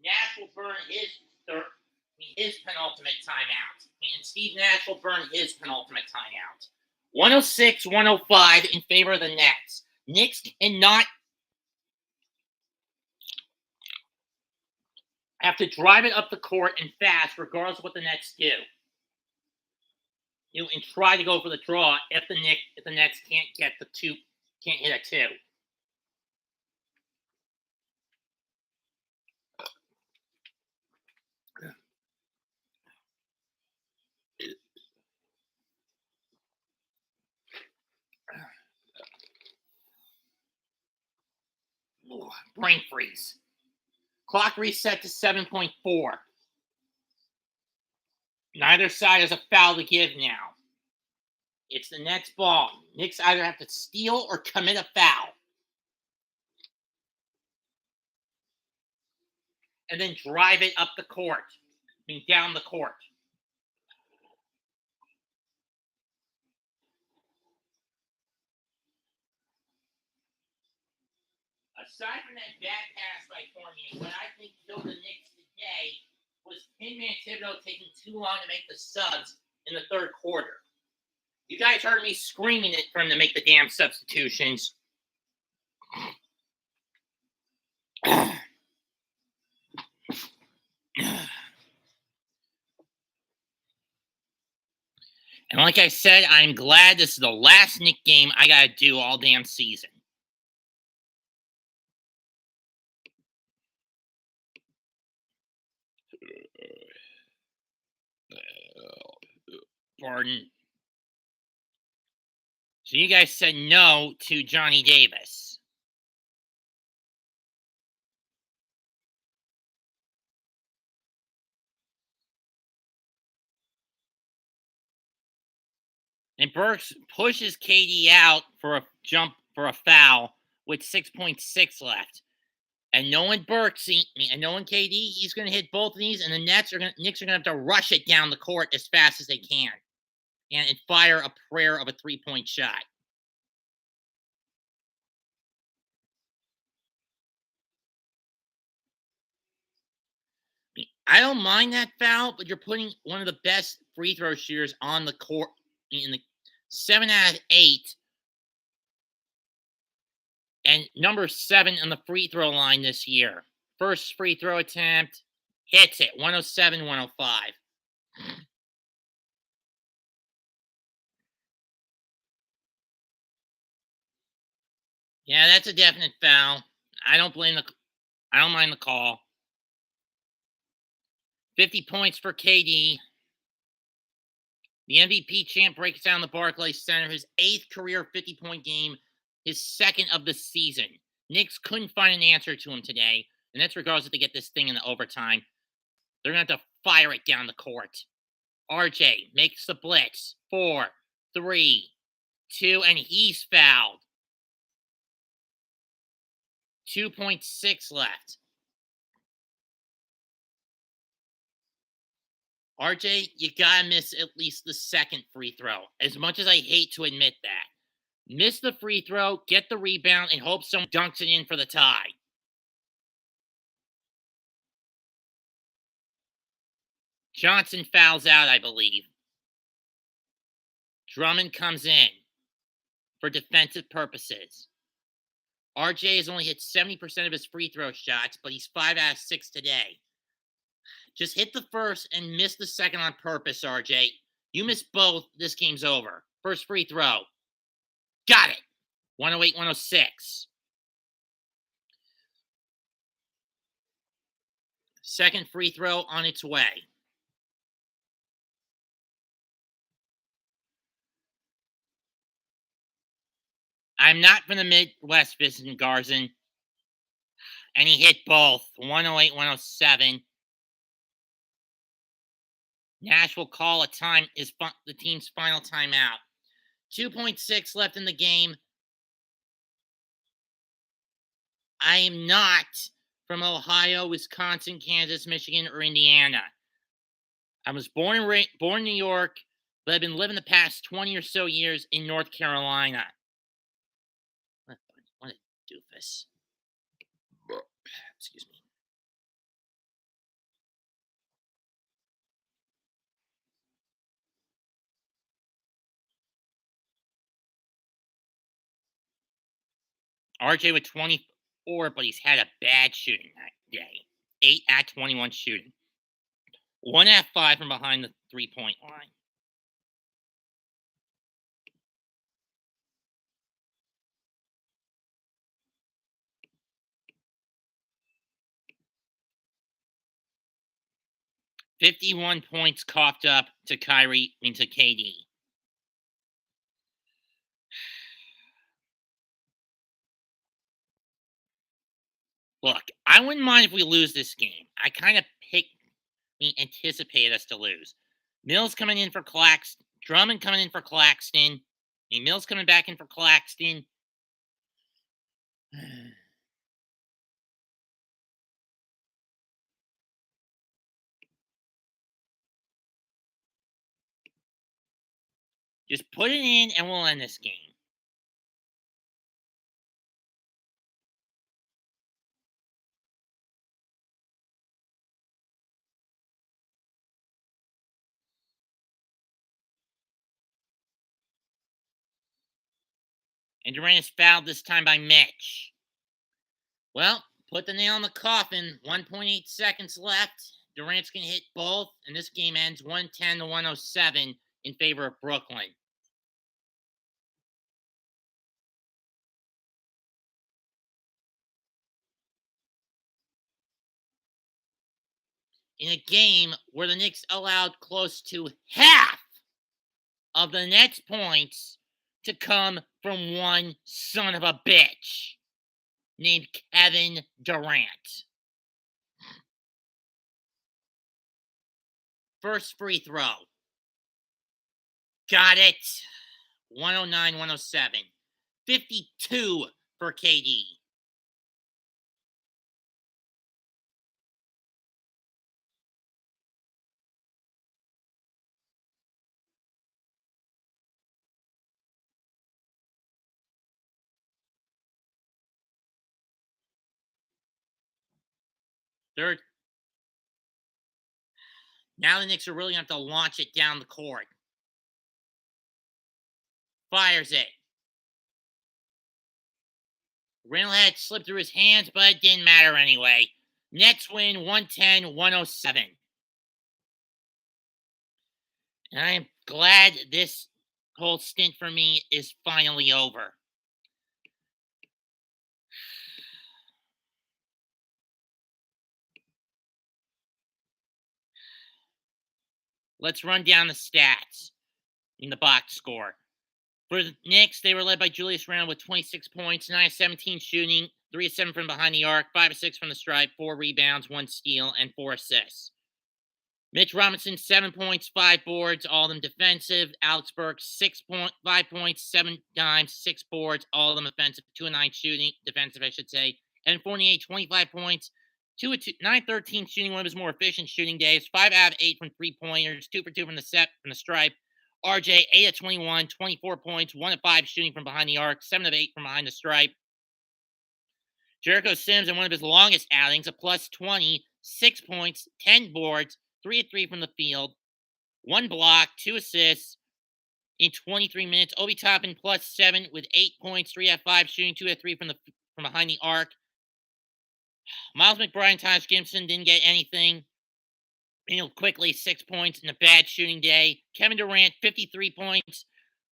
[SPEAKER 1] Nash will burn his penultimate timeout. And Steve Nash will burn his penultimate timeout. 106-105 in favor of the Nets. Knicks cannot have to drive it up the court and fast, regardless of what the Nets do. And try to go for the draw if the Nets can't get the two, can't hit a 2. Brain freeze. Clock reset to 7.4. Neither side has a foul to give now. It's the Nets' ball. Knicks either have to steal or commit a foul. And then drive it up the court. I mean, down the court. Aside from that bad pass by Fournier, what I think killed the Knicks today was Pinman Thibodeau taking too long to make the subs in the third quarter. You guys heard me screaming it for him to make the damn substitutions. And like I said, I'm glad this is the last Knick game I got to do all damn season. Pardon. So you guys said no to Johnny Davis. And Burks pushes KD out for a jump for a foul with 6.6 left. And knowing Burks, and knowing KD, he's going to hit both of these, and the Knicks are going to have to rush it down the court as fast as they can, and fire a prayer of a 3-point shot. I don't mind that foul, but you're putting one of the best free throw shooters on the court in the 7 out of 8, and number 7 on the free throw line this year. First free throw attempt, hits it, 107-105. Yeah, that's a definite foul. I don't mind the call. 50 points for KD. The MVP champ breaks down the Barclays Center, his 8th career 50-point game, his 2nd of the season. Knicks couldn't find an answer to him today, and that's regardless if they get this thing in the overtime. They're going to have to fire it down the court. RJ makes the blitz. 4, 3, 2, and he's fouled. 2.6 left. RJ, you gotta miss at least the 2nd free throw. As much as I hate to admit that. Miss the free throw, get the rebound, and hope someone dunks it in for the tie. Johnson fouls out, I believe. Drummond comes in for defensive purposes. RJ has only hit 70% of his free throw shots, but he's 5 out of 6 today. Just hit the first and miss the 2nd on purpose, RJ. You miss both, this game's over. First free throw. Got it. 108-106. 2nd free throw on its way. I'm not from the Midwest, Vincent Garzon. And he hit both. 108-107. Nash will call a time is the team's final timeout. 2.6 left in the game. I am not from Ohio, Wisconsin, Kansas, Michigan, or Indiana. I was born in New York, but I've been living the past 20 or so years in North Carolina. What a doofus. Excuse me. RJ with 24, but he's had a bad shooting that day. 8 at 21 shooting. 1 at 5 from behind the 3-point line. $51 points coughed up to KD. Look, I wouldn't mind if we lose this game. I kind of anticipated us to lose. Mills coming in for Claxton. Drummond coming in for Claxton. Mills coming back in for Claxton. Just put it in and we'll end this game. And Durant is fouled this time by Mitch. Well, put the nail in the coffin. 1.8 seconds left. Durant's going to hit both, and this game ends 110-107 in favor of Brooklyn. In a game where the Knicks allowed close to half of the Nets' points to come from one son of a bitch named Kevin Durant. First free throw. Got it. 109-107. 52 for KD. Third. Now the Knicks are really going to have to launch it down the court. Fires it. Randall had slipped through his hands, but it didn't matter anyway. Nets win 110-107. And I am glad this whole stint for me is finally over. Let's run down the stats in the box score. For the Knicks, they were led by Julius Randle with 26 points, 9 of 17 shooting, 3 of 7 from behind the arc, 5 of 6 from the stripe, 4 rebounds, 1 steal, and 4 assists. Mitch Robinson, 7 points, 5 boards, all of them defensive. Alex Burks, 5 points, 7 dimes, 6 boards, all of them offensive. 2 of 9 shooting, defensive, I should say. Evan Fournier, 25 points, 2 of 9-13 shooting, one of his more efficient shooting days. 5 out of 8 from 3-pointers, 2 for 2 from the stripe. RJ, 8 of 21, 24 points, 1 of 5 shooting from behind the arc, 7 of 8 from behind the stripe. Jericho Sims, in one of his longest outings, a plus 20, 6 points, 10 boards, 3 of 3 from the field, 1 block, 2 assists in 23 minutes. Obi Toppin, plus 7 with 8 points, 3 out of 5 shooting, 2 out of 3 from behind the arc. Miles McBride and Taj Gibson didn't get anything. Quickly, 6 points in a bad shooting day. Kevin Durant, 53 points,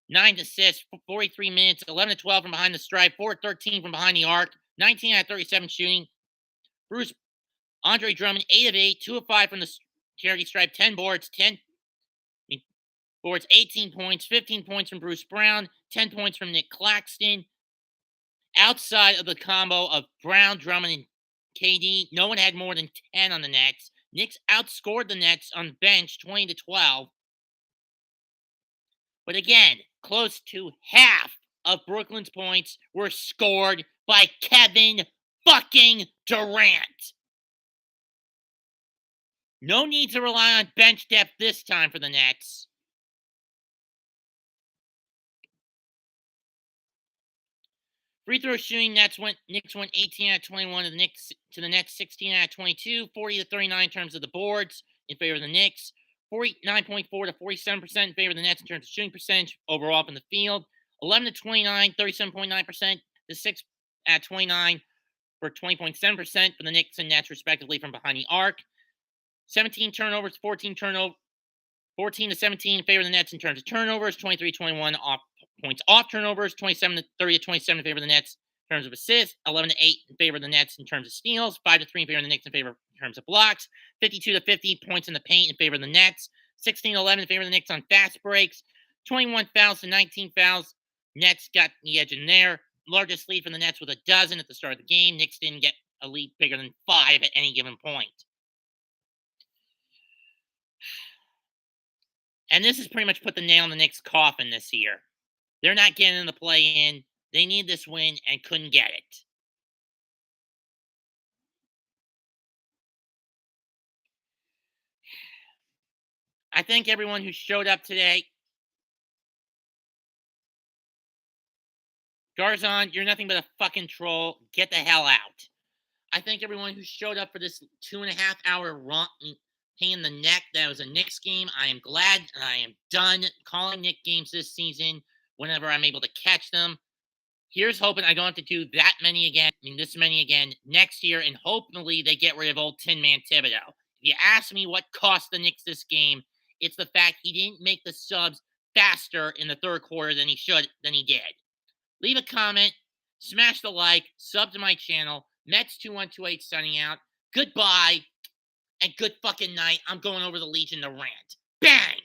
[SPEAKER 1] 9 assists, 43 minutes, 11 of 12 from behind the stripe, 4 of 13 from behind the arc, 19 out of 37 shooting. Andre Drummond, 8 of 8, 2 of 5 from the charity stripe, 10 boards, 18 points, 15 points from Bruce Brown, 10 points from Nick Claxton. Outside of the combo of Brown, Drummond, and KD, no one had more than 10 on the Nets. Knicks outscored the Nets on the bench 20-12. But again, close to half of Brooklyn's points were scored by Kevin fucking Durant. No need to rely on bench depth this time for the Nets. Free throw shooting, Knicks went 18 out of 21 to the Nets 16 out of 22, 40-39 in terms of the boards in favor of the Knicks, 49.4 to 47% in favor of the Nets in terms of shooting percentage overall from the field, 11-29, 37.9% to 6 out of 29 for 20.7% for the Knicks and Nets respectively from behind the arc, 17 turnovers, 14 to 17 in favor of the Nets in terms of turnovers, 23-21 points off turnovers, 27-30 to 27 in favor of the Nets in terms of assists, 11-8 in favor of the Nets in terms of steals, 5-3 in favor of the Knicks in terms of blocks, 52-50 points in the paint in favor of the Nets, 16-11 in favor of the Knicks on fast breaks, 21 fouls to 19 fouls. Nets got the edge in there. Largest lead from the Nets with a dozen at the start of the game. Knicks didn't get a lead bigger than 5 at any given point. And this has pretty much put the nail in the Knicks' coffin this year. They're not getting in the play-in. They need this win and couldn't get it. I thank everyone who showed up today. Garzon, you're nothing but a fucking troll. Get the hell out. I thank everyone who showed up for this 2.5-hour pain in the neck. That was a Knicks game. I am glad I am done calling Knicks games this season whenever I'm able to catch them. Here's hoping I don't have to do this many again next year, and hopefully they get rid of old Tin Man Thibodeau. If you ask me what cost the Knicks this game, it's the fact he didn't make the subs faster in the third quarter than he did. Leave a comment, smash the like, sub to my channel. Mets2128 signing out. Goodbye, and good fucking night. I'm going over the Legion to rant. Bang!